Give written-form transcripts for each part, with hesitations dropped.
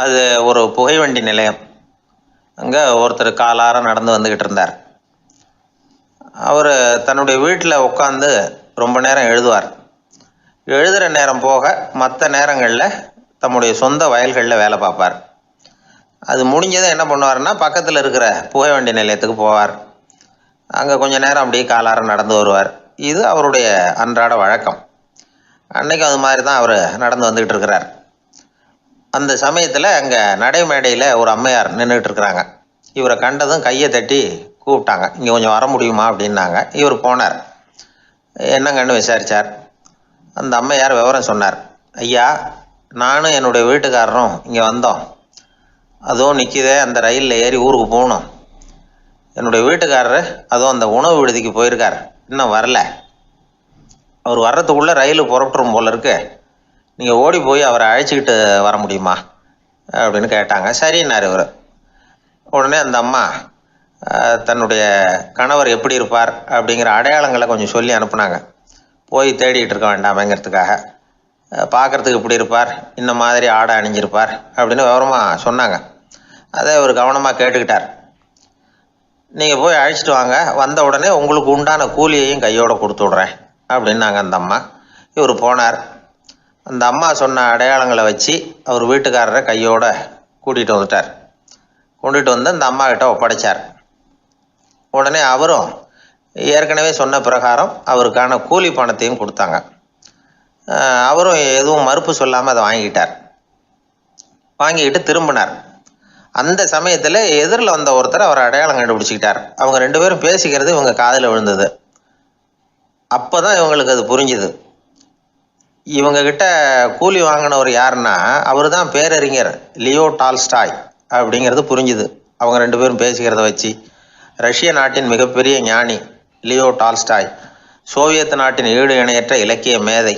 அது ஒரு புகைவண்டி நிலையம். அங்கே ஒருத்தர் காலார நடந்து வந்துக்கிட்டு இருந்தார். அவர் தன்னுடைய வீட்டில் உட்காந்து ரொம்ப நேரம் எழுதுவார். எழுதுகிற நேரம் போக மற்ற நேரங்களில் தம்முடைய சொந்த வயல்களில் வேலை பார்ப்பார். அது முடிஞ்சதை என்ன பண்ணுவார்னா, பக்கத்தில் இருக்கிற புகைவண்டி நிலையத்துக்கு போவார். அங்கே கொஞ்சம் நேரம் அப்படியே காலார நடந்து வருவார். இது அவருடைய அன்றாட வழக்கம். அன்னைக்கு அது மாதிரி தான் அவர் நடந்து வந்துக்கிட்டு இருக்கிறார். அந்த சமயத்தில் அங்கே நடைமேடையில் ஒரு அம்மையார் நின்றுட்டு இருக்கிறாங்க. இவரை கண்டதும் கையை தட்டி கூப்பிட்டாங்க. இங்கே கொஞ்சம் வர முடியுமா அப்படின்னாங்க. இவர் போனார். என்னங்கன்னு விசாரித்தார். அந்த அம்மையார் விவரம் சொன்னார். ஐயா, நானும் என்னுடைய வீட்டுக்காரரும் இங்கே வந்தோம். அதுவும் நிற்கிதே, அந்த ரயிலில் ஏறி ஊருக்கு போகணும். என்னுடைய வீட்டுக்காரரு அதுவும் அந்த உணவு விடுதிக்கு போயிருக்கார், இன்னும் வரல. அவர் வர்றதுக்குள்ளே ரயில் புறப்பட்டுரும் போல இருக்கு. நீங்கள் ஓடி போய் அவரை அழைச்சிக்கிட்டு வர முடியுமா அப்படின்னு கேட்டாங்க. சரின்னார் இவர். உடனே அந்த அம்மா தன்னுடைய கணவர் எப்படி இருப்பார் அப்படிங்கிற அடையாளங்களை கொஞ்சம் சொல்லி அனுப்புனாங்க. போய் தேடிக்கிட்டு இருக்க வேண்டாமேங்கிறதுக்காக. பார்க்குறதுக்கு இப்படி இருப்பார், இந்த மாதிரி ஆடை அணிஞ்சிருப்பார் அப்படின்னு விவரமாக சொன்னாங்க. அதை அவர் கவனமாக கேட்டுக்கிட்டார். நீங்கள் போய் அழைச்சிட்டு வாங்க, வந்த உடனே உங்களுக்கு உண்டான கூலியையும் கையோடு கொடுத்து விட்றேன் அப்படின்னாங்க அந்த அம்மா. இவர் போனார். அந்த அம்மா சொன்ன அடையாளங்களை வச்சு அவர் வீட்டுக்காரரை கையோட கூட்டிகிட்டு வந்துட்டார். கொண்டுட்டு வந்து அந்த அம்மா கிட்ட ஒப்படைச்சார். உடனே அவரும் ஏற்கனவே சொன்ன பிரகாரம் அவருக்கான கூலி பணத்தையும் கொடுத்தாங்க. அவரும் எதுவும் மறுப்பு சொல்லாமல் அதை வாங்கிக்கிட்டார். வாங்கிக்கிட்டு திரும்பினார். அந்த சமயத்தில் எதிரில் வந்த ஒருத்தர் அவர் அடையாளம் கண்டுபிடிச்சிக்கிட்டார். அவங்க ரெண்டு பேரும் பேசிக்கிறது இவங்க காதில் விழுந்தது. அப்போ தான் இவங்களுக்கு அது புரிஞ்சுது. இவங்கக்கிட்ட கூலி வாங்கினவர் யாருன்னா, அவர் தான் பேரறிஞர் லியோ டால்ஸ்டாய் அப்படிங்கிறது புரிஞ்சுது அவங்க ரெண்டு பேரும் பேசிக்கிறத வச்சு. ரஷ்ய நாட்டின் மிகப்பெரிய ஞானி லியோ டால்ஸ்டாய், சோவியத் நாட்டின் ஈடு இணையற்ற இலக்கிய மேதை.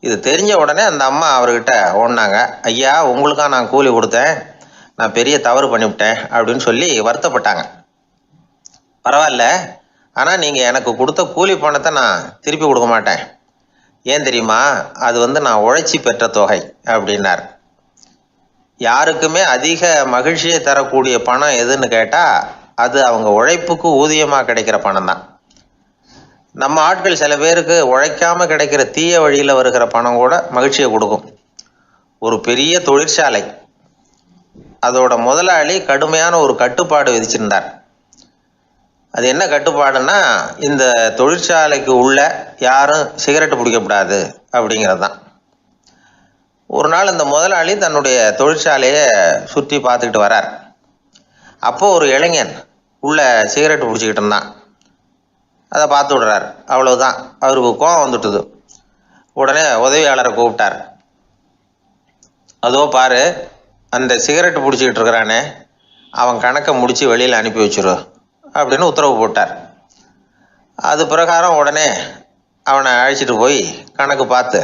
இது தெரிஞ்ச உடனே அந்த அம்மா அவர்கிட்ட ஓடினாங்க. ஐயா, உங்களுக்காக நான் கூலி கொடுத்தேன், நான் பெரிய தவறு பண்ணிவிட்டேன் அப்படின்னு சொல்லி வருத்தப்பட்டாங்க. பரவாயில்ல, ஆனால் நீங்கள் எனக்கு கொடுத்த கூலி பணத்தை நான் திருப்பி கொடுக்க மாட்டேன். ஏன் தெரியுமா? அது நான் உழைச்சி பெற்ற தொகை அப்படின்னார். யாருக்குமே அதிக மகிழ்ச்சியை தரக்கூடிய பணம் எதுன்னு கேட்டால், அது அவங்க உழைப்புக்கு ஊதியமாக கிடைக்கிற பணம் தான். நம்ம ஆட்கள் சில பேருக்கு உழைக்காமல் கிடைக்கிற தீய வழியில் வருகிற பணம் கூட மகிழ்ச்சியை கொடுக்கும். ஒரு பெரிய தொழிற்சாலை, அதோட முதலாளி கடுமையான ஒரு கட்டுப்பாடு விதிச்சிருந்தார். அது என்ன கட்டுப்பாடுன்னா, இந்த தொழிற்சாலைக்கு உள்ள யாரும் சிகரெட்டு பிடிக்கக்கூடாது அப்படிங்கிறது தான். ஒரு நாள் இந்த முதலாளி தன்னுடைய தொழிற்சாலையை சுற்றி பார்த்துக்கிட்டு வரார். அப்போது ஒரு இளைஞன் உள்ள சிகரெட்டு பிடிச்சிக்கிட்டு இருந்தான். அதை பார்த்து விடுறார். அவ்வளவுதான், அவருக்கு கோபம் வந்துட்டுது. உடனே உதவியாளரை கூப்பிட்டார். அதோ பாரு, அந்த சிகரெட்டு பிடிச்சிக்கிட்டு இருக்கிறானே, அவன் கணக்கை முடித்து வெளியில் அனுப்பி வச்சிரு அப்படின்னு உத்தரவு போட்டார். அது பிரகாரம் உடனே அவனை அழைச்சிட்டு போய் கணக்கு பார்த்து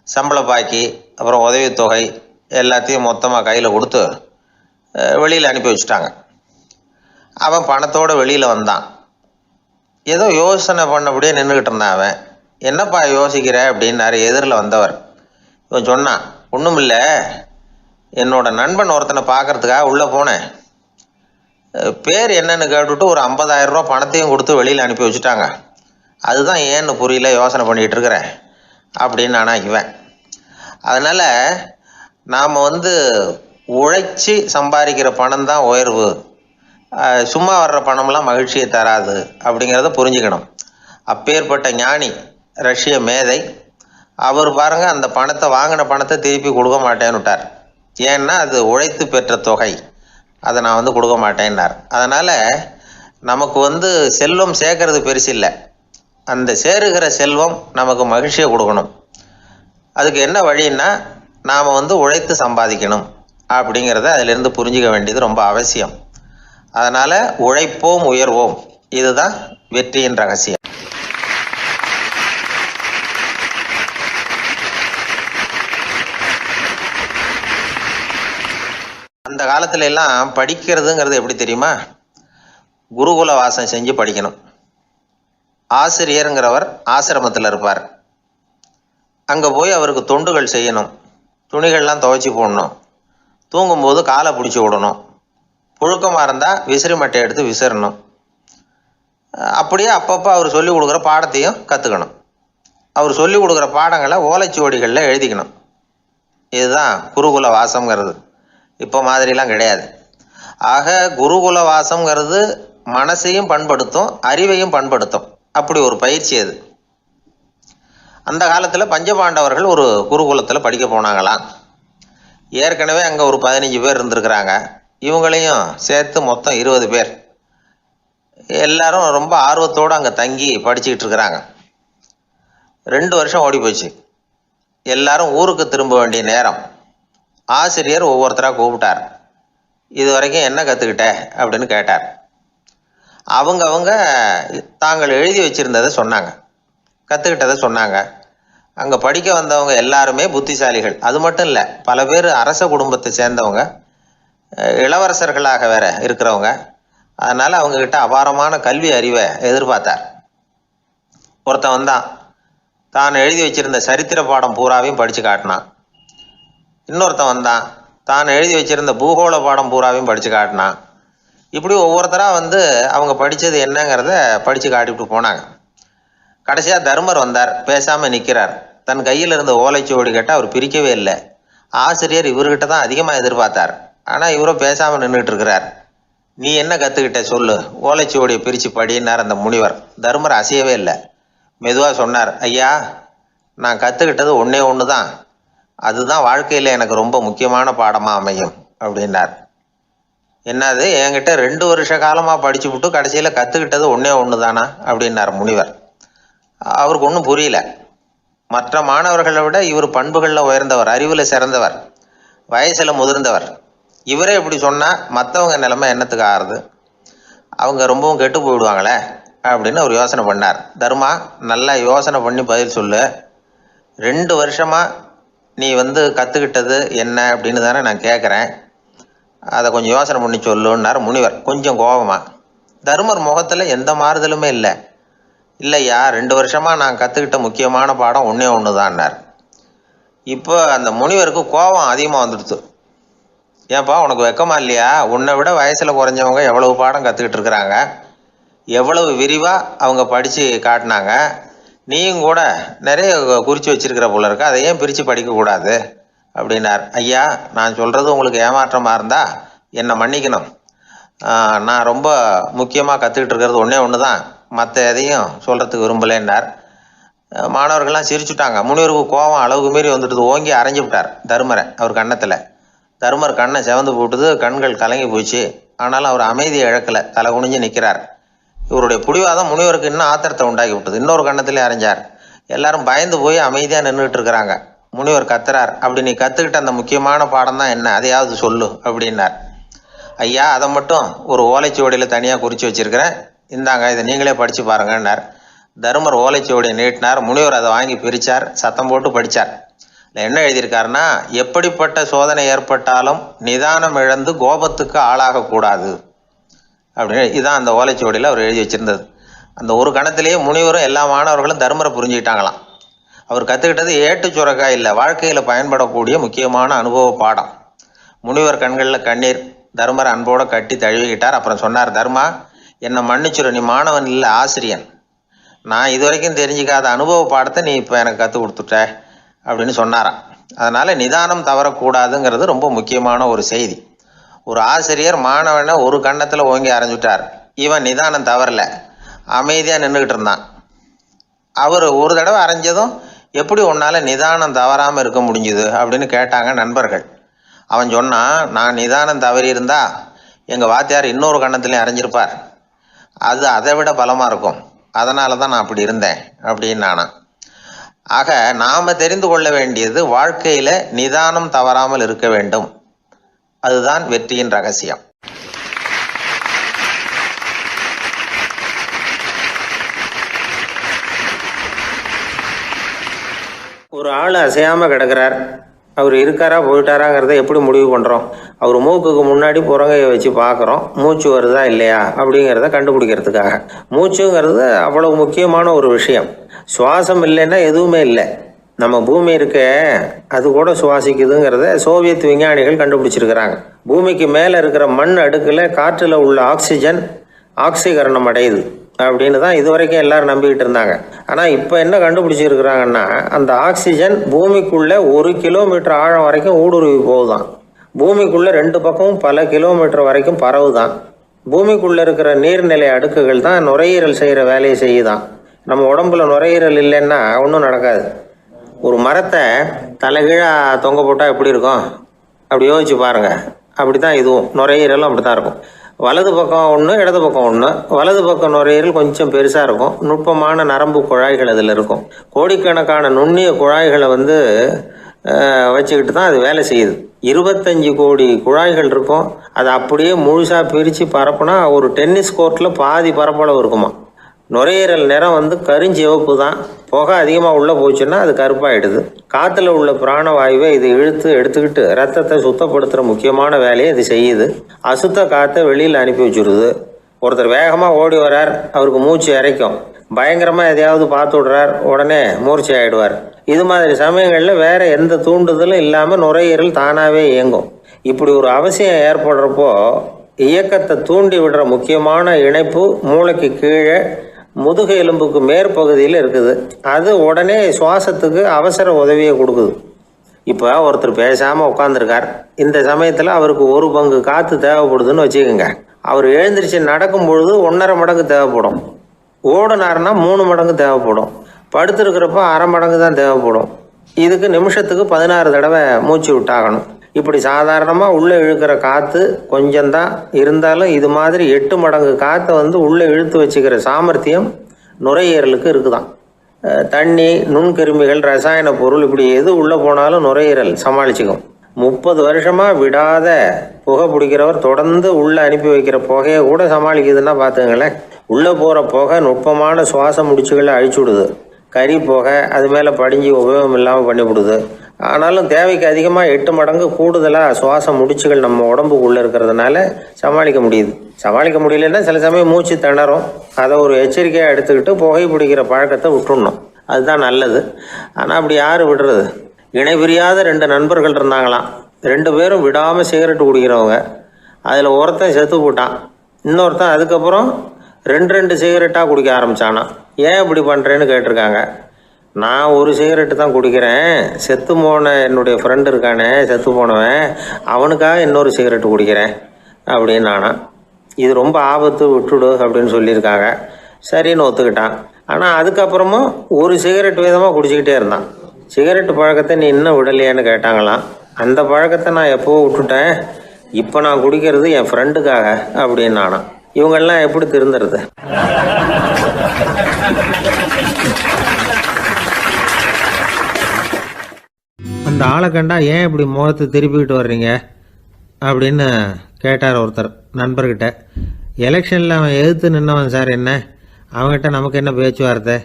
சம்பள பாக்கி அப்புறம் உதவித்தொகை எல்லாத்தையும் மொத்தமாக கையில் கொடுத்து வெளியில் அனுப்பி வச்சுட்டாங்க. அவன் பணத்தோடு வெளியில் வந்தான். ஏதோ யோசனை பண்ணபடியே நின்றுக்கிட்டு இருந்தான். அவன் என்னப்பா யோசிக்கிற அப்படின்னாரு எதிரில் வந்தவர். இவன் சொன்னான், ஒன்றும் இல்லை, என்னோட நண்பன் ஒருத்தனை பார்க்கறதுக்காக உள்ளே போனேன். பேர் என்னன்னு கேட்டுவிட்டு ஒரு 50,000 ரூபா பணத்தையும் கொடுத்து வெளியில் அனுப்பி வச்சுட்டாங்க. அதுதான் ஏன்னு புரியல, யோசனை பண்ணிகிட்டு இருக்கிறேன் அப்படின்னு நானா இவன். அதனால் நாம் உழைச்சி சம்பாதிக்கிற பணம் தான் உயர்வு, சும்மா வர்ற பணம்லாம் மகிழ்ச்சியை தராது அப்படிங்கிறத புரிஞ்சுக்கணும். அப்பேற்பட்ட ஞானி ரஷ்ய மேதை அவர் பாருங்க, அந்த பணத்தை வாங்கின பணத்தை திருப்பி கொடுக்க மாட்டேன்னு விட்டார். ஏன்னா அது உழைத்து பெற்ற தொகை, அதை நான் கொடுக்க மாட்டேன்னார். அதனால் நமக்கு செல்வம் சேர்க்கறது பெருசு இல்லை, அந்த சேருகிற செல்வம் நமக்கு மகிழ்ச்சியை கொடுக்கணும். அதுக்கு என்ன வழின்னா, நாம் உழைத்து சம்பாதிக்கணும் அப்படிங்கிறத அதிலிருந்து புரிஞ்சிக்க வேண்டியது ரொம்ப அவசியம். அதனால் உழைப்போம் உயர்வோம், இதுதான் வெற்றியின் ரகசியம். அந்த காலத்துல எல்லாம் படிக்கிறதுங்கிறது எப்படி தெரியுமா? குருகுல வாசம் செஞ்சு படிக்கணும். ஆசிரியருங்கிறவர் ஆசிரமத்தில் இருப்பார். அங்கே போய் அவருக்கு தொண்டுகள் செய்யணும், துணிகள்லாம் துவைச்சி போடணும், தூங்கும்போது காலை பிடிச்சி விடணும். புழுக்கமாக இருந்தால் விசிறி மட்டை எடுத்து விசிறணும். அப்படியே அப்பப்போ அவர் சொல்லிக் கொடுக்குற பாடத்தையும் கற்றுக்கணும். அவர் சொல்லிக் கொடுக்குற பாடங்களை ஓலைச்சுவடிகளில் எழுதிக்கணும். இதுதான் குருகுல வாசம்ங்கிறது. இப்போ மாதிரிலாம் கிடையாது. ஆக குருகுல வாசம்ங்கிறது மனசையும் பண்படுத்தும், அறிவையும் பண்படுத்தும். அப்படி ஒரு பயிற்சி அது. அந்த காலத்தில் பஞ்சபாண்டவர்கள் ஒரு குருகுலத்தில் படிக்க போனாங்களாம். ஏற்கனவே அங்கே ஒரு 15 பேர் இருந்திருக்கிறாங்க. இவங்களையும் சேர்த்து மொத்தம் 20 பேர். எல்லாரும் ரொம்ப ஆர்வத்தோடு அங்கே தங்கி படிச்சுக்கிட்டு இருக்கிறாங்க. 2 வருஷம் ஓடி போச்சு. எல்லாரும் ஊருக்கு திரும்ப வேண்டிய நேரம். ஆசிரியர் ஒவ்வொருத்தராக கூப்பிட்டார். இது வரைக்கும் என்ன கற்றுக்கிட்ட அப்படின்னு கேட்டார். அவங்க தாங்கள் எழுதி வச்சுருந்ததை சொன்னாங்க, கற்றுக்கிட்டதை சொன்னாங்க. அங்கே படிக்க வந்தவங்க எல்லாருமே புத்திசாலிகள். அது மட்டும் இல்லை, பல பேர் அரச குடும்பத்தை சேர்ந்தவங்க, இளவரசர்களாக வேற இருக்கிறவங்க. அதனால் அவங்கக்கிட்ட அபாரமான கல்வி அறிவை எதிர்பார்த்தார். ஒருத்தன் வந்தான், தான் எழுதி வச்சிருந்த சரித்திர பாடம் பூராவையும் படித்து காட்டினான். இன்னொருத்தன் வந்தான், தான் எழுதி வச்சிருந்த பூகோள பாடம் பூராவையும் படித்து காட்டினான். இப்படி ஒவ்வொருத்தராக அவங்க படித்தது என்னங்கிறத படித்து காட்டிவிட்டு போனாங்க. கடைசியாக தர்மர் வந்தார். பேசாமல் நிற்கிறார். தன் கையில் இருந்த ஓலைச்சுவடி கேட்டால் அவர் பிரிக்கவே இல்லை. ஆசிரியர் இவர்கிட்ட தான் அதிகமாக எதிர்பார்த்தார். ஆனால் இவரும் பேசாமல் நின்றுட்டு இருக்கிறார். நீ என்ன கற்றுக்கிட்ட சொல்லு, ஓலைச்சுவடியை பிரித்து படினார் அந்த முனிவர். தர்மர் அசையவே இல்லை. மெதுவாக சொன்னார், ஐயா, நான் கற்றுக்கிட்டது ஒன்றே ஒன்று தான். அதுதான் வாழ்க்கையில் எனக்கு ரொம்ப முக்கியமான பாடமாக அமையும் அப்படின்னார். என்னது, என்கிட்ட 2 வருஷ காலமாக படித்து விட்டு கடைசியில் கற்றுக்கிட்டது ஒன்றே ஒன்று தானா அப்படின்னார் முனிவர். அவருக்கு ஒன்றும் புரியல. மற்ற மாணவர்களை விட இவர் பண்புகளில் உயர்ந்தவர், அறிவில் சிறந்தவர், வயசில் முதிர்ந்தவர். இவரே இப்படி சொன்னால் மற்றவங்க நிலைமை என்னத்துக்கு ஆறுது? அவங்க ரொம்பவும் கெட்டு போயிடுவாங்களே அப்படின்னு அவர் யோசனை பண்ணார். தர்மா, நல்லா யோசனை பண்ணி பதில் சொல்லு. 2 வருஷமாக நீ கற்றுக்கிட்டது என்ன அப்படின்னு தானே நான் கேட்குறேன். அதை கொஞ்சம் யோசனை பண்ணி சொல்லுன்னார் முனிவர் கொஞ்சம் கோபமாக. தர்மர் முகத்தில் எந்த மாறுதலுமே இல்லை. இல்லையா, 2 வருஷமாக நான் கற்றுக்கிட்ட முக்கியமான பாடம் ஒன்றே ஒன்று தான்னார். இப்போ அந்த முனிவருக்கு கோபம் அதிகமாக வந்துடுச்சு. ஏன்பா, உனக்கு வெக்கமா இல்லையா? உன்னை விட வயசில் குறைஞ்சவங்க எவ்வளவு பாடம் கற்றுக்கிட்டு இருக்கிறாங்க, எவ்வளவு விரிவாக அவங்க படித்து காட்டினாங்க. நீயும் கூட நிறைய குறித்து வச்சிருக்கிற போல இருக்க, அதை ஏன் பிரித்து படிக்கக்கூடாது அப்படின்னார். ஐயா, நான் சொல்கிறது உங்களுக்கு ஏமாற்றமாக இருந்தால் என்னை மன்னிக்கணும். நான் ரொம்ப முக்கியமாக கற்றுக்கிட்டு இருக்கிறது ஒன்றே ஒன்று தான், மற்ற எதையும் சொல்கிறதுக்கு விரும்பலைன்னார். மாணவர்கள்லாம் சிரிச்சுட்டாங்க. முனிவருக்கு கோபம் அளவுக்கு மீறி வந்துட்டு ஓங்கி அரைஞ்சு விட்டார் தர்மரை அவர் கன்னத்தில். தர்மர் கண்ணை செவந்து போட்டுது, கண்கள் கலங்கி போச்சு. ஆனாலும் அவர் அமைதியை இழக்கலை, தலை குனிஞ்சு நிற்கிறார். இவருடைய பிடிவாதம் முனிவருக்கு இன்னும் ஆத்திரத்தை உண்டாக்கி விட்டது. இன்னொரு கண்ணத்திலே அரைஞ்சார். எல்லாரும் பயந்து போய் அமைதியாக நின்றுட்டு இருக்கிறாங்க. முனிவர் கத்துறார், அப்படி நீ கற்றுக்கிட்ட அந்த முக்கியமான பாடம் தான் என்ன, அதையாவது சொல்லு அப்படின்னார். ஐயா, அதை மட்டும் ஒரு ஓலைச்சுவடியில் தனியாக குறித்து வச்சிருக்கிறேன், இந்தாங்க, இதை நீங்களே படித்து பாருங்கன்னார். தர்மர் ஓலைச்சுவடியை நீட்டினார். முனிவர் அதை வாங்கி பிரித்தார், சத்தம் போட்டு படித்தார். என்ன எழுதியிருக்காருன்னா, எப்படிப்பட்ட சோதனை ஏற்பட்டாலும் நிதானம் இழந்து கோபத்துக்கு ஆளாகக்கூடாது அப்படின்னு. இதுதான் அந்த ஓலைச்சுவடியில் அவர் எழுதி வச்சிருந்தது. அந்த ஒரு கணத்திலேயே முனிவரும் எல்லா மாணவர்களும் தர்மரை புரிஞ்சுக்கிட்டாங்களாம். அவர் கற்றுக்கிட்டது ஏட்டு சுரக்காய் இல்லை, வாழ்க்கையில் பயன்படக்கூடிய முக்கியமான அனுபவ பாடம். முனிவர் கண்களில் கண்ணீர். தர்மரை அன்போடு கட்டி தழுவிக்கிட்டார். அப்புறம் சொன்னார், தர்மா, என்னை மன்னிச்சுரு, நீ மாணவன் இல்லை, ஆசிரியன். நான் இது வரைக்கும் தெரிஞ்சிக்காத அனுபவ பாடத்தை நீ இப்போ எனக்கு கற்றுக் கொடுத்துட்ட அப்படின்னு சொன்னாராம். அதனால் நிதானம் தவறக்கூடாதுங்கிறது ரொம்ப முக்கியமான ஒரு செய்தி. ஒரு ஆசிரியர் மாணவனை ஒரு கன்னத்தில் ஓங்கி அரைஞ்சுட்டார். இவன் நிதானம் தவறல, அமைதியாக நின்றுக்கிட்டு இருந்தான். அவர் ஒரு தடவை அரைஞ்சதும் எப்படி உன்னால் நிதானம் தவறாமல் இருக்க முடிஞ்சுது அப்படின்னு கேட்டாங்க நண்பர்கள். அவன் சொன்னான், நான் நிதானம் தவறி இருந்தா எங்கள் வாத்தியார் இன்னொரு கன்னத்துலேயும் அரைஞ்சிருப்பார், அது அதை விட பலமாக இருக்கும், அதனால தான் நான் அப்படி இருந்தேன் அப்படின்னு நானான். ஆக நாம் தெரிந்து கொள்ள வேண்டியது, வாழ்க்கையில் நிதானம் தவறாமல் இருக்க வேண்டும். அதுதான் வெற்றியின் ரகசியம். ஒரு ஆள் அசையாமல் கிடக்கிறார். அவர் இருக்காரா போயிட்டாராங்கிறத எப்படி முடிவு பண்ணுறோம்? அவர் மூக்குக்கு முன்னாடி புறங்கையை வச்சு பார்க்குறோம், மூச்சு வருதா இல்லையா அப்படிங்கிறத கண்டுபிடிக்கிறதுக்காக. மூச்சுங்கிறது அவ்வளவு முக்கியமான ஒரு விஷயம். சுவாசம் இல்லைன்னா எதுவுமே இல்லை. நம்ம பூமி இருக்க அது கூட சுவாசிக்குதுங்கிறத சோவியத் விஞ்ஞானிகள் கண்டுபிடிச்சிருக்கிறாங்க. பூமிக்கு மேலே இருக்கிற மண் அடுக்கில் காற்றில் உள்ள ஆக்சிஜன் ஆக்சிகரணம் அடையுது அப்படின்னு தான் இதுவரைக்கும் எல்லாரும் நம்பிக்கிட்டு இருந்தாங்க. ஆனால் இப்போ என்ன கண்டுபிடிச்சிருக்கிறாங்கன்னா, அந்த ஆக்சிஜன் பூமிக்குள்ளே 1 கிலோமீட்டர் ஆழம் வரைக்கும் ஊடுருவி போகுதான். பூமிக்குள்ளே 2 பக்கமும் பல கிலோமீட்டர் வரைக்கும் பரவுதான். பூமிக்குள்ளே இருக்கிற நீர்நிலை அடுக்குகள் தான் நுரையீரல் செய்கிற வேலையை செய்யுதான். நம்ம உடம்புல நுரையீரல் இல்லைன்னா ஒன்றும் நடக்காது. ஒரு மரத்தை தலைகீழாக தொங்க போட்டால் எப்படி இருக்கும் அப்படி யோசிச்சு பாருங்கள். அப்படி தான் இதுவும் நுரையீரலும் அப்படி தான் இருக்கும். வலது பக்கம் ஒன்று, இடது பக்கம் ஒன்று. வலது பக்கம் நுரையீரல் கொஞ்சம் பெருசாக இருக்கும். நுட்பமான நரம்பு குழாய்கள் அதில் இருக்கும். கோடிக்கணக்கான நுண்ணிய குழாய்களை வச்சுக்கிட்டு தான் அது வேலை செய்யுது. 25 கோடி குழாய்கள் இருக்கும். அதை அப்படியே முழுசாக பிரித்து பரப்புனா ஒரு டென்னிஸ் கோர்ட்டில் பாதி பரப்பளவு இருக்குமா. நுரையீரல் நிறம் கருஞ்சிவப்பு தான். புகை அதிகமாக உள்ளே போச்சுன்னா அது கருப்பாயிடுது. காற்றுல உள்ள பிராணவாயுவை இது இழுத்து எடுத்துக்கிட்டு ரத்தத்தை சுத்தப்படுத்துகிற முக்கியமான வேலையை இது செய்யுது. அசுத்த காற்றை வெளியில் அனுப்பி வச்சுருது. ஒருத்தர் வேகமாக ஓடி வரார், அவருக்கு மூச்சு இறைக்கும். பயங்கரமாக எதையாவது பார்த்து விடுறார், உடனே மூர்ச்சி ஆகிடுவார். இது மாதிரி சமயங்களில் வேறு எந்த தூண்டுதலும் இல்லாமல் நுரையீரல் தானாகவே இயங்கும். இப்படி ஒரு அவசியம் ஏற்படுறப்போ இயக்கத்தை தூண்டி விடுற முக்கியமான இணைப்பு மூளைக்கு கீழே முதுகு எலும்புக்கு மேற்பகுதியில் இருக்குது. அது உடனே சுவாசத்துக்கு அவசர உதவியை கொடுக்குது. இப்போ ஒருத்தர் பேசாமல் உட்காந்துருக்கார். இந்த சமயத்தில் அவருக்கு 1 பங்கு காற்று தேவைப்படுதுன்னு வச்சுக்கோங்க. அவர் எழுந்திரிச்சு நடக்கும் பொழுது 1.5 மடங்கு தேவைப்படும். ஓடினார்னா 3 மடங்கு தேவைப்படும். படுத்திருக்கிறப்ப 1/2 மடங்கு தான் தேவைப்படும். இதுக்கு நிமிஷத்துக்கு 16 தடவை மூச்சு விட்டாகணும். இப்படி சாதாரணமாக உள்ளே இழுக்கிற காற்று கொஞ்சம்தான் இருந்தாலும் இது மாதிரி 8 மடங்கு காற்றை உள்ளே இழுத்து வச்சுக்கிற சாமர்த்தியம் நுரையீரலுக்கு இருக்குதான். தண்ணி, நுண்கிருமிகள், ரசாயன பொருள் இப்படி எது உள்ளே போனாலும் நுரையீரல் சமாளிச்சுக்கும். 30 வருஷமாக விடாத புகை பிடிக்கிறவர் தொடர்ந்து உள்ளே அனுப்பி வைக்கிற புகையை கூட சமாளிக்குதுன்னா பார்த்துங்களேன். உள்ளே போகிற புகை நுட்பமான சுவாச முடிச்சுகளை அழிச்சுடுது. கறி புகை அது மேலே படிஞ்சு உபயோகம் இல்லாமல் பண்ணிவிடுது. ஆனாலும் தேவைக்கு அதிகமாக 8 மடங்கு கூடுதலாக சுவாச முடிச்சுகள் நம்ம உடம்புக்குள்ளே இருக்கிறதுனால சமாளிக்க முடியுது. சமாளிக்க முடியலன்னா சில சமயம் மூச்சு திணறும். அதை ஒரு எச்சரிக்கையாக எடுத்துக்கிட்டு புகை பிடிக்கிற பழக்கத்தை விட்டுடணும். அதுதான் நல்லது. ஆனால் அப்படி யார் விடுறது? இணை பிரியாத 2 நண்பர்கள் இருந்தாங்களாம். 2 பேரும் விடாமல் சிகரெட்டு குடிக்கிறவங்க. அதில் ஒருத்தன் செத்து போட்டான். இன்னொருத்தன் அதுக்கப்புறம் 2 சிகரெட்டாக குடிக்க ஆரம்பித்தானா. ஏன் இப்படி பண்ணுறேன்னு கேட்டிருக்காங்க. நான் 1 சிகரெட்டு தான் குடிக்கிறேன். செத்து போன என்னுடைய ஃப்ரெண்டு இருக்கானே, செத்து போனவன், அவனுக்காக இன்னொரு சிகரெட்டு குடிக்கிறேன் அப்படின்னு நானா. இது ரொம்ப ஆபத்து, விட்டுடு அப்படின்னு சொல்லியிருக்காங்க. சரின்னு ஒத்துக்கிட்டான். ஆனால் அதுக்கப்புறமும் 1 சிகரெட் வீதமாக குடிச்சிக்கிட்டே இருந்தான். சிகரெட்டு பழக்கத்தை நீ இன்னும் விடலையான்னு கேட்டாங்களாம். அந்த பழக்கத்தை நான் எப்போ விட்டுட்டேன், இப்போ நான் குடிக்கிறது என் ஃப்ரெண்டுக்காக அப்படின்னு நானா. இவங்கெல்லாம் எப்படி திருந்துறது? அந்த ஆளை கண்டா ஏன் இப்படி முகத்தை திருப்பிக்கிட்டு வர்றீங்க அப்படின்னு கேட்டார் ஒருத்தர் நண்பர்கிட்ட. எலெக்ஷனில் அவன் எதிர்த்து நின்னவன் சார், என்ன அவங்ககிட்ட நமக்கு என்ன பேச்சுவார்த்தை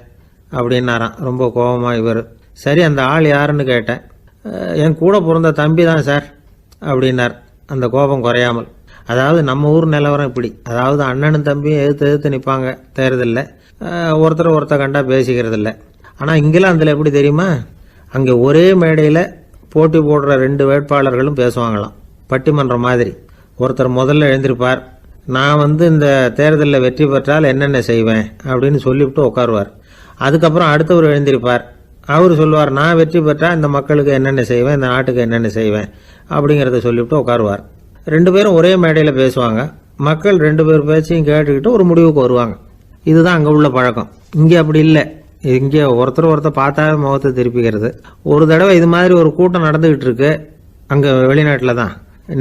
அப்படின்னாரான் ரொம்ப கோபமாக இவர். சரி, அந்த ஆள் யாருன்னு கேட்டேன். என் கூட பிறந்த தம்பி தான் சார் அப்படின்னார் அந்த கோபம் குறையாமல். அதாவது நம்ம ஊர் நிலவரம் இப்படி. அதாவது அண்ணனும் தம்பியும் எதிர்த்து நிற்பாங்க தேர்தலில். ஒருத்தர் கண்டா பேசிக்கிறது இல்லை. ஆனால் இங்கிலாந்தில் எப்படி தெரியுமா? அங்கே ஒரே மேடையில் போட்டி போடுற 2 வேட்பாளர்களும் பேசுவாங்களாம், பட்டிமன்றம் மாதிரி. ஒருத்தர் முதல்ல எழுந்திருப்பார், நான் இந்த தேர்தலில் வெற்றி பெற்றால் என்னென்ன செய்வேன் அப்படின்னு சொல்லிவிட்டு உட்காருவார். அதுக்கப்புறம் அடுத்தவர் எழுந்திருப்பார், அவர் சொல்லுவார், நான் வெற்றி பெற்றால் இந்த மக்களுக்கு என்னென்ன செய்வேன், இந்த நாட்டுக்கு என்னென்ன செய்வேன் அப்படிங்கிறத சொல்லிவிட்டு உட்காருவார். 2 பேரும் ஒரே மேடையில் பேசுவாங்க. மக்கள் 2 பேர் பேச்சையும் கேட்டுக்கிட்டு ஒரு முடிவுக்கு வருவாங்க. இதுதான் அங்கே உள்ள பழக்கம். இங்கே அப்படி இல்லை. இங்கே ஒருத்தர் பார்த்தாவே முகத்தை திருப்பிக்கிறது. ஒரு தடவை இது மாதிரி ஒரு கூட்டம் நடந்துகிட்டு இருக்கு அங்கே வெளிநாட்டில் தான்.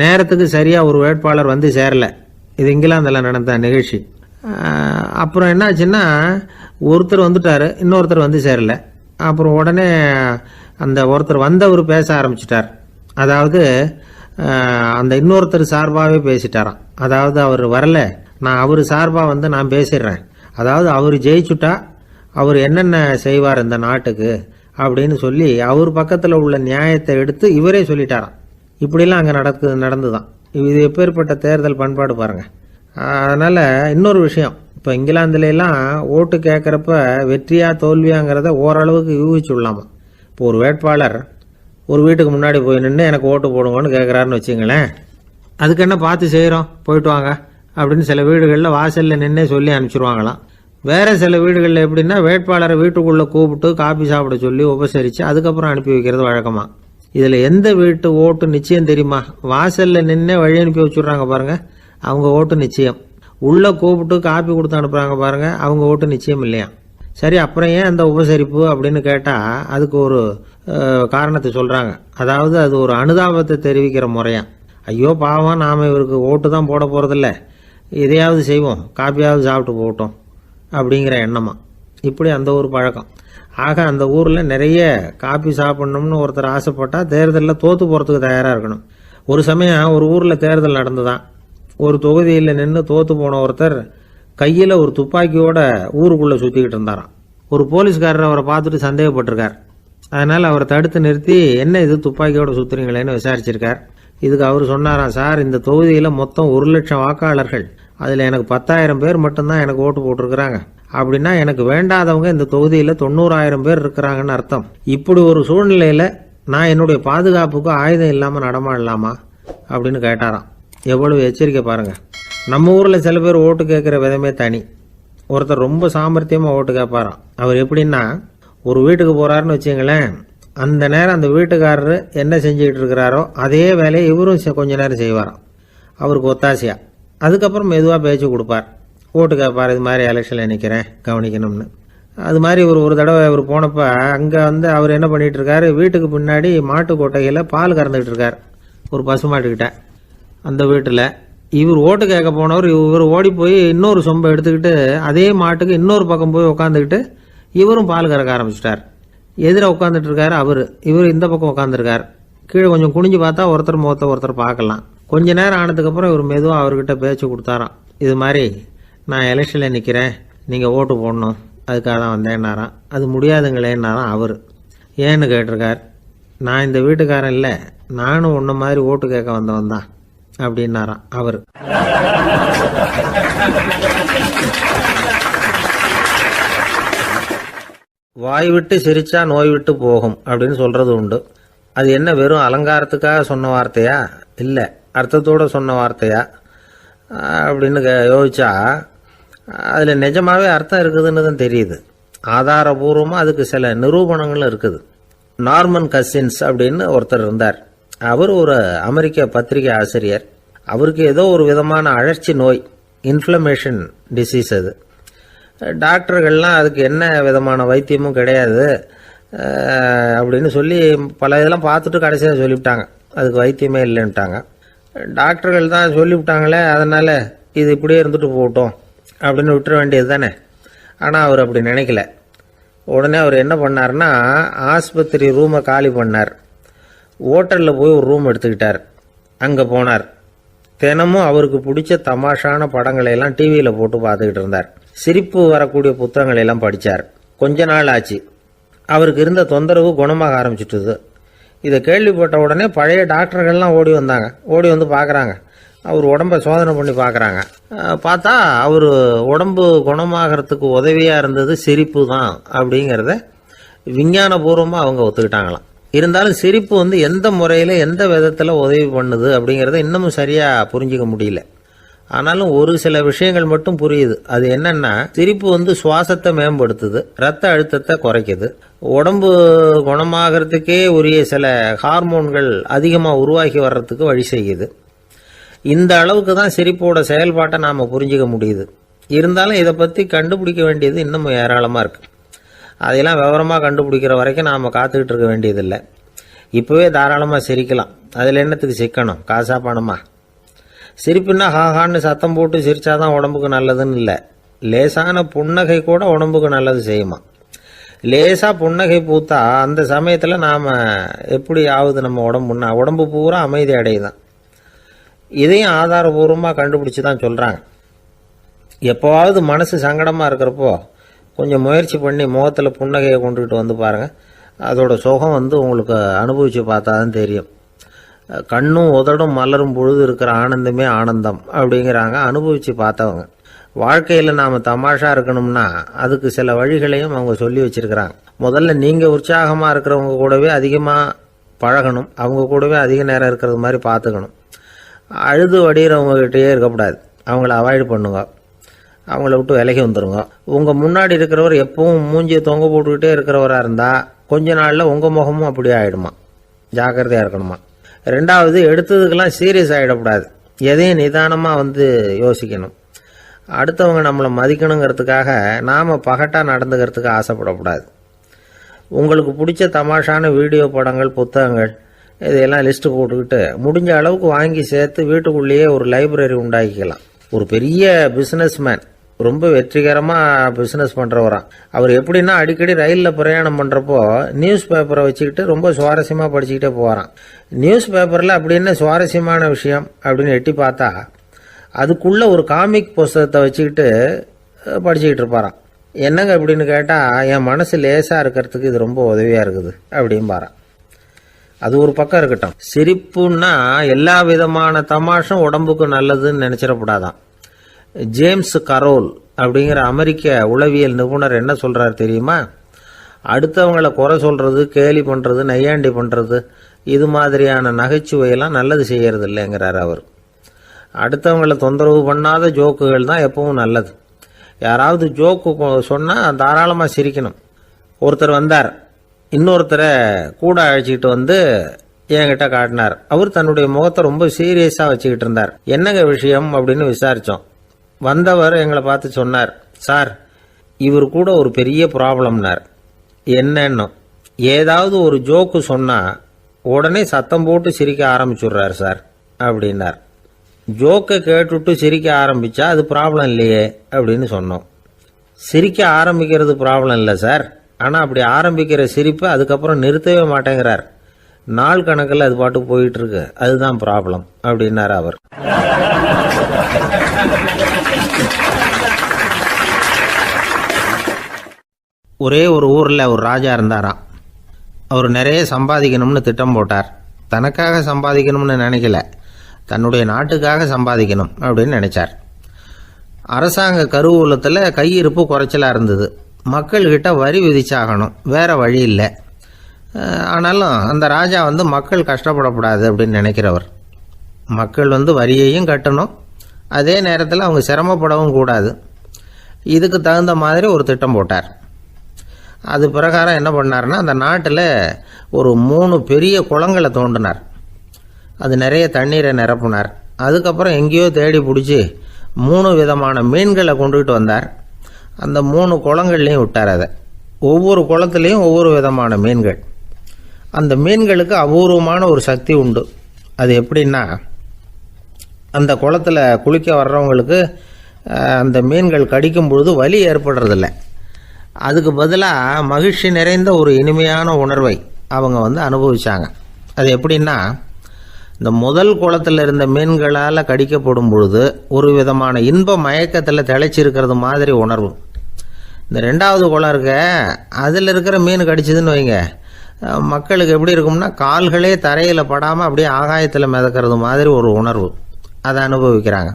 நேரத்துக்கு சரியாக ஒரு வேட்பாளர் சேரலை. இது இங்கிலாந்தில் நடந்த நிகழ்ச்சி. அப்புறம் என்னாச்சுன்னா, ஒருத்தர் வந்துட்டார், இன்னொருத்தர் சேரலை. அப்புறம் உடனே அந்த ஒருத்தர் வந்தவர் பேச ஆரம்பிச்சிட்டார். அதாவது அந்த இன்னொருத்தர் சார்பாகவே பேசிட்டாராம். அதாவது அவர் வரல, நான் அவர் சார்பாக நான் பேசிடுறேன். அதாவது அவர் ஜெயிச்சுட்டா அவர் என்னென்ன செய்வார் இந்த நாட்டுக்கு அப்படின்னு சொல்லி அவர் பக்கத்தில் உள்ள நியாயத்தை எடுத்து இவரே சொல்லிட்டாராம். இப்படிலாம் அங்கே நடந்துதான். இது எப்பேற்பட்ட தேர்தல் பண்பாடு பாருங்கள். அதனால் இன்னொரு விஷயம், இப்போ இங்கிலாந்துலாம் ஓட்டு கேட்குறப்ப வெற்றியா தோல்வியாங்கிறத ஓரளவுக்கு யூகிச்சுடலாமா. இப்போ ஒரு வேட்பாளர் ஒரு வீட்டுக்கு முன்னாடி போய் நின்று எனக்கு ஓட்டு போடுங்கன்னு கேட்குறாருன்னு வச்சுங்களேன், அதுக்கு என்ன பார்த்து செய்கிறோம், போயிட்டு வாங்க அப்படின்னு சில வீடுகளில் வாசலில் நின்னே சொல்லி அனுப்பிச்சிருவாங்களாம். வேறு சில வீடுகளில் எப்படின்னா வேட்பாளரை வீட்டுக்குள்ளே கூப்பிட்டு காபி சாப்பிட சொல்லி உபசரித்து அதுக்கப்புறம் அனுப்பி வைக்கிறது வழக்கமாக. இதில் எந்த வீட்டு ஓட்டு நிச்சயம் தெரியுமா? வாசலில் நின்னே வழி அனுப்பி வச்சுட்றாங்க பாருங்கள், அவங்க ஓட்டு நிச்சயம். உள்ளே கூப்பிட்டு காப்பி கொடுத்து அனுப்புகிறாங்க பாருங்கள், அவங்க ஓட்டு நிச்சயம் இல்லையா? சரி, அப்புறம் ஏன் அந்த உபசரிப்பு அப்படின்னு கேட்டால் அதுக்கு ஒரு காரணத்தை சொல்கிறாங்க. அதாவது அது ஒரு அனுதாபத்தை தெரிவிக்கிற முறையா. ஐயோ பாவம், நாம் இவருக்கு ஓட்டு தான் போட போகிறதில்ல, எதையாவது செய்வோம், காப்பியாவது சாப்பிட்டு போகட்டும் அப்படிங்கிற எண்ணமா. இப்படி அந்த ஒரு பழக்கம். ஆக அந்த ஊரில் நிறைய காப்பி சாப்பிட்ணும்னு ஒருத்தர் ஆசைப்பட்டால் தேர்தலில் தோற்று போகிறதுக்கு தயாராக இருக்கணும். ஒரு சமயம் ஒரு ஊரில் தேர்தல் நடந்துதான். ஒரு தொகுதியில் நின்று தோற்று போன ஒருத்தர் கையில் ஒரு துப்பாக்கியோட ஊருக்குள்ளே சுற்றிக்கிட்டு இருந்தாராம். ஒரு போலீஸ்காரர் அவரை பார்த்துட்டு சந்தேகப்பட்டிருக்கார். அதனால் அவரை தடுத்து நிறுத்தி என்ன இது துப்பாக்கியோட சுற்றுறீங்களேன்னு விசாரிச்சிருக்கார். இதுக்கு அவர் சொன்னாராம், சார், இந்த தொகுதியில் மொத்தம் 1,00,000 வாக்காளர்கள், அதில் எனக்கு 10,000 பேர் மட்டும்தான் எனக்கு ஓட்டு போட்டிருக்கிறாங்க. அப்படின்னா எனக்கு வேண்டாதவங்க இந்த தொகுதியில் 90,000 பேர் இருக்கிறாங்கன்னு அர்த்தம். இப்படி ஒரு சூழ்நிலையில் நான் என்னுடைய பாதுகாப்புக்கு ஆயுதம் இல்லாமல் நடமாடலாமா அப்படின்னு கேட்டாராம். எவ்வளவு எச்சரிக்கை பாருங்கள். நம்ம ஊரில் சில பேர் ஓட்டு கேட்குற விதமே தனி. ஒருத்தர் ரொம்ப சாமர்த்தியமாக ஓட்டு கேட்பாராம். அவர் எப்படின்னா, ஒரு வீட்டுக்கு போகிறாருன்னு வச்சுங்களேன், அந்த நேரம் அந்த வீட்டுக்காரர் என்ன செஞ்சுக்கிட்டு இருக்கிறாரோ அதே வேலையை இவரும் கொஞ்ச நேரம் செய்வாராம், அவருக்கு ஒத்தாசையா. அதுக்கப்புறம் மெதுவாக பேச்சு கொடுப்பார், ஓட்டு கேட்பார், இது மாதிரி எலெக்ஷனில் நிற்கிறேன் கவனிக்கணும்னு. அது மாதிரி ஒரு தடவை அவர் போனப்போ அங்கே அவர் என்ன பண்ணிகிட்டு இருக்காரு, வீட்டுக்கு பின்னாடி மாட்டு கொட்டையில் பால் கறந்துக்கிட்டு இருக்கார் ஒரு பசுமாட்டுக்கிட்ட. அந்த வீட்டில் இவர் ஓட்டு கேட்க போனவர் இவர் ஓடி போய் இன்னொரு சொம்பை எடுத்துக்கிட்டு அதே மாட்டுக்கு இன்னொரு பக்கம் போய் உட்காந்துக்கிட்டு இவரும் பால் கறக்க ஆரம்பிச்சிட்டார். எதிர உட்காந்துட்டு இருக்காரு இவர் இந்த பக்கம் உட்காந்துருக்கார். கீழே கொஞ்சம் குனிஞ்சு பார்த்தா ஒருத்தர் முகத்தை ஒருத்தர் பார்க்கலாம். கொஞ்ச நேரம் ஆனதுக்கப்புறம் இவர் மெதுவாக அவர்கிட்ட பேச்சு கொடுத்தாராம். இது மாதிரி நான் எலெக்ஷனில் நிற்கிறேன், நீங்கள் ஓட்டு போடணும், அதுக்காக தான் வந்தேன்னாராம். அது முடியாதுங்களேன்னாராம் அவர். ஏன்னு கேட்டிருக்கார். நான் இந்த வீட்டுக்காரன் இல்லை, நானும் உன்ன மாதிரி ஓட்டு கேட்க வந்தவன் தான் அப்படின்னாராம் அவர். வாய் விட்டு சிரிச்சா நோய் விட்டு போகும் அப்படின்னு சொல்றது உண்டு. அது என்ன வெறும் அலங்காரத்துக்காக சொன்ன வார்த்தையா, இல்லை அர்த்தத்தோடு சொன்ன வார்த்தையா அப்படின்னு யோசிச்சா அதில் நிஜமாவே அர்த்தம் இருக்குதுன்னு தான் தெரியுது. ஆதாரபூர்வமாக அதுக்கு சில நிரூபணங்களும் இருக்குது. நார்மன் கசின்ஸ் அப்படின்னு ஒருத்தர் இருந்தார். அவர் ஒரு அமெரிக்க பத்திரிகை ஆசிரியர். அவருக்கு ஏதோ ஒரு விதமான அழற்சி நோய், இன்ஃப்ளமேஷன் டிசீஸ். அது டாக்டர்கள்லாம் அதுக்கு என்ன விதமான வைத்தியமும் கிடையாது அப்படின்னு சொல்லி பல இதெல்லாம் பார்த்துட்டு கடைசியாக சொல்லிவிட்டாங்க, அதுக்கு வைத்தியமே இல்லைன்ட்டாங்க. டாக்டர்கள் தான் சொல்லிவிட்டாங்களே, அதனால் இது இப்படியே இருந்துட்டு போகட்டும் அப்படின்னு விட்டுற வேண்டியது தானே. ஆனால் அவர் அப்படி நினைக்கல. உடனே அவர் என்ன பண்ணார்னா, ஆஸ்பத்திரி ரூமை காலி பண்ணார். ஹோட்டலில் போய் ஒரு ரூம் எடுத்துக்கிட்டார். அங்கே போனார். தினமும் அவருக்கு பிடிச்ச தமாஷான படங்களை எல்லாம் டிவியில் போட்டு பார்த்துக்கிட்டு இருந்தார். சிரிப்பு வரக்கூடிய புத்தகங்களை எல்லாம் படித்தார். கொஞ்ச நாள் ஆச்சு, அவருக்கு இருந்த தொந்தரவு குணமாக ஆரம்பிச்சிட்டுது. இதை கேள்விப்பட்ட உடனே பழைய டாக்டர்கள்லாம் ஓடி வந்தாங்க. ஓடி வந்து பார்க்குறாங்க, அவர் உடம்பை சோதனை பண்ணி பார்க்குறாங்க. பார்த்தா அவர் உடம்பு குணமாகறதுக்கு உதவியாக இருந்தது சிரிப்பு தான் அப்படிங்கிறத விஞ்ஞானபூர்வமாக அவங்க ஒத்துக்கிட்டாங்களாம். இருந்தாலும் சிரிப்பு எந்த முறையில் எந்த விதத்தில் உதவி பண்ணுது அப்படிங்கிறத இன்னமும் சரியாக புரிஞ்சிக்க முடியல. ஆனாலும் ஒரு சில விஷயங்கள் மட்டும் புரியுது. அது என்னன்னா, சிரிப்பு சுவாசத்தை மேம்படுத்துது, ரத்த அழுத்தத்தை குறைக்குது, உடம்பு குணமாகறதுக்கே உரிய சில ஹார்மோன்கள் அதிகமாக உருவாகி வர்றதுக்கு வழி செய்யுது. இந்த அளவுக்கு தான் சிரிப்போட செயல்பாட்டை நாம் புரிஞ்சிக்க முடியுது. இருந்தாலும் இதை பற்றி கண்டுபிடிக்க வேண்டியது இன்னமும் ஏராளமாக இருக்குது. அதையெல்லாம் விவரமாக கண்டுபிடிக்கிற வரைக்கும் நாம் காத்துக்கிட்டு இருக்க வேண்டியதில்லை. இப்போவே தாராளமாக சிரிக்கலாம். அதில் என்னத்துக்கு சிக்கணும், காசா பணமா? சிரிப்புன்னா ஹாஹான்னு சத்தம் போட்டு சிரிச்சாதான் உடம்புக்கு நல்லதுன்னு இல்லை. லேசான புன்னகை கூட உடம்புக்கு நல்லது செய்யுமா. லேசாக புன்னகை பூத்தா அந்த சமயத்தில் நாம் எப்படி ஆகுது, நம்ம உடம்பு பூரா அமைதி அடையுதான். இதையும் ஆதாரபூர்வமாக கண்டுபிடிச்சி தான் சொல்கிறாங்க. எப்போவாவது மனசு சங்கடமாக இருக்கிறப்போ கொஞ்சம் முயற்சி பண்ணி முகத்தில் புன்னகையை கொண்டுகிட்டு வந்து பாருங்கள். அதோட சுகம் உங்களுக்கு அனுபவித்து பார்த்தா தான் தெரியும். கண்ணும் உதடும் மலரும் பொழுது இருக்கிற ஆனந்தமே ஆனந்தம் அப்படிங்கிறாங்க அனுபவித்து பார்த்தவங்க. வாழ்க்கையில் நாம் தமாஷா இருக்கணும்னா அதுக்கு சில வழிகளையும் அவங்க சொல்லி வச்சிருக்கிறாங்க. முதல்ல நீங்கள் உற்சாகமாக இருக்கிறவங்க கூடவே அதிகமாக பழகணும், அவங்க கூடவே அதிக நேரம் இருக்கிறது மாதிரி பார்த்துக்கணும். அழுது வடிகிறவங்ககிட்டயே இருக்கக்கூடாது, அவங்கள அவாய்டு பண்ணுங்க, அவங்கள விட்டு விலகி வந்துடுங்க. உங்கள் முன்னாடி இருக்கிறவர் எப்பவும் மூஞ்சியை தொங்க போட்டுக்கிட்டே இருக்கிறவராக இருந்தால் கொஞ்ச நாளில் உங்கள் முகமும் அப்படியே ஆகிடுமா, ஜாக்கிரதையாக இருக்கணுமா. ரெண்டாவது, எடுத்ததுக்கெல்லாம் சீரியஸ் ஆகிடக்கூடாது, எதையும் நிதானமாக யோசிக்கணும். அடுத்தவங்க நம்மளை மதிக்கணுங்கிறதுக்காக நாம் பகட்டாக நடந்துக்கிறதுக்கு ஆசைப்படக்கூடாது. உங்களுக்கு பிடிச்ச தமாஷான வீடியோ படங்கள், புத்தகங்கள் இதையெல்லாம் லிஸ்ட்டு போட்டுக்கிட்டு முடிஞ்ச அளவுக்கு வாங்கி சேர்த்து வீட்டுக்குள்ளேயே ஒரு லைப்ரரி உண்டாக்கிக்கலாம். ஒரு பெரிய பிஸ்னஸ்மேன், ரொம்ப வெற்றிகரமாக பிஸ்னஸ் பண்ணுறவராம். அவர் எப்படின்னா அடிக்கடி ரயிலில் பிரயாணம் பண்ணுறப்போ நியூஸ் பேப்பரை வச்சுக்கிட்டு ரொம்ப சுவாரஸ்யமாக படிச்சுக்கிட்டே போகிறான். நியூஸ் பேப்பரில் அப்படி என்ன சுவாரஸ்யமான விஷயம் அப்படின்னு எட்டி பார்த்தா அதுக்குள்ளே ஒரு காமிக் புஸ்தகத்தை வச்சுக்கிட்டு படிச்சுக்கிட்டு இருப்பாராம். என்னங்க அப்படின்னு கேட்டால், என் மனசு லேசாக இருக்கிறதுக்கு இது ரொம்ப உதவியாக இருக்குது அப்படின்பாரான். அது ஒரு பக்கம் இருக்கட்டும். சிரிப்புன்னா எல்லா விதமான தமாஷும் உடம்புக்கு நல்லதுன்னு நினச்சிடக்கூடாதான். ஜேம்ஸ் கரோல் அப்படிங்கிற அமெரிக்க உளவியல் நிபுணர் என்ன சொல்கிறார் தெரியுமா? அடுத்தவங்களை குறை சொல்கிறது, கேலி பண்ணுறது, நையாண்டி பண்ணுறது, இது மாதிரியான நகைச்சுவையெல்லாம் நல்லது செய்கிறது இல்லைங்கிறார் அவர். அடுத்தவங்களை தொந்தரவு பண்ணாத ஜோக்குகள் தான் எப்பவும் நல்லது. யாராவது ஜோக்கு சொன்னால் தாராளமாக சிரிக்கணும். ஒருத்தர் வந்தார், இன்னொருத்தரை கூட அழைச்சிக்கிட்டு என்கிட்ட காட்டினார். அவர் தன்னுடைய முகத்தை ரொம்ப சீரியஸாக வச்சுக்கிட்டு இருந்தார். என்னங்க விஷயம் அப்படின்னு விசாரித்தோம். வந்தவர் எங்களை பார்த்து சொன்னார், சார், இவர் கூட ஒரு பெரிய ப்ராப்ளம்னார். என்னன்னு, ஏதாவது ஒரு ஜோக்கு சொன்னால் உடனே சத்தம் போட்டு சிரிக்க ஆரம்பிச்சுடுறார் சார் அப்படின்னார். ஜோக்கை கேட்டுவிட்டு சிரிக்க ஆரம்பித்தா அது ப்ராப்ளம் இல்லையே அப்படின்னு சொன்னோம். சிரிக்க ஆரம்பிக்கிறது ப்ராப்ளம் இல்லை சார், ஆனால் அப்படி ஆரம்பிக்கிற சிரிப்பை அதுக்கப்புறம் நிறுத்தவே மாட்டேங்கிறார். நாள் கணக்கில் அது பாட்டுக்கு போயிட்டுருக்கு, அதுதான் ப்ராப்ளம் அப்படின்னார் அவர். ஒரே ஒரு ஊரில் ஒரு ராஜா இருந்தாராம். அவர் நிறைய சம்பாதிக்கணும்னு திட்டம் போட்டார். தனக்காக சம்பாதிக்கணும்னு நினைக்கல, தன்னுடைய நாட்டுக்காக சம்பாதிக்கணும் அப்படின்னு நினைச்சார். அரசாங்க கருவூலத்தில் கையிருப்பு குறைச்சலாக இருந்தது. மக்கள்கிட்ட வரி விதிச்சாகணும், வேற வழி இல்லை. ஆனாலும் அந்த ராஜா மக்கள் கஷ்டப்படக்கூடாது அப்படின்னு நினைக்கிறவர். மக்கள் வரியையும் கட்டணும், அதே நேரத்தில் அவங்க சிரமப்படவும் கூடாது. இதுக்கு தகுந்த மாதிரி ஒரு திட்டம் போட்டார். அது பிரகாரம் என்ன பண்ணார்னா, அந்த நாட்டில் ஒரு 3 பெரிய குளங்களை தோண்டினார். அது நிறைய தண்ணீரை நிரப்புனார். அதுக்கப்புறம் எங்கேயோ தேடி பிடிச்சி 3 விதமான மீன்களை கொண்டுகிட்டு வந்தார். அந்த 3 குளங்கள்லையும் விட்டார். அதை ஒவ்வொரு குளத்துலேயும் ஒவ்வொரு விதமான மீன்கள். அந்த மீன்களுக்கு அபூர்வமான ஒரு சக்தி உண்டு. அது எப்படின்னா, அந்த குளத்தில் குளிக்க வர்றவங்களுக்கு அந்த மீன்கள் கடிக்கும் பொழுது வலி ஏற்படுறதில்ல. அதுக்கு பதிலாக மகிழ்ச்சி நிறைந்த ஒரு இனிமையான உணர்வை அவங்க அனுபவிச்சாங்க. அது எப்படின்னா, இந்த முதல் குளத்தில் இருந்த மீன்களால் கடிக்கப்படும் பொழுது ஒரு விதமான இன்ப மயக்கத்தில் திளைச்சிருக்கிறது மாதிரி உணர்வு. இந்த 2வது குளம் இருக்க, அதில் இருக்கிற மீன் கடிச்சதுன்னு வைங்க, மக்களுக்கு எப்படி இருக்கும்னா கால்களே தரையில் படாமல் அப்படியே ஆகாயத்தில் மிதக்கிறது மாதிரி ஒரு உணர்வு, அதை அனுபவிக்கிறாங்க.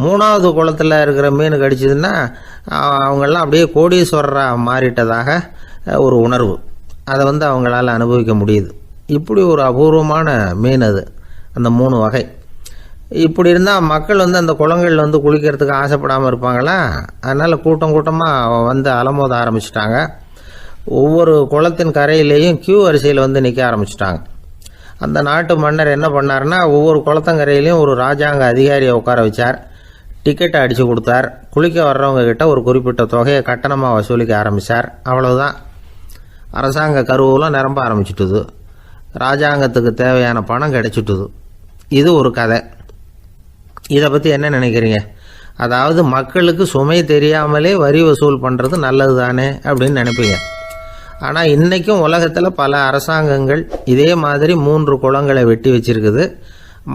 3வது குளத்தில் இருக்கிற மீன் கடிச்சதுன்னா அவங்கெல்லாம் அப்படியே கோடீஸ்வரராக மாறிட்டதாக ஒரு உணர்வு, அதை அவங்களால அனுபவிக்க முடியுது. இப்படி ஒரு அபூர்வமான மீன் அது, அந்த 3 வகை. இப்படி இருந்தால் மக்கள் அந்த குளங்கள் குளிக்கிறதுக்கு ஆசைப்படாமல் இருப்பாங்களா? அதனால் கூட்டம் கூட்டமாக அலமோத ஆரம்பிச்சிட்டாங்க. ஒவ்வொரு குளத்தின் கரையிலேயும் கியூ வரிசையில் நிற்க ஆரம்பிச்சிட்டாங்க. அந்த நாட்டு மன்னர் என்ன பண்ணார்னா, ஒவ்வொரு குளத்தங்கரையிலையும் ஒரு ராஜாங்க அதிகாரியை உட்கார வச்சார். டிக்கெட்டை அடித்து கொடுத்தார். குளிக்க வர்றவங்க கிட்ட ஒரு குறிப்பிட்ட தொகையை கட்டணமாக வசூலிக்க ஆரம்பித்தார். அவ்வளவுதான், அரசாங்க கருவூலம் நிரம்ப ஆரம்பிச்சுட்டுது. ராஜாங்கத்துக்கு தேவையான பணம் கிடைச்சிட்டுது. இது ஒரு கதை. இதை பற்றி என்ன நினைக்கிறீங்க? அதாவது மக்களுக்கு சுமை தெரியாமலே வரி வசூல் பண்ணுறது நல்லது தானே அப்படின்னு நினைப்பீங்க. ஆனால் இன்றைக்கும் உலகத்தில் பல அரசாங்கங்கள் இதே மாதிரி 3 குளங்களை வெட்டி வச்சிருக்குது.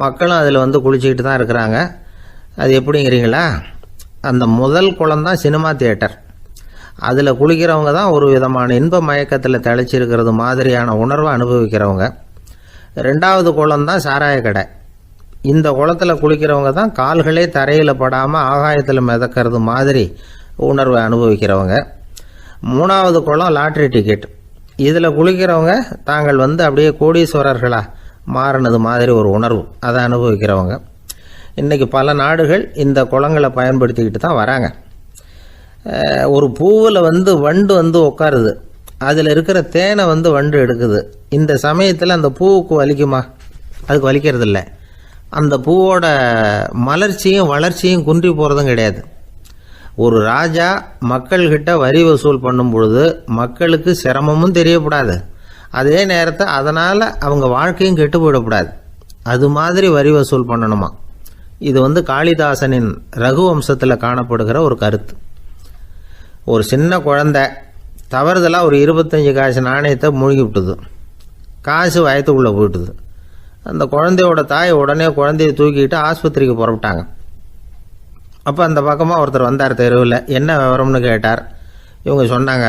மக்களும் அதில் குளிச்சுக்கிட்டு தான் இருக்கிறாங்க. அது எப்படிங்கிறீங்களா? அந்த முதல் குளம் தான் சினிமா தியேட்டர். அதில் குளிக்கிறவங்க தான் ஒரு விதமான இன்ப மயக்கத்தில் திளைச்சிருக்கிறது மாதிரியான உணர்வை அனுபவிக்கிறவங்க. 2வது குளம் தான் சாராய கடை. இந்த குளத்தில் குளிக்கிறவங்க தான் கால்களே தரையில் படாமல் ஆகாயத்தில் மிதக்கிறது மாதிரி உணர்வை அனுபவிக்கிறவங்க. மூணாவது குளம் லாட்ரி டிக்கெட். இதில் குளிக்கிறவங்க தாங்கள் அப்படியே கோடீஸ்வரர்களா மாறினது மாதிரி ஒரு உணர்வு அதை அனுபவிக்கிறவங்க. இன்றைக்கி பல நாடுகள் இந்த குளங்களை பயன்படுத்திக்கிட்டு தான் வராங்க. ஒரு பூவில் வண்டு உட்காருது, அதில் இருக்கிற தேனை வண்டு எடுக்குது. இந்த சமயத்தில் அந்த பூவுக்கு வலிக்குமா? அதுக்கு வலிக்கிறது இல்லை. அந்த பூவோட மலர்ச்சியும் வளர்ச்சியும் குன்றி போகிறதும் கிடையாது. ஒரு ராஜா மக்கள்கிட்ட வரி வசூல் பண்ணும் பொழுது மக்களுக்கு சிரமமும் தெரியக்கூடாது, அதே நேரத்தை அதனால் அவங்க வாழ்க்கையும் கெட்டு போயிடக்கூடாது. அது மாதிரி வரி வசூல் பண்ணணுமா. இது காளிதாசனின் ரகுவம்சத்தில் காணப்படுகிற ஒரு கருத்து. ஒரு சின்ன குழந்தை தவறுதலாக ஒரு 25 காசு நாணயத்தை மூழ்கி விட்டுது. காசு வயத்துக்குள்ளே போயிட்டுது. அந்த குழந்தையோட தாய் உடனே குழந்தைய தூக்கிட்டு ஆஸ்பத்திரிக்கு புறப்பட்டாங்க. அப்போ அந்த பக்கமாக ஒருத்தர் வந்தார் தெருவில். என்ன விவரம்னு கேட்டார். இவங்க சொன்னாங்க,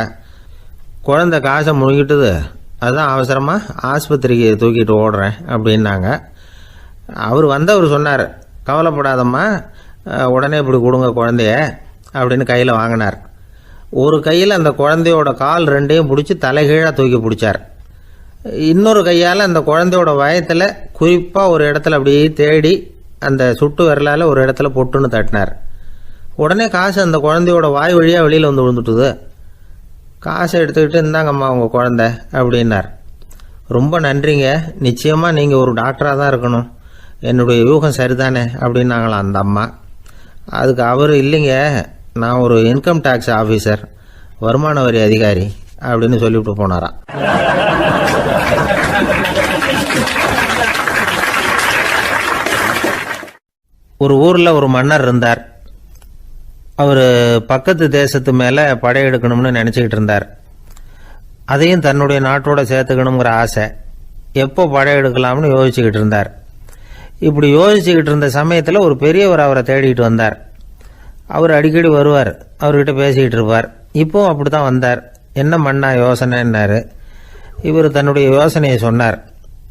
குழந்தை காசை முழுங்கிட்டுது, அதுதான் அவசரமாக ஆஸ்பத்திரிக்கு தூக்கிட்டு ஓடுறேன் அப்படின்னாங்க. அவர் சொன்னார், கவலைப்படாதம்மா, உடனே இப்படி கொடுங்க குழந்தைய அப்படின்னு கையில் வாங்கினார். ஒரு கையில் அந்த குழந்தையோட கால் ரெண்டையும் பிடிச்சி தலைகீழாக தூக்கி பிடிச்சார். இன்னொரு கையால் அந்த குழந்தையோட வயத்தில் குறிப்பாக ஒரு இடத்துல அப்படியே தேடி அந்த சுட்டு விரலால் ஒரு இடத்துல பொட்டுன்னு தட்டினார். உடனே காசு அந்த குழந்தையோட வாய் வழியாக வெளியில் விழுந்துட்டுது. காசை எடுத்துக்கிட்டு இந்தாங்கம்மா உங்கள் குழந்தை அப்படின்னார். ரொம்ப நன்றிங்க, நிச்சயமாக நீங்கள் ஒரு டாக்டராக தான் இருக்கணும், என்னுடைய யூகம் சரிதானே அப்படின்னாங்களாம் அந்த அம்மா. அதுக்கு அவர், இல்லைங்க, நான் ஒரு இன்கம் டேக்ஸ் ஆஃபீஸர், வருமான வரி அதிகாரி அப்படின்னு சொல்லிவிட்டு போனாராம். ஒரு ஊரில் ஒரு மன்னர் இருந்தார். அவர் பக்கத்து தேசத்து மேலே படையெடுக்கணும்னு நினச்சிக்கிட்டு இருந்தார். அதையும் தன்னுடைய நாட்டோட சேர்த்துக்கணுங்கிற ஆசை. எப்போ படையெடுக்கலாம்னு யோசிச்சுக்கிட்டு இருந்தார். இப்படி யோசிச்சுக்கிட்டு இருந்த சமயத்தில் ஒரு பெரியவர் அவரை தேடிட்டு வந்தார். அவர் அடிக்கடி வருவார், அவர்கிட்ட பேசிக்கிட்டு இருப்பார். இப்போவும் அப்படி தான் வந்தார். என்ன மன்னா யோசனைன்னாரு. இவர் தன்னுடைய யோசனையை சொன்னார்.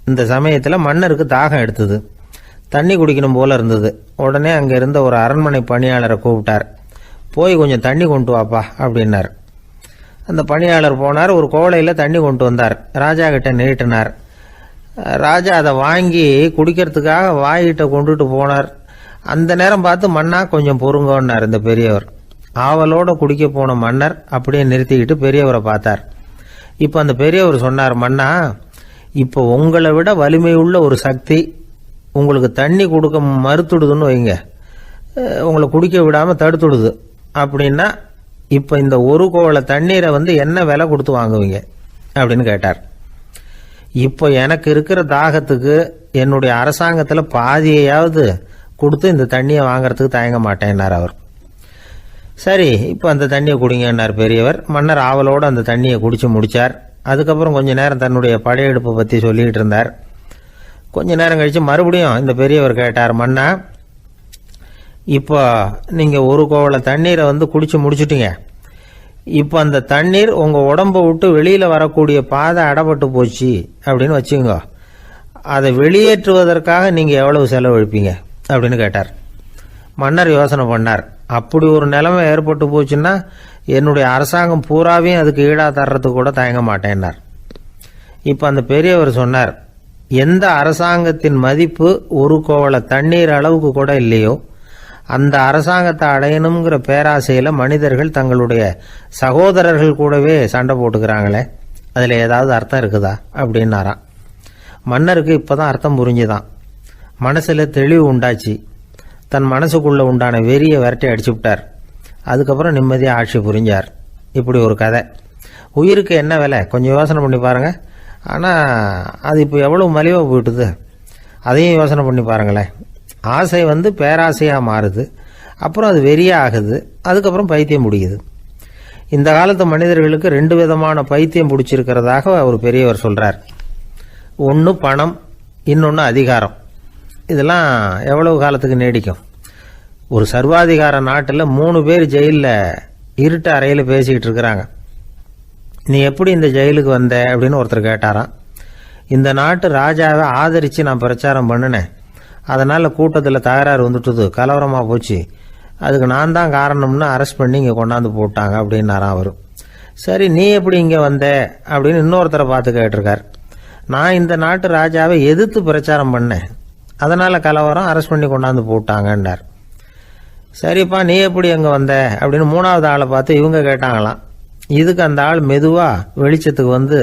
இந்த சமயத்தில் மன்னருக்கு தாகம் எடுத்தது, தண்ணி குடிக்கணும் போல இருந்தது. உடனே அங்கே இருந்த ஒரு அரண்மனை பணியாளரை கூப்பிட்டார். போய் கொஞ்சம் தண்ணி கொண்டு வாப்பா அப்படின்னார். அந்த பணியாளர் போனார், ஒரு கோலையில் தண்ணி கொண்டு வந்தார். ராஜா கிட்ட நீட்டினார். ராஜா அதை வாங்கி குடிக்கிறதுக்காக வாயிட்ட கொண்டுட்டு போனார். அந்த நேரம் பார்த்து, மன்னா கொஞ்சம் பொறுங்கன்னார் இந்த பெரியவர். ஆவலோடு குடிக்க போன மன்னர் அப்படியே நிறுத்திக்கிட்டு பெரியவரை பார்த்தார். இப்போ அந்த பெரியவர் சொன்னார், மன்னா, இப்போ உங்களை விட வலிமையுள்ள ஒரு சக்தி உங்களுக்கு தண்ணி கொடுக்க மறுத்துடுதுன்னு வைங்க, உங்களை குடிக்க விடாமல் தடுத்துடுது அப்படின்னா, இப்போ இந்த ஒரு கோவலை தண்ணீரை என்ன விலை கொடுத்து வாங்குவீங்க அப்படின்னு கேட்டார். இப்போ எனக்கு இருக்கிற தாகத்துக்கு என்னுடைய அரசாங்கத்தில் பாதியையாவது கொடுத்து இந்த தண்ணியை வாங்கிறதுக்கு தயங்க மாட்டேன்னார் அவர். சரி, இப்போ அந்த தண்ணியை குடிங்கன்னார் பெரியவர். மன்னர் ஆவலோடு அந்த தண்ணியை குடித்து முடித்தார். அதுக்கப்புறம் கொஞ்ச நேரம் தன்னுடைய படையெடுப்பை பற்றி சொல்லிக்கிட்டு இருந்தார். கொஞ்ச நேரம் கழித்து மறுபடியும் இந்த பெரியவர் கேட்டார், மன்னா, இப்போ நீங்கள் ஒரு கோவலை தண்ணீரை குடித்து முடிச்சுட்டீங்க. இப்போ அந்த தண்ணீர் உங்கள் உடம்பை விட்டு வெளியில் வரக்கூடிய பாதை அடப்பட்டு போச்சு அப்படின்னு வச்சுக்கோங்க, அதை வெளியேற்றுவதற்காக நீங்கள் எவ்வளவு செலவழிப்பீங்க அப்படின்னு கேட்டார். மன்னர் யோசனை பண்ணார். அப்படி ஒரு நிலைமை ஏற்பட்டு போச்சுன்னா என்னுடைய அரசாங்கம் பூராவையும் அதுக்கு ஈடாக தர்றதுக்கு கூட தயங்க மாட்டேன்னார். இப்போ அந்த பெரியவர் சொன்னார், எந்த அரசாங்கத்தின் மதிப்பு ஒரு கோவலை தண்ணீர் அளவுக்கு கூட இல்லையோ அந்த அரசாங்கத்தை அடையணுங்கிற பேராசையில் மனிதர்கள் தங்களுடைய சகோதரர்கள் கூடவே சண்டை போட்டுக்கிறாங்களே, அதில் ஏதாவது அர்த்தம் இருக்குதா அப்படின்னாராம். மன்னருக்கு இப்போ தான் அர்த்தம் புரிஞ்சுதான். மனசில் தெளிவு உண்டாச்சு. தன் மனசுக்குள்ளே உண்டான வெறியை விரட்டி அடிச்சு விட்டார். அதுக்கப்புறம் நிம்மதியாக ஆட்சி புரிஞ்சார். இப்படி ஒரு கதை. உயிருக்கு என்ன விலை கொஞ்சம் யோசனை பண்ணி பாருங்கள். ஆனால் அது இப்போ எவ்வளோ மலிவாக போயிட்டுது, அதையும் யோசனை பண்ணி பாருங்களேன். ஆசை பேராசையாக மாறுது, அப்புறம் அது வெறியாக ஆகுது, அதுக்கப்புறம் பைத்தியம் பிடிக்குது. இந்த காலத்து மனிதர்களுக்கு 2 விதமான பைத்தியம் பிடிச்சிருக்கிறதாக ஒரு பெரியவர் சொல்கிறார். ஒன்று பணம், இன்னொன்று அதிகாரம். இதெல்லாம் எவ்வளவு காலத்துக்கு நீடிக்கும்? ஒரு சர்வாதிகார நாட்டில் 3 பேர் ஜெயிலில் இருட்டு அறையில் பேசிக்கிட்டு இருக்கிறாங்க. நீ எப்படி இந்த ஜெயிலுக்கு வந்த அப்படின்னு ஒருத்தர் கேட்டாராம். இந்த நாட்டு ராஜாவை ஆதரித்து நான் பிரச்சாரம் பண்ணினேன், அதனால் கூட்டத்தில் தகராறு வந்துட்டுது, கலவரமாக போச்சு, அதுக்கு நான் தான் காரணம்னு அரெஸ்ட் பண்ணி இங்கே கொண்டாந்து போட்டாங்க அப்படின்னாராம் அவர். சரி நீ எப்படி இங்கே வந்த அப்படின்னு இன்னொருத்தரை பார்த்து கேட்டிருக்கார். நான் இந்த நாட்டு ராஜாவை எதிர்த்து பிரச்சாரம் பண்ணேன், அதனால் கலவரம் அரெஸ்ட் பண்ணி கொண்டாந்து போட்டாங்கன்னார். சரிப்பா நீ எப்படி அங்கே வந்த அப்படின்னு மூணாவது ஆளை பார்த்து இவங்க கேட்டாங்களாம். இதுக்கு அந்த ஆள் மெதுவாக வெளிச்சத்துக்கு வந்து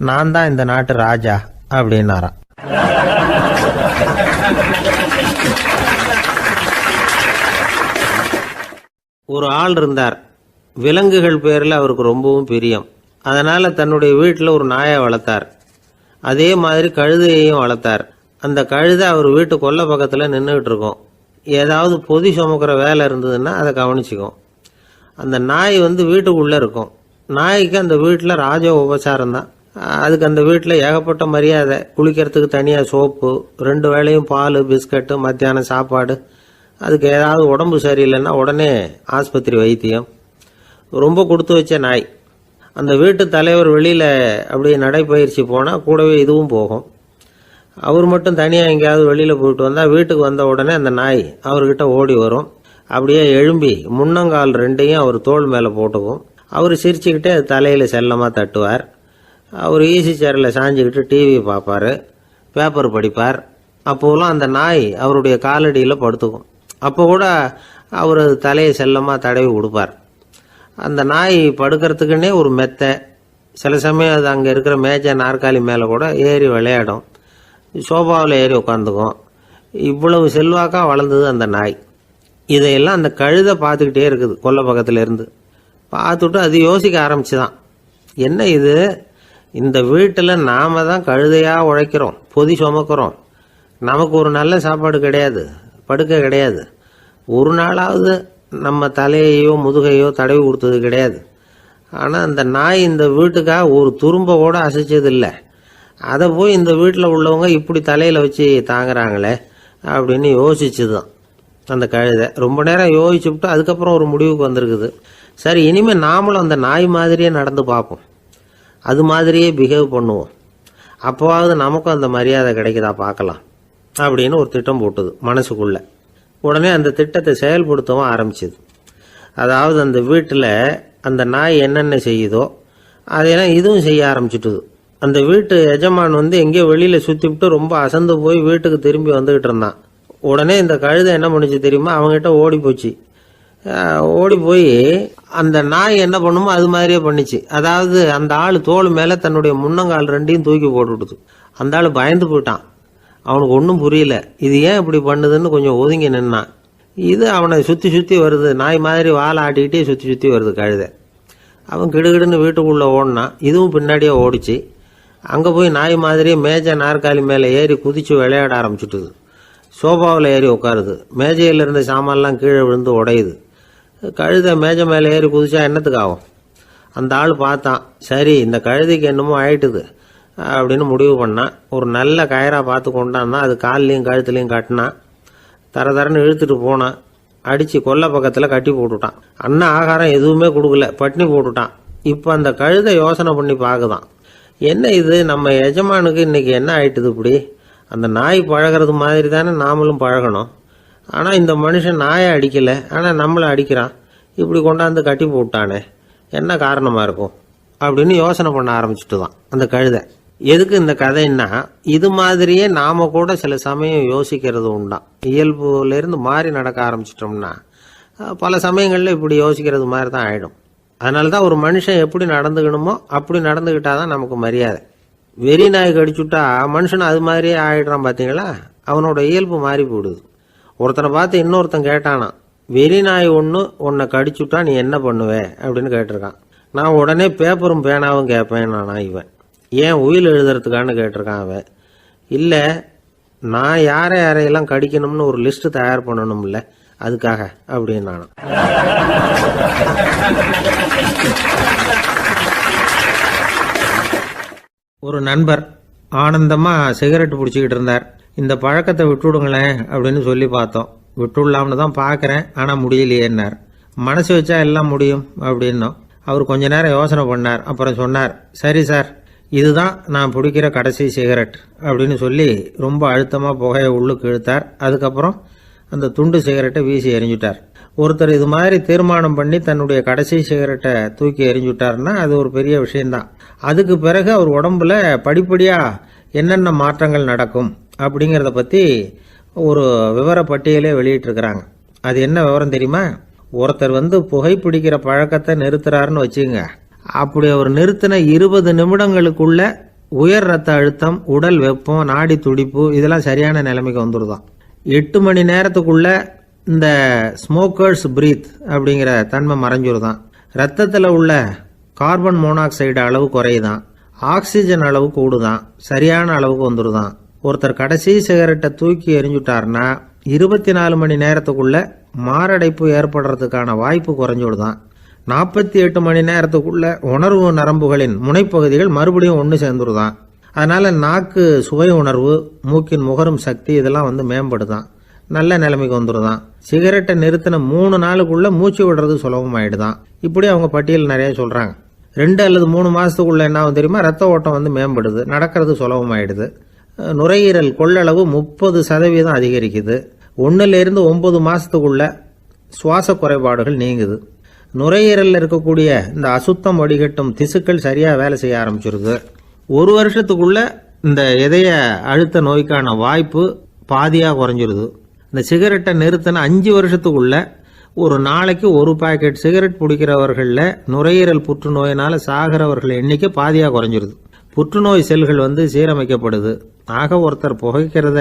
நான் தான் இந்த நாட்டு ராஜா அப்படின்னாராம். ஒரு ஆள் இருந்தார். விலங்குகள் பேரில் அவருக்கு ரொம்பவும் பிரியம். அதனால் தன்னுடைய வீட்டில் ஒரு நாயை வளர்த்தார். அதே மாதிரி கழுதையையும் வளர்த்தார். அந்த கழுதை அவர் வீட்டு கொல்லை பக்கத்தில் நின்றுக்கிட்டு இருக்கும். ஏதாவது பொதி சுமக்கிற வேலை இருந்ததுன்னா அதை கவனிச்சிக்கும். அந்த நாய் வீட்டுக்குள்ளே இருக்கும். நாய்க்கு அந்த வீட்டில் ராஜ உபசாரம் தான். அதுக்கு அந்த வீட்டில் ஏகப்பட்ட மரியாதை. குளிக்கிறதுக்கு தனியாக சோப்பு, 2 வேளையும் பால், பிஸ்கட்டு, மத்தியானம் சாப்பாடு. அதுக்கு ஏதாவது உடம்பு சரியில்லைன்னா உடனே ஆஸ்பத்திரி வைத்தியம். ரொம்ப கொடுத்து வச்ச நாய். அந்த வீட்டு தலைவர் வெளியில் அப்படியே நடைப்பயிற்சி போனால் கூடவே இதுவும் போகும். அவர் மட்டும் தனியாக எங்கேயாவது வெளியில் போயிட்டு வந்தால் வீட்டுக்கு வந்த உடனே அந்த நாய் அவர்கிட்ட ஓடி வரும். அப்படியே எழும்பி முன்னங்கால் 2ஐயும் அவர் தோள் மேலே போட்டுக்கும். அவர் சிரிச்சுக்கிட்டே அது தலையில் செல்லமாக தட்டுவார். அவர் ஈசி சேரில் சாஞ்சிக்கிட்டு டிவி பார்ப்பார், பேப்பர் படிப்பார். அப்போலாம் அந்த நாய் அவருடைய காலடியில் படுத்துக்கும். அப்போ கூட அவர் அது தலையை செல்லமாக தடவி கொடுப்பார். அந்த நாய் படுக்கிறதுக்குன்னே ஒரு மெத்தை, சில சமயம் அது அங்கே இருக்கிற மேஜை நாற்காலி மேலே கூட ஏறி விளையாடும். சோபாவில் ஏறி உட்காந்துக்கும். இவ்வளவு செல்வாக்காக வளர்ந்தது அந்த நாய். இதையெல்லாம் அந்த கழுதை பார்த்துக்கிட்டே இருக்குது கொல்லை பக்கத்தில் இருந்து. பார்த்துட்டு அது யோசிக்க ஆரம்பிச்சுதான், என்ன இது, இந்த வீட்டில் நாம தான் கழுதையாக உழைக்கிறோம், பொதி சுமக்கிறோம், நமக்கு ஒரு நல்ல சாப்பாடு கிடையாது, படுக்கை கிடையாது, ஒரு நாளாவது நம்ம தலையையோ முதுகையோ தடவி கொடுத்தது கிடையாது. ஆனால் அந்த நாய் இந்த வீட்டுக்காக ஒரு துரும்ப கூட அசைச்சதில்லை. அதை போய் இந்த வீட்டில் உள்ளவங்க இப்படி தலையில் வச்சு தாங்குறாங்களே அப்படின்னு யோசிச்சுதான் அந்த கழுதை. ரொம்ப நேரம் யோசிச்சுவிட்டு அதுக்கப்புறம் ஒரு முடிவுக்கு வந்திருக்குது. சரி, இனிமேல் நாமளும் அந்த நாய் மாதிரியே நடந்து பார்ப்போம், அது மாதிரியே பிஹேவ் பண்ணுவோம், அப்போவாவது நமக்கும் அந்த மரியாதை கிடைக்குதா பார்க்கலாம் அப்படின்னு ஒரு திட்டம் போட்டுது மனசுக்குள்ள. உடனே அந்த திட்டத்தை செயல்படுத்தவும் ஆரம்பிச்சுது. அதாவது அந்த வீட்டில் அந்த நாய் என்னென்ன செய்யுதோ அதையெல்லாம் இதுவும் செய்ய ஆரம்பிச்சுட்டுது. அந்த வீட்டு எஜமான் எங்கேயோ வெளியில் சுற்றிவிட்டு ரொம்ப அசந்து போய் வீட்டுக்கு திரும்பி வந்துக்கிட்டு இருந்தான். உடனே இந்த கழுதை என்ன பண்ணிச்சு தெரியுமா, அவங்ககிட்ட ஓடி போச்சு. ஓடி போய் அந்த நாய் என்ன பண்ணுமோ அது மாதிரியே பண்ணிச்சு. அதாவது அந்த ஆள் தோள் மேலே தன்னுடைய முன்னங்கால் 2ஐயும் தூக்கி போட்டுவிடுது. அந்த ஆள் பயந்து போயிட்டான். அவனுக்கு ஒன்றும் புரியல, இது ஏன் இப்படி பண்ணுதுன்னு கொஞ்சம் ஒதுங்கி நின்னான். இது அவனை சுற்றி சுற்றி வருது, நாய் மாதிரி வாழை ஆட்டிக்கிட்டே சுற்றி சுற்றி வருது கழுதை. அவன் கிடுகிடுன்னு வீட்டுக்குள்ளே ஓடினான். இதுவும் பின்னாடியே ஓடிச்சு. அங்கே போய் நாய் மாதிரியே மேஜை நாற்காலி மேலே ஏறி குதித்து விளையாட ஆரம்பிச்சுட்டுது. சோபாவில் ஏறி உட்காருது. மேஜையில் இருந்த சாமான்லாம் கீழே விழுந்து உடையுது. கழுதை மேஜை மேலே ஏறி குதிச்சா என்னத்துக்கு ஆகும்? அந்த ஆள் பார்த்தான், சரி இந்த கழுதைக்கு என்னமோ ஆயிட்டுது அப்படின்னு முடிவு பண்ணான். ஒரு நல்ல கயிறா பார்த்து கொண்டான்னா அது கால்லையும் கழுத்துலையும் கட்டினான். தரன்னு இழுத்துட்டு போனான். அடித்து கொல்லை பக்கத்தில் கட்டி போட்டுட்டான். அண்ணன் ஆகாரம் எதுவுமே கொடுக்கல, பட்னி போட்டுட்டான். இப்போ அந்த கழுதை யோசனை பண்ணி பார்க்குதான், என்ன இது, நம்ம எஜமானுக்கு இன்னைக்கு என்ன ஆயிட்டுது இப்படி? அந்த நாய் பழகிறது மாதிரி தானே நாமளும் பழகணும். ஆனால் இந்த மனுஷன் நாயை அடிக்கலை, ஆனால் நம்மளை அடிக்கிறான். இப்படி கொண்டாந்து கட்டி போட்டானே, என்ன காரணமாக இருக்கும் அப்படின்னு யோசனை பண்ண ஆரம்பிச்சுட்டு தான் அந்த கழுதை. எதுக்கு இந்த கதைன்னா, இது மாதிரியே நாம கூட சில சமயம் யோசிக்கிறது உண்டாம். இயல்புலேருந்து மாறி நடக்க ஆரம்பிச்சிட்டோம்னா பல சமயங்களில் இப்படி யோசிக்கிறது மாதிரி தான் ஆகிடும். அதனால தான் ஒரு மனுஷன் எப்படி நடந்துக்கணுமோ அப்படி நடந்துக்கிட்டாதான் நமக்கு மரியாதை. வெறி நாய் கடிச்சுட்டா மனுஷன் அது மாதிரியே ஆயிடுறான் பார்த்தீங்களா, அவனோட இயல்பு மாறி போடுது. ஒருத்தனை பார்த்து இன்னொருத்தன் கேட்டானா, வெறி நாய் ஒன்று உன்னை கடிச்சுட்டா நீ என்ன பண்ணுவே அப்படின்னு கேட்டிருக்கான். நான் உடனே பேப்பரும் பேனாவும் கேட்பேன் நானா இவன். ஏன் உயில் எழுதுறதுக்கான்னு கேட்டிருக்கான் அவன். இல்லை, நான் யாரையெல்லாம் கடிக்கணும்னு ஒரு லிஸ்ட் தயார் பண்ணணும்ல, அதுக்காக அப்படின்னு நானும். ஒரு நண்பர் ஆனந்தமாக சிகரெட் பிடிச்சிக்கிட்டு இருந்தார். இந்த பழக்கத்தை விட்டுவிடுங்களேன் அப்படின்னு சொல்லி பார்த்தோம். விட்டுடலாம்னு தான் பார்க்குறேன், ஆனால் முடியலையேன்னார். மனசு வச்சா எல்லாம் முடியும் அப்படின்னோம். அவர் கொஞ்ச நேரம் யோசனை பண்ணார். அப்புறம் சொன்னார், சரி சார், இதுதான் நான் பிடிக்கிற கடைசி சிகரெட் அப்படின்னு சொல்லி ரொம்ப அழுத்தமாக புகையை உள்ளுக்கு இழுத்தார். அதுக்கப்புறம் அந்த துண்டு சிகரெட்டை வீசி எறிஞ்சிட்டார். ஒருத்தர் இது மாதிரி தீர்மானம் பண்ணி தன்னுடைய கடைசி சிகரெட்டை தூக்கி எறிஞ்சுட்டாருன்னா அது ஒரு பெரிய விஷயம்தான். அதுக்கு பிறகு அவர் உடம்புல படிப்படியாக என்னென்ன மாற்றங்கள் நடக்கும் அப்படிங்கிறத பற்றி ஒரு விவர பட்டியலே வெளியிட்டிருக்கிறாங்க. அது என்ன விவரம் தெரியுமா? ஒருத்தர் புகைப்பிடிக்கிற பழக்கத்தை நிறுத்துறாருன்னு வச்சுங்க. அப்படி அவர் நிறுத்தின 20 நிமிடங்களுக்குள்ள உயர் ரத்த அழுத்தம், உடல் வெப்பம், நாடி துடிப்பு இதெல்லாம் சரியான நிலைமைக்கு வந்துடுதான். 8 மணி நேரத்துக்குள்ள இந்த ஸ்மோக்கர்ஸ் பிரீத் அப்படிங்கிற தன்மை மறைஞ்சிருதான். ரத்தத்தில் உள்ள கார்பன் மோனாக்சைடு அளவு குறையுதான், ஆக்சிஜன் அளவு கூடுதான், சரியான அளவுக்கு வந்துடுதான். ஒருத்தர் கடைசி சிகரெட்டை தூக்கி எறிஞ்சுட்டாருன்னா 24 மணி நேரத்துக்குள்ள மாரடைப்பு ஏற்படுறதுக்கான வாய்ப்பு குறைஞ்சுடுதான். 48 மணி நேரத்துக்குள்ள உணர்வு நரம்புகளின் முனைப்பகுதிகள் மறுபடியும் ஒன்று சேர்ந்துருதான். அதனால நாக்கு சுவை உணர்வு, மூக்கின் முகரும் சக்தி இதெல்லாம் மேம்படுதான், நல்ல நிலைமைக்கு வந்துடுதான். சிகரெட்டை நிறுத்தின 3 நாளுக்குள்ள மூச்சு விடுறது சுலபமாயிடுதான். இப்படி அவங்க பட்டியல் நிறைய சொல்றாங்க. 2 அல்லது 3 மாசத்துக்குள்ள என்ன ஆகும் தெரியுமா? ரத்த ஓட்டம் மேம்படுது, நடக்கிறது சுலபமாயிடுது. நுரையீரல் கொள்ளளவு 30% அதிகரிக்குது. 1லிருந்து 9 மாசத்துக்குள்ள சுவாச குறைபாடுகள் நீங்குது. நுரையீரலில் இருக்கக்கூடிய இந்த அசுத்தம் வடிகட்டும் திசுக்கள் சரியா வேலை செய்ய ஆரம்பிச்சிருது. 1 வருஷத்துக்குள்ள இந்த இதய அழுத்த நோய்க்கான வாய்ப்பு பாதியா குறைஞ்சிருது. இந்த சிகரெட்டை நிறுத்தின 5 வருஷத்துக்குள்ள ஒரு நாளைக்கு 1 பாக்கெட் சிகரெட் பிடிக்கிறவர்களில் நுரையீரல் புற்றுநோயினால சாகிறவர்கள் எண்ணிக்கை பாதியா குறைஞ்சிருது. புற்றுநோய் செல்கள் சீரமைக்கப்படுது. ஆக ஒருத்தர் புகைக்கிறத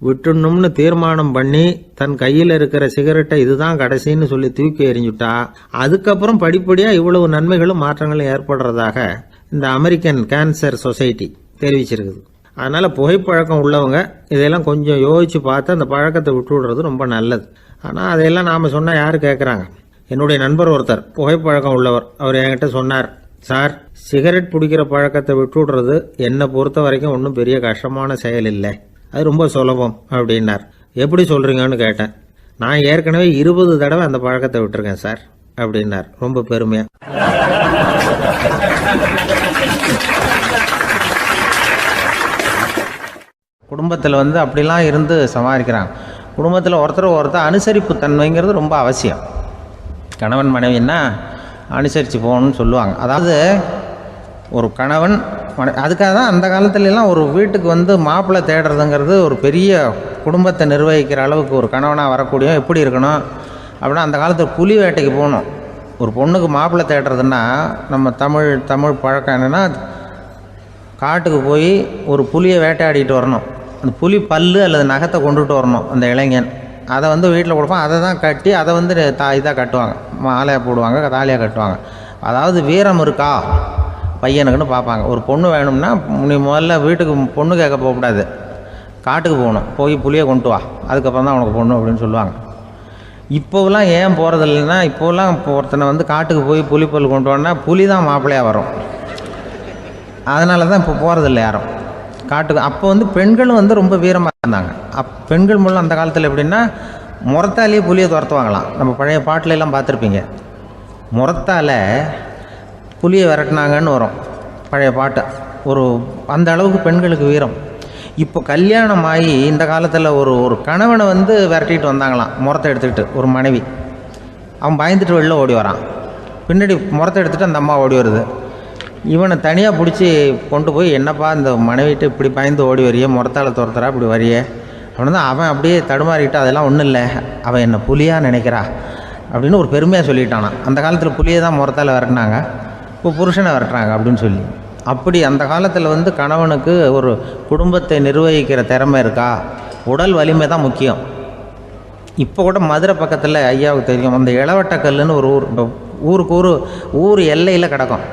விட்டுணும்னு தீர்மானம் பண்ணி தன் கையில் இருக்கிற சிகரெட்டை இதுதான் கடைசின்னு சொல்லி தூக்கி எறிஞ்சுட்டா அதுக்கப்புறம் படிப்படியாக இவ்வளவு நன்மைகளும் மாற்றங்களும் ஏற்படுறதாக இந்த அமெரிக்கன் கேன்சர் சொசைட்டி தெரிவிச்சிருக்குது. அதனால புகைப்பழக்கம் உள்ளவங்க இதெல்லாம் கொஞ்சம் யோசிச்சு பார்த்து அந்த பழக்கத்தை விட்டு விடுறது ரொம்ப நல்லது. ஆனால் அதையெல்லாம் நாம் சொன்னால் யாரு கேட்குறாங்க? என்னுடைய நண்பர் ஒருத்தர் புகைப்பழக்கம் உள்ளவர், அவர் என்கிட்ட சொன்னார், சார் சிகரெட் பிடிக்கிற பழக்கத்தை விட்டு விடுறது என்னை பொறுத்த வரைக்கும் ஒன்றும் பெரிய கஷ்டமான செயல் இல்லை, அது ரொம்ப சுலபம் அப்படின்னார். எப்படி சொல்றீங்கன்னு கேட்டேன். நான் ஏற்கனவே 20 தடவை அந்த பழக்கத்தை விட்டுருக்கேன் சார் அப்படின்னார் ரொம்ப பெருமையா. குடும்பத்தில் அப்படிலாம் இருந்து சமாளிக்கிறாங்க. குடும்பத்தில் ஒருத்தர் அனுசரிப்பு தன்மைங்கிறது ரொம்ப அவசியம். கணவன் மனைவின்னா அனுசரித்து போகணும்னு சொல்லுவாங்க. அதாவது ஒரு கணவன் அதுக்காக தான் அந்த காலத்துலலாம் ஒரு வீட்டுக்கு மாப்பிள்ளை தேடுறதுங்கிறது ஒரு பெரிய குடும்பத்தை நிர்வகிக்கிற அளவுக்கு ஒரு கணவனாக வரக்கூடிய எப்படி இருக்கணும் அப்படின்னா, அந்த காலத்தில் புலி வேட்டைக்கு போகணும். ஒரு பொண்ணுக்கு மாப்பிள்ளை தேடுறதுன்னா நம்ம தமிழ் பழக்கம் என்னென்னா, காட்டுக்கு போய் ஒரு புலியை வேட்டையாடிட்டு வரணும். அந்த புலி பல்லு அல்லது நகத்தை கொண்டுட்டு வரணும் அந்த இளைஞன். அதை வீட்டில் கொடுப்பான். அதை தான் கட்டி அதை இதாக கட்டுவாங்க, மாலையாக போடுவாங்க, தாலியாக கட்டுவாங்க. அதாவது வீரம் இருக்கா பையனுக்குன்னு பார்ப்பாங்க. ஒரு பொண்ணு வேணும்னா நீ முதல்ல வீட்டுக்கு பொண்ணு கேட்க போகக்கூடாது, காட்டுக்கு போகணும், போய் புளியை கொண்டு வா, அதுக்கப்புறம் தான் உனக்கு பொண்ணு அப்படின்னு சொல்லுவாங்க. இப்போவெல்லாம் ஏன் போகிறது இல்லைன்னா, இப்போலாம் ஒருத்தனை காட்டுக்கு போய் புலிப்பல் கொண்டு வான்னா புலி தான் மாப்பிள்ளையாக வரும். அதனால தான் இப்போ போகிறதில்ல யாரும் காட்டுக்கு. அப்போ பெண்களும் ரொம்ப வீரமாக இருந்தாங்க. பெண்கள் மூலம் அந்த காலத்தில் எப்படின்னா, முறத்தாலேயே புலியை துரத்துவாங்களாம். நம்ம பழைய பாட்டிலெல்லாம் பார்த்துருப்பீங்க, முறத்தால் புலியை விரட்டினாங்கன்னு வரும் பழைய பாட்டு. அந்த அளவுக்கு பெண்களுக்கு வீரம். இப்போ கல்யாணம் ஆகி இந்த காலத்தில் ஒரு கணவனை விரட்டிட்டு வந்தாங்களாம் முறத்தை எடுத்துக்கிட்டு. ஒரு மனைவி அவன் பயந்துட்டு வெளில ஓடி வரான், பின்னாடி முறத்தை எடுத்துகிட்டு அந்த அம்மா ஓடி வருது. இவனை தனியாக பிடிச்சி கொண்டு போய், என்னப்பா இந்த மனைவிட்டு இப்படி பயந்து ஓடி வரையே, முறத்தால் துரத்துறா இப்படி வரையே அப்படின்னு தான் அவன் அப்படியே தடுமாறிட்டு, அதெல்லாம் ஒன்றும் இல்லை, அவன் என்னை புலியாக நினைக்கிறா அப்படின்னு ஒரு பெருமையாக சொல்லிட்டானான். அந்த காலத்தில் புலியை தான் முறத்தால் விரட்டினாங்க, இப்போ புருஷனை விரட்டுறாங்க அப்படின்னு சொல்லி. அப்படி அந்த காலத்தில் கணவனுக்கு ஒரு குடும்பத்தை நிர்வகிக்கிற திறமை இருக்கா, உடல் வலிமை தான் முக்கியம். இப்போ கூட மதுரை பக்கத்தில் ஐயாவுக்கு தெரியும், அந்த இளவட்டக்கல்லுன்னு ஒரு ஊருக்கு ஊர் எல்லையில் கிடக்கும்.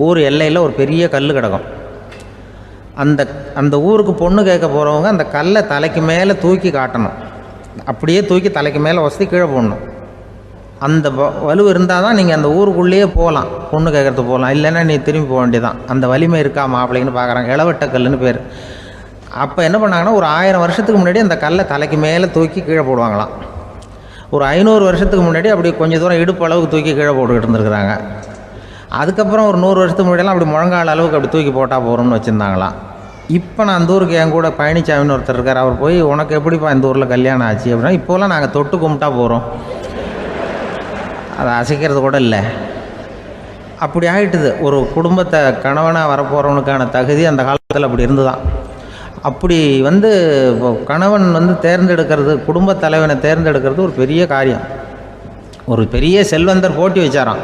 ஊர் எல்லையில் ஒரு பெரிய கல் கிடக்கும். அந்த ஊருக்கு பொண்ணு கேட்க போகிறவங்க அந்த கல்லை தலைக்கு மேலே தூக்கி காட்டணும், அப்படியே தூக்கி தலைக்கு மேலே வசதி கீழே போடணும். அந்த வலு இருந்தால் தான் நீங்கள் அந்த ஊருக்குள்ளேயே போகலாம், பொண்ணு கேட்குறதுக்கு போகலாம். இல்லைன்னா நீ திரும்பி போக வேண்டியதான். அந்த வலிமை இருக்கா மாப்பிள்ளைன்னு பார்க்குறாங்க. இளவட்டக்கல்லுன்னு பேர். அப்போ என்ன பண்ணாங்கன்னா, ஒரு 1000 வருஷத்துக்கு முன்னாடி அந்த கல்லை தலைக்கு மேலே தூக்கி கீழே போடுவாங்களாம். ஒரு 500 வருஷத்துக்கு முன்னாடி அப்படி கொஞ்சம் தூரம் இடுப்பு அளவுக்கு தூக்கி கீழே போட்டுக்கிட்டு இருந்துருக்குறாங்க. அதுக்கப்புறம் ஒரு 100 வருஷத்துக்கு முன்னாடியெல்லாம் அப்படி முழங்கால அளவுக்கு அப்படி தூக்கி போட்டால் போகிறோம்னு வச்சுருந்தாங்களாம். இப்போ நான் அந்த ஊருக்கு என் கூட பழனிசாமின்னு ஒருத்தர் இருக்கார். அவர் போய், உனக்கு எப்படிப்பா இந்த ஊரில் கல்யாணம் ஆச்சு அப்படின்னா, இப்போலாம் நாங்கள் தொட்டு கும்பிட்டா போகிறோம் அதை அசைக்கிறது கூட இல்லை. அப்படி ஆகிட்டுது. ஒரு குடும்பத்தை கணவனாக வரப்போகிறவனுக்கான தகுதி அந்த காலத்தில் அப்படி இருந்துதான். அப்படி கணவன் தேர்ந்தெடுக்கிறது, குடும்பத் தலைவனை தேர்ந்தெடுக்கிறது ஒரு பெரிய காரியம். ஒரு பெரிய செல்வந்தர் போட்டி வச்சாராம்.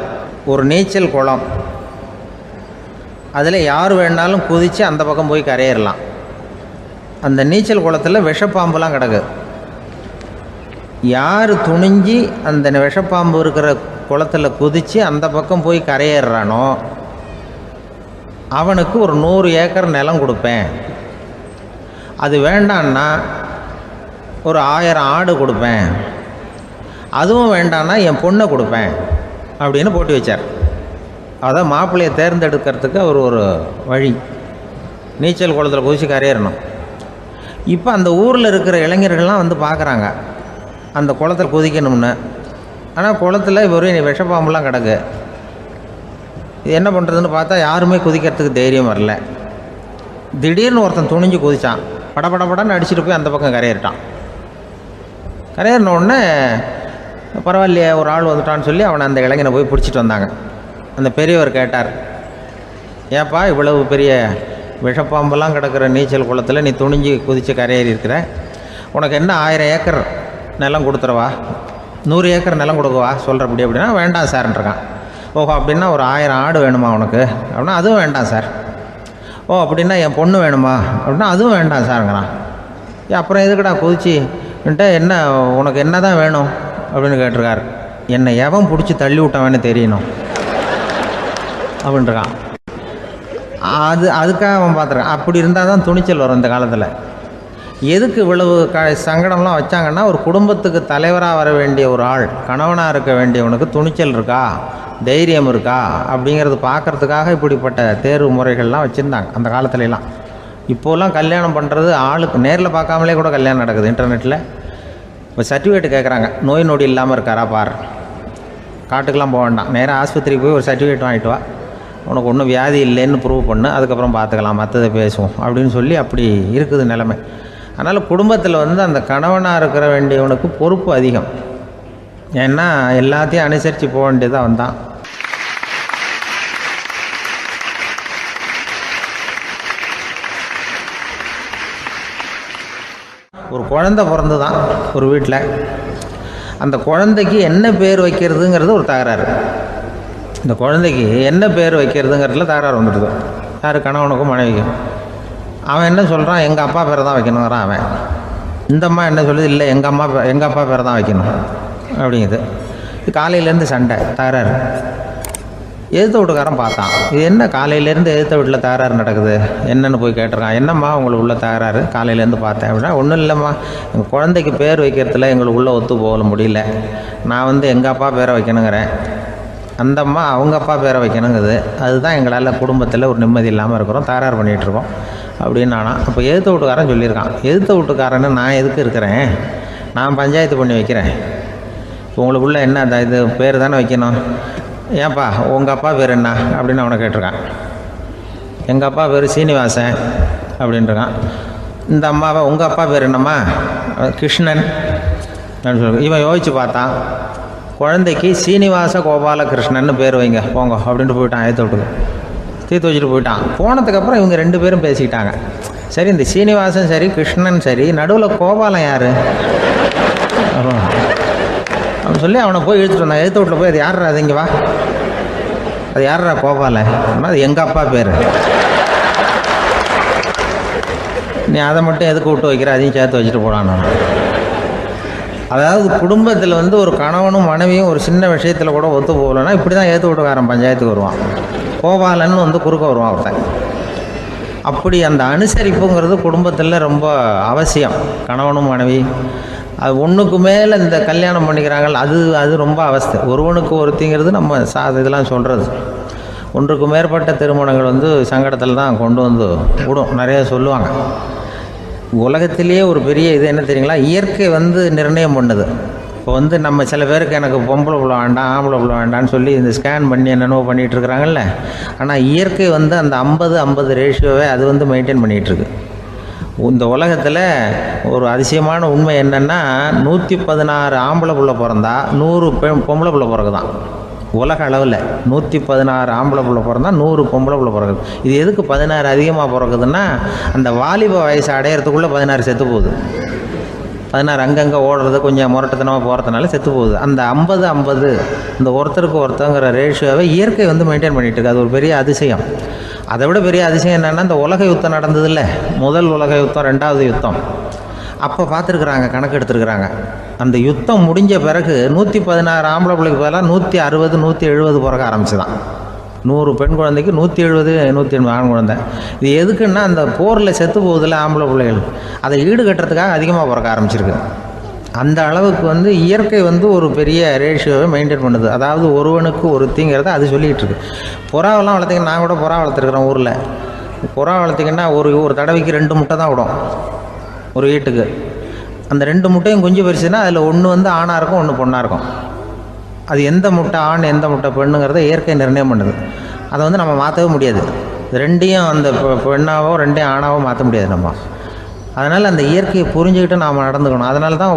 ஒரு நீச்சல் குளம், அதில் யார் வேணாலும் குதித்து அந்த பக்கம் போய் கரையிடலாம். அந்த நீச்சல் குளத்தில் விஷப்பாம்புலாம் கிடக்கு. யார் துணிஞ்சி அந்த விஷப்பாம்பு இருக்கிற குளத்தில் குதித்து அந்த பக்கம் போய் கரையேறானோ அவனுக்கு ஒரு 100 ஏக்கர் நிலம் கொடுப்பேன். அது வேண்டான்னா ஒரு 1000 ஆடு கொடுப்பேன். அதுவும் வேண்டான்னா என் பொண்ணை கொடுப்பேன் அப்படின்னு போட்டி வச்சார். அதான் மாப்பிள்ளையை தேர்ந்தெடுக்கிறதுக்கு அவர் ஒரு வழி. நீச்சல் குளத்தில் குதித்து கரையேறணும். இப்போ அந்த ஊரில் இருக்கிற இளைஞர்கள்லாம் பார்க்குறாங்க அந்த குளத்தில் குதிக்கணும்னு. ஆனால் குளத்தில் வெறும் விஷப்பாம்புலாம் கிடக்கு. இது என்ன பண்ணுறதுன்னு பார்த்தா யாருமே குதிக்கிறதுக்கு தைரியம் வரல. திடீர்னு ஒருத்தன் துணிஞ்சு குதித்தான். படபடன்னு அடிச்சுட்டு போய் அந்த பக்கம் கரையேறிட்டான். கரையேறின உடனே பரவாயில்லையே ஒரு ஆள் வந்துட்டான்னு சொல்லி அவனை அந்த இளைஞனை போய் பிடிச்சிட்டு வந்தாங்க. அந்த பெரியவர் கேட்டார், ஏப்பா இவ்வளவு பெரிய விஷப்பாம்பெல்லாம் கிடக்கிற நீச்சல் குளத்தில் நீ துணிஞ்சு குதித்து கரையேறி இருக்கிற, உனக்கு என்ன 1000 ஏக்கர் நிலம் கொடுத்துருவா, 100 ஏக்கர் நிலம் கொடுக்குவா சொல்கிறப்படி அப்படின்னா வேண்டாம் சார்ன்றான். ஓஹோ அப்படின்னா ஒரு 1000 ஆடு வேணுமா உனக்கு அப்படின்னா அதுவும் வேண்டாம் சார். ஓ அப்படின்னா என் பொண்ணு வேணுமா அப்படின்னா அதுவும் வேண்டாம் சாருங்கிறான். அப்புறம் எதுக்குடா குதிச்சுன்ட்டு என்ன உனக்கு என்ன தான் வேணும் அப்படின்னு கேட்டிருக்கார். என்னை எவன் பிடிச்சி தள்ளி விட்டவன்னு தெரியணும் அப்படின்றான். அதுக்காக அவன் பார்த்துருக்கான். அப்படி இருந்தால் தான் துணிச்சல் வரும் இந்த காலத்தில். எதுக்கு இவ்வளவு சங்கடம்லாம் வச்சாங்கன்னா, ஒரு குடும்பத்துக்கு தலைவராக வர வேண்டிய ஒரு ஆள், கணவனாக இருக்க வேண்டியவனுக்கு துணிச்சல் இருக்கா, தைரியம் இருக்கா அப்படிங்கிறது பார்க்குறதுக்காக இப்படிப்பட்ட தேர்வு முறைகள்லாம் வச்சுருந்தாங்க அந்த காலத்துலலாம். இப்போலாம் கல்யாணம் பண்ணுறது ஆளுக்கு நேரில் பார்க்காமலே கூட கல்யாணம் நடக்குது இன்டர்நெட்டில். இப்போ சர்டிஃபிகேட் கேட்குறாங்க, நோய் நொடி இல்லாமல் இருக்காரா பார். காட்டுக்கெலாம் போக வேண்டாம், நேராக ஆஸ்பத்திரிக்கு போய் ஒரு சர்டிஃபிகேட் வாங்கிட்டு வா, உனக்கு ஒன்றும் வியாதி இல்லைன்னு ப்ரூவ் பண்ணு, அதுக்கப்புறம் பார்த்துக்கலாம், மற்றதை பேசுவோம் அப்படின்னு சொல்லி அப்படி இருக்குது நிலைமை. அதனால் குடும்பத்தில் அந்த கணவனாக இருக்கிற வேண்டியவனுக்கு பொறுப்பு அதிகம். ஏன்னா எல்லாத்தையும் அனுசரித்து போக வேண்டியதாக வந்தான். ஒரு குழந்தை பிறந்து தான் ஒரு வீட்டில். அந்த குழந்தைக்கு என்ன பேர் வைக்கிறதுங்கிறது ஒரு தகராறு. இந்த குழந்தைக்கு என்ன பேர் வைக்கிறதுங்கிறதுல தகராறு வந்துடுது. யார், கணவனுக்கும் மனைவிக்கும். அவன் என்ன சொல்கிறான், எங்கள் அப்பா பேரை தான் வைக்கணுங்கிறான் அவன். இந்த அம்மா என்ன சொல்லுது, இல்லை எங்கள் அப்பா பேரை தான் வைக்கணும் அப்படிங்குது. காலையிலேருந்து சண்டை, தகராறு. எதிர்த்த வீட்டுக்காரன் பார்த்தான், இது என்ன காலையிலேருந்து எதிர்த்த வீட்டில் தகராறு நடக்குது, என்னென்னு போய் கேட்டிருக்கான். என்னம்மா உங்களுக்கு உள்ள தகராறு, காலையிலேருந்து பார்த்தேன் அப்படின்னா. ஒன்றும் இல்லைம்மா, எங்கள் குழந்தைக்கு பேர் வைக்கிறதுல எங்களுக்கு உள்ளே ஒத்து போக முடியல. நான் எங்கள் அப்பா பேரை வைக்கணுங்கிறேன், அந்த அம்மா அவங்க அப்பா பேரை வைக்கணுங்குது. அதுதான் எங்களால் குடும்பத்தில் ஒரு நிம்மதி இல்லாமல் இருக்கிறோம், தகராறு பண்ணிகிட்ருக்கோம் அப்படின்னு நானா. அப்போ எதிர்த்த வீட்டுக்காரன் சொல்லியிருக்கான், எதிர்த்த வீட்டுக்காரன்னு நான் எதுக்கு இருக்கிறேன், நான் பஞ்சாயத்து பண்ணி வைக்கிறேன். உங்களுக்குள்ளே என்ன இது பேர் தானே வைக்கணும். ஏன்ப்பா உங்கள் அப்பா பேர் என்ன அப்படின்னு அவனை கேட்டிருக்கான். எங்கள் அப்பா பேர் சீனிவாசன் அப்படின்ட்டுருக்கான். இந்த அம்மாவை உங்கள் அப்பா பேர் என்னம்மா, கிருஷ்ணன் அப்படின்னு சொல்லி இவன் யோசித்து பார்த்தான். குழந்தைக்கு சீனிவாச கோபாலகிருஷ்ணன்னு பேர் வைங்க போங்க அப்படின்ட்டு போயிட்டான். ஏற்ற விட்டுக்கு தீர்த்து வச்சுட்டு போயிட்டான். போனதுக்கப்புறம் இவங்க 2 பேரும் பேசிக்கிட்டாங்க. சரி, இந்த சீனிவாசன் சரி, கிருஷ்ணன் சரி, நடுவில் கோபாலம் யார் அப்படின்னு சொல்லி அவனை போய் இழுத்துட்டு வந்தான். எழுத்து வீட்டில் போய் அது யாரா, அது இங்கே வா, அது யாரா கோபாலன், அது எங்கள் அப்பா பேர், நீ அதை மட்டும் எதுக்கு விட்டு வைக்கிற, அதையும் சேர்த்து வச்சுட்டு போடான்னு. அதாவது குடும்பத்தில் ஒரு கணவனும் மனைவியும் ஒரு சின்ன விஷயத்தில் கூட ஒத்து போகலைன்னா இப்படி தான் ஏற்று வீட்டுக்காரன் பஞ்சாயத்துக்கு வருவான். கோபாலன்னு குறுக்க வருவான் ஒருத்தன். அப்படி அந்த அனுசரிப்புங்கிறது குடும்பத்தில் ரொம்ப அவசியம். கணவனும் மனைவி அது ஒன்றுக்கு மேலே இந்த கல்யாணம் பண்ணிக்கிறாங்கள், அது ரொம்ப அவஸ்தை. ஒருவனுக்கு ஒருத்திங்கிறது நம்ம இதெல்லாம் சொல்கிறது. ஒன்றுக்கு மேற்பட்ட திருமணங்கள் சங்கடத்தில் தான் கொண்டு விடும். நிறைய சொல்லுவாங்க. உலகத்திலேயே ஒரு பெரிய இது என்ன தெரியுங்களா, இயற்கை நிர்ணயம் பண்ணுது. இப்போ நம்ம சில பேருக்கு எனக்கு பொம்பளை பிள்ளை வேண்டாம், ஆம்பளை பிள்ளை வேண்டான்னு சொல்லி இந்த ஸ்கேன் பண்ணி என்னென்னவோ பண்ணிகிட்டு இருக்கிறாங்கல்ல. ஆனால் இயற்கை அந்த 50-50 ரேஷியோவை அது மெயின்டைன் பண்ணிகிட்ருக்கு. இந்த உலகத்தில் ஒரு அதிசயமான உண்மை என்னென்னா 116 ஆம்பளை புள்ள பிறந்தா 100 பொம்பளை புள்ள பிறகுதான். உலக அளவில் 116 ஆம்பளை புள்ள பிறந்தா 100 பொம்பளை புள்ள பிறகுது. இது எதுக்கு 16 அதிகமாக பிறகுதுன்னா, அந்த வாலிப வயசு அடையிறதுக்குள்ளே 16 செத்து போகுது. 16 அங்கங்கே ஓடுறது, கொஞ்சம் முரட்டத்தனமாக போகிறதுனால செத்து போகுது. அந்த 50-50 இந்த ஒருத்தருக்கு ஒருத்தங்கிற ரேஷியோவை இயற்கை மெயின்டைன் பண்ணிகிட்டு இருக்கு. அது ஒரு பெரிய அதிசயம். அதை விட பெரிய அதிசயம் என்னென்னா, இந்த உலக யுத்தம் நடந்ததில்ல, முதல் உலக யுத்தம், 2வது யுத்தம், அப்போ பார்த்துருக்குறாங்க, கணக்கு எடுத்துருக்குறாங்க. அந்த யுத்தம் முடிஞ்ச பிறகு 116 ஆம்பளை பிள்ளைக்கு பதிலாக 160 170 பிறக்க ஆரம்பிச்சுதான். 100 பெண் குழந்தைக்கு 170 180 ஆண் குழந்தை. இது எதுக்குன்னா, அந்த போரில் செத்து போகுதில்ல ஆம்பளை பிள்ளைகள், அதை ஈடுகட்டுறதுக்காக அதிகமாக பிறக்க ஆரம்பிச்சிருக்கு. அந்த அளவுக்கு இயற்கை ஒரு பெரிய ரேஷியோவை மெயின்டைன் பண்ணுது. அதாவது ஒருவனுக்கு ஒருத்திங்கிறத அது சொல்லிகிட்டு இருக்கு. புறாவெல்லாம் வளர்த்திங்கன்னா, நான் கூட புறா வளர்த்துருக்குறேன் ஊரில். புறா வளர்த்திங்கன்னா ஒரு தடவைக்கு 2 முட்டை தான் விடும் ஒரு வீட்டுக்கு. அந்த 2 முட்டையும் குஞ்சு பறிச்சுன்னா அதில் ஒன்று ஆணாக இருக்கும், ஒன்று பொண்ணாக இருக்கும். அது எந்த முட்டை ஆண் எந்த முட்டை பெண்ணுங்கிறத இயற்கை நிர்ணயம் பண்ணுது. அதை நம்ம மாற்றவே முடியாது. ரெண்டையும் அந்த பெண்ணாவோ 2 ஆணாவோ மாற்ற முடியாது நம்ம. அதனால் அந்த இயற்கையை புரிஞ்சுக்கிட்டு நாம் நடந்துக்கணும். அதனால தான்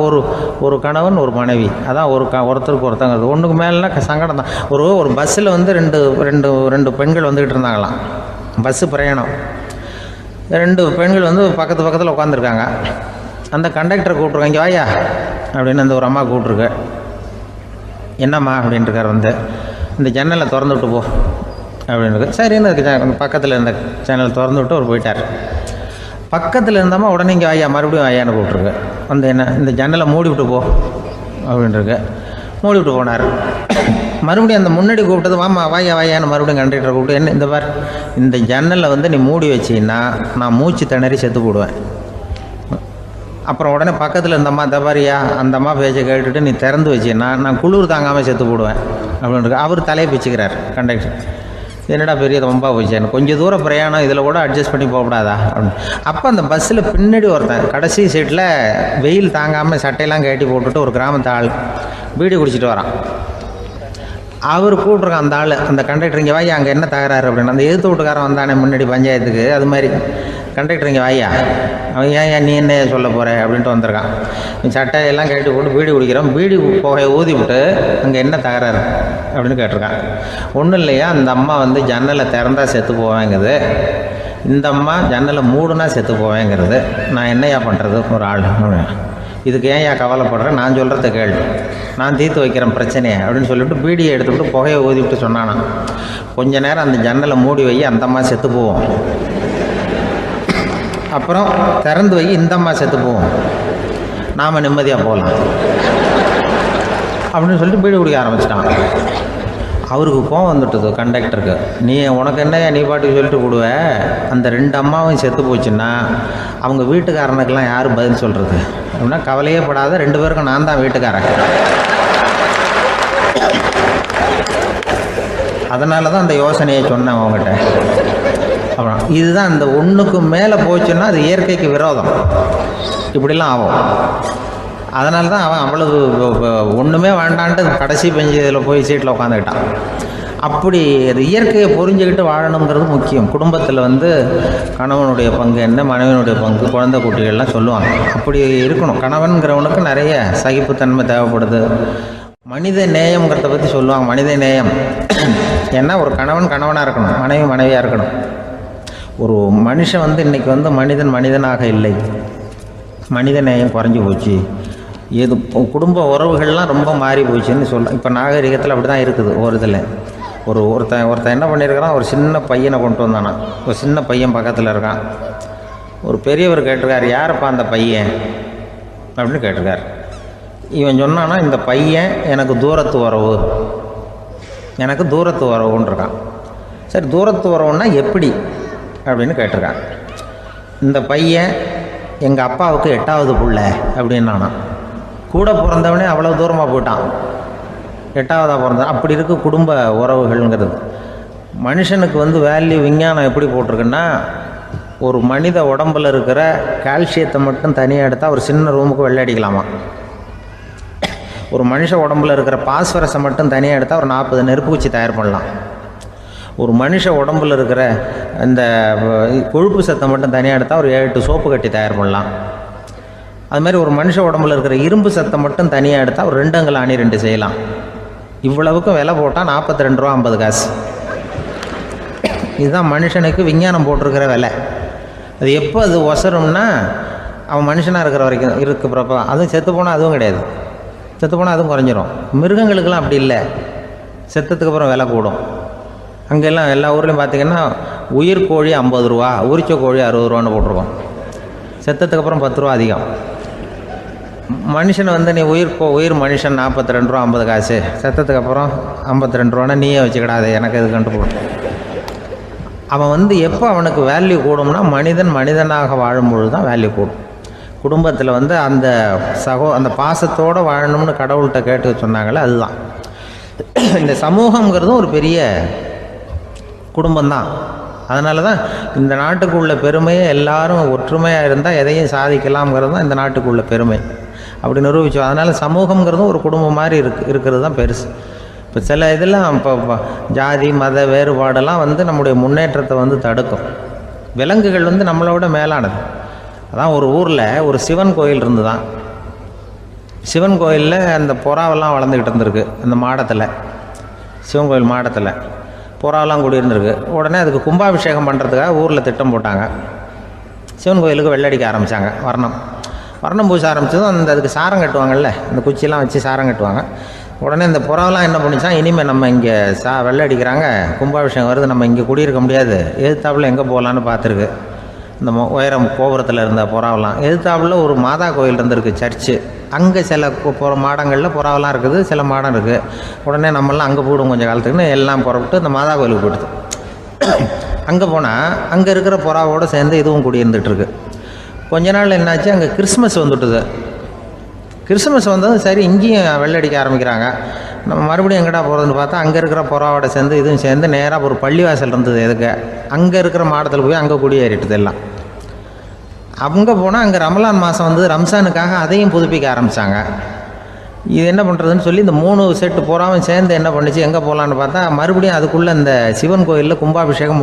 ஒரு கணவன் ஒரு மனைவி, அதான் ஒருத்தருக்கு ஒருத்தங்கிறது. ஒன்றுக்கு மேலேனா சங்கடம் தான். ஒரு பஸ்ஸில் ரெண்டு பெண்கள் வந்துக்கிட்டு இருந்தாங்களாம். பஸ்ஸு பிரயாணம். 2 பெண்கள் பக்கத்து பக்கத்தில் உட்காந்துருக்காங்க. அந்த கண்டக்டரை கூப்பிட்ருக்காங்க, இங்கே வாயா அப்படின்னு அந்த ஒரு அம்மா கூப்பிட்ருக்கு. என்னம்மா அப்படின்ட்டுருக்கார். இந்த ஜன்னலை திறந்து விட்டு போ அப்படின்னு. சரின்னு அதுக்கு பக்கத்தில் இருந்த ஜன்னலை திறந்து விட்டு அவர் போயிட்டார். பக்கத்தில் இருந்தாமல் உடனே இங்கே வாயா, மறுபடியும் வாயான்னு கூப்பிட்ருக்கு. என்ன, இந்த ஜன்னலை மூடி விட்டு போ அப்படின்ட்டுருக்கு. மூடி விட்டு போனார். மறுபடியும் அந்த முன்னாடி கூப்பிட்டது, வாமா வாயா வாயான்னு மறுபடியும் கண்டக்டரை கூப்பிட்டு, என்ன இந்த பார், இந்த ஜன்னலை நீ மூடி வச்சின்னா நான் மூச்சு திணறி செத்து போடுவேன். அப்புறம் உடனே பக்கத்தில் இருந்தம்மா, தபாரியா அந்த அம்மா பேச்சை கேட்டுட்டு நீ திறந்து வச்சின்னா நான் குளிர் தாங்காமல் செத்து போடுவேன் அப்படின்ட்டு அவர் தலையை பிச்சுக்கிறார் கண்டக்டர். என்னடா பெரிய ரொம்ப போச்சு, கொஞ்சம் தூரம் பிரயாணம், இதில் கூட அட்ஜஸ்ட் பண்ணி போகக்கூடாதா அப்படின்னு. அப்போ அந்த பஸ்ஸில் பின்னாடி ஒருத்தன் கடைசி சீட்டில் வெயில் தாங்காமல் சட்டையெல்லாம் கட்டி போட்டுட்டு ஒரு கிராமத்து ஆள் பீடி குடிச்சிட்டு வரான். அவர் கூப்பிட்ருக்கான் அந்த ஆள், அந்த கண்டக்டர், இங்கே வாயா, அங்கே என்ன தகராறு அப்படின்னு. அந்த எதிர்த்து வீட்டுக்காரன் வந்தானே முன்னாடி பஞ்சாயத்துக்கு, அது மாதிரி கண்டக்டர், இங்கே வாயா, அவன் ஏன் நீ என்ன சொல்ல போகிற அப்படின்ட்டு வந்திருக்கான். சட்டையெல்லாம் கட்டி போட்டு பீடி குடிக்கிறோம், பீடி புகையை ஊதி விட்டு அங்கே என்ன தகராறு அப்படின்னு கேட்டிருக்கான். ஒன்றும் இல்லையா, அந்த அம்மா ஜன்னலை திறந்தா செத்து போவேங்கிறது, இந்த அம்மா ஜன்னலை மூடுனா செத்து போவேங்கிறது, நான் என்னையா பண்ணுறது ஒரு ஆள், இதுக்கு ஏன் கவலைப்படுறேன், நான் சொல்கிறத கேள், நான் தீர்த்து வைக்கிறேன் பிரச்சனையை அப்படின்னு சொல்லிவிட்டு பீடியை எடுத்துக்கிட்டு புகையை ஊதிவிட்டு சொன்னானா, கொஞ்ச நேரம் அந்த ஜன்னலை மூடி வை, அந்த அம்மா செத்து போவோம், அப்புறம் திறந்து வை, இந்த அம்மா செத்து போவோம், நாம் நிம்மதியாக போகலாம் அப்படின்னு சொல்லிட்டு பீடி குடிக்க ஆரம்பிச்சிட்டான். அவருக்கு கோவம் வந்துட்டுது கண்டக்டருக்கு. உனக்கு என்ன, நீ பாட்டுக்கு சொல்லிட்டு போடுவ, அந்த 2 அம்மாவும் செத்து போச்சுன்னா அவங்க வீட்டுக்காரனுக்கெல்லாம் யார் பதில் சொல்கிறது அப்படின்னா, கவலையே படாத, 2 பேருக்கும் நான் தான் வீட்டுக்காரன். அதனால தான் அந்த யோசனையை சொன்னேன் அவங்ககிட்ட. அப்புறம் இதுதான், இந்த ஒன்றுக்கு மேலே போச்சுன்னா அது இயற்கைக்கு விரோதம், இப்படிலாம் ஆகும். அதனால தான் அவன் அவ்வளவு ஒன்றுமே வேண்டான்ட்டு கடைசி பெஞ்சு இதில் போய் சீட்டில் உட்காந்துக்கிட்டான். அப்படி அது இயற்கையை புரிஞ்சுக்கிட்டு வாழணுங்கிறது முக்கியம். குடும்பத்தில் கணவனுடைய பங்கு என்ன, மனைவியினுடைய பங்கு, குழந்தை குட்டிகள்லாம் சொல்லுவாங்க. அப்படி இருக்கணும். கணவன்கிறவனுக்கு நிறைய சகிப்புத்தன்மை தேவைப்படுது. மனித நேயம்ங்கிறத பற்றி சொல்லுவாங்க. மனித நேயம் ஏன்னா ஒரு கணவன் கணவனாக இருக்கணும், மனைவி மனைவியாக இருக்கணும். ஒரு மனுஷன் இன்றைக்கி மனிதனாக இல்லை, மனித நேயம் குறைஞ்சி போச்சு, இது குடும்ப உறவுகள்லாம் ரொம்ப மாறி போச்சுன்னு சொல்லலாம். இப்போ நாகரிகத்தில் அப்படி தான் இருக்குது. ஒருத்தன் என்ன பண்ணியிருக்கிறான், ஒரு சின்ன பையனை கொண்டு வந்தானா, ஒரு சின்ன பையன் பக்கத்தில் இருக்கான். ஒரு பெரியவர் கேட்டிருக்கார், யாருப்பா அந்த பையன் அப்படின்னு கேட்டிருக்கார். இவன் சொன்னான்னா, இந்த பையன் எனக்கு தூரத்து உறவுன்னு இருக்கான். சரி, தூரத்து உறவுன்னா எப்படி அப்படின்னு கேட்டிருக்கான். இந்த பையன் எங்கள் அப்பாவுக்கு 8வது புள்ள அப்படின்னானா. கூட பிறந்தவனே அவ்வளோ தூரமாக போயிட்டான், 8வதாக பிறந்தான். அப்படி இருக்க குடும்ப உறவுகள்ங்கிறது. மனுஷனுக்கு வேல்யூ விஞ்ஞானம் எப்படி போட்டிருக்குன்னா, ஒரு மனித உடம்பில் இருக்கிற கால்சியத்தை மட்டும் தனியாக எடுத்தால் ஒரு சின்ன ரூமுக்கு வெள்ளை அடிக்கலாமா. ஒரு மனுஷ உடம்பில் இருக்கிற பாஸ்பரஸை மட்டும் தனியாக எடுத்தால் ஒரு 40 நெருப்பு குச்சி தயார் பண்ணலாம். ஒரு மனுஷ உடம்புல இருக்கிற இந்த கொழுப்பு சத்தை மட்டும் தனியாக எடுத்தால் ஒரு 7-8 சோப்பு கட்டி தயார் பண்ணலாம். அது மாதிரி ஒரு மனுஷ உடம்புல இருக்கிற இரும்பு சத்தை மட்டும் தனியாக எடுத்தால் ஒரு 2 அங்குல ஆணி 2 செய்யலாம். இவ்வளவுக்கும் விலை போட்டால் 42 ரூபா 50 காசு. இதுதான் மனுஷனுக்கு விஞ்ஞானம் போட்டிருக்கிற விலை. அது எப்போ அது ஒசரும்னா அவன் மனுஷனாக இருக்கிற வரைக்கும் இருக்கிறப்ப. அதுவும் செத்து போனால் அதுவும் கிடையாது, செத்து போனால் அதுவும் குறைஞ்சிரும். மிருகங்களுக்கெல்லாம் அப்படி இல்லை, செத்ததுக்கு அப்புறம் விலை கூடும். அங்கெல்லாம் எல்லா ஊர்லேயும் பார்த்திங்கன்னா உயிர் கோழி 50 ரூபா, உரிச்ச கோழி 60 ரூபான்னு போட்டிருக்கோம். செத்ததுக்கு அப்புறம் 10 ரூபா அதிகம். மனுஷனை வந்து நீ உயிர் மனுஷன் 42 ரூபா 50 காசு, செத்ததுக்கு அப்புறம் 52 ரூபான்னா நீயே வச்சுக்கிடாது, எனக்கு இது கண்டு போடும். அவன் வந்து எப்போ அவனுக்கு வேல்யூ கூடும்னா மனிதனாக வாழும்பொழுது தான் வேல்யூ கூடும். குடும்பத்தில் வந்து அந்த பாசத்தோடு வாழணும்னு கடவுள்கிட்ட கேட்டு சொன்னாங்களே, அதுதான் இந்த சமூகங்கிறதும் ஒரு பெரிய குடும்பம்தான். அதனால தான் இந்த நாட்டுக்கு உள்ள பெருமையை எல்லாரும் ஒற்றுமையாக இருந்தால் எதையும் சாதிக்கலாம்ங்கிறது தான் இந்த நாட்டுக்கு உள்ள பெருமை. அப்படி நிரூபித்தோம். அதனால் சமூகங்கிறதும் ஒரு குடும்பம் மாதிரி இருக்கிறது தான் பெருசு. இப்போ சில இதெல்லாம் இப்போ ஜாதி மத வேறுபாடெல்லாம் வந்து நம்முடைய முன்னேற்றத்தை வந்து தடுக்கும். விலங்குகள் வந்து நம்மளோட மேலானது. அதான் ஒரு ஊரில் ஒரு சிவன் கோயில் இருந்து தான். சிவன் கோயிலில் அந்த புறாவெல்லாம் வளர்ந்துக்கிட்டு இருந்திருக்கு. அந்த மாடத்தில், சிவன் கோயில் மாடத்தில் புறாவெல்லாம் குடியிருந்திருக்கு. உடனே அதுக்கு கும்பாபிஷேகம் பண்ணுறதுக்காக ஊரில் திட்டம் போட்டாங்க. சிவன் கோயிலுக்கு வெள்ளடிக்க ஆரம்பித்தாங்க. வர்ணம் பூச ஆரம்பித்ததும் அதுக்கு சாரம் கட்டுவாங்கள்ல, அந்த குச்சியெல்லாம் வச்சு சாரம் கட்டுவாங்க. உடனே இந்த புறாவெல்லாம் என்ன பண்ணிச்சான், இனிமேல் நம்ம இங்கே வெள்ளை அடிக்கிறாங்க, கும்பாபிஷேகம் வருது, நம்ம இங்கே குடியிருக்க முடியாது, எதிர்த்தாப்புல எங்கே போகலான்னு பார்த்துருக்கு. இந்த உயரம் கோபுரத்தில் இருந்த புறாவெல்லாம் எதிர்த்தாப்புல ஒரு மாதா கோயில் இருந்திருக்கு, சர்ச்சு. அங்கே சில மாடங்களில் புறாவெல்லாம் இருக்குது, சில மாடம் இருக்குது. உடனே நம்மளாம் அங்கே போயிடும் கொஞ்சம் காலத்துக்குன்னு எல்லாம் புறப்பட்டு இந்த மாதா கோயிலுக்கு போயிடுது. அங்கே போனால் அங்கே இருக்கிற புறாவோடு சேர்ந்து இதுவும் குடியிருந்துகிட்ருக்கு. கொஞ்ச நாள் என்னாச்சு, அங்கே கிறிஸ்மஸ் வந்துவிட்டுது. கிறிஸ்மஸ் வந்ததும் சரி இங்கேயும் வெள்ளடிக்க ஆரம்பிக்கிறாங்க. நம்ம மறுபடியும் எங்கடா போகிறதுன்னு பார்த்தா அங்கே இருக்கிற புறாவோட சேர்ந்து இதுவும் சேர்ந்து நேராக ஒரு பள்ளிவாசல் இருந்தது. எதுக்கு அங்கே இருக்கிற மாடத்தில் போய் அங்கே குடியேறிட்டுது எல்லாம். அங்கே போனால் அங்கே ரமலான் மாதம் வந்து ரம்ஜானுக்காக அதையும் புதுப்பிக்க ஆரம்பித்தாங்க. இது என்ன பண்ணுறதுன்னு சொல்லி இந்த 3 செட்டு புறாவும் சேர்ந்து என்ன பண்ணிச்சு, எங்கே போகலான்னு பார்த்தா மறுபடியும் அதுக்குள்ளே இந்த சிவன் கோயிலில் கும்பாபிஷேகம்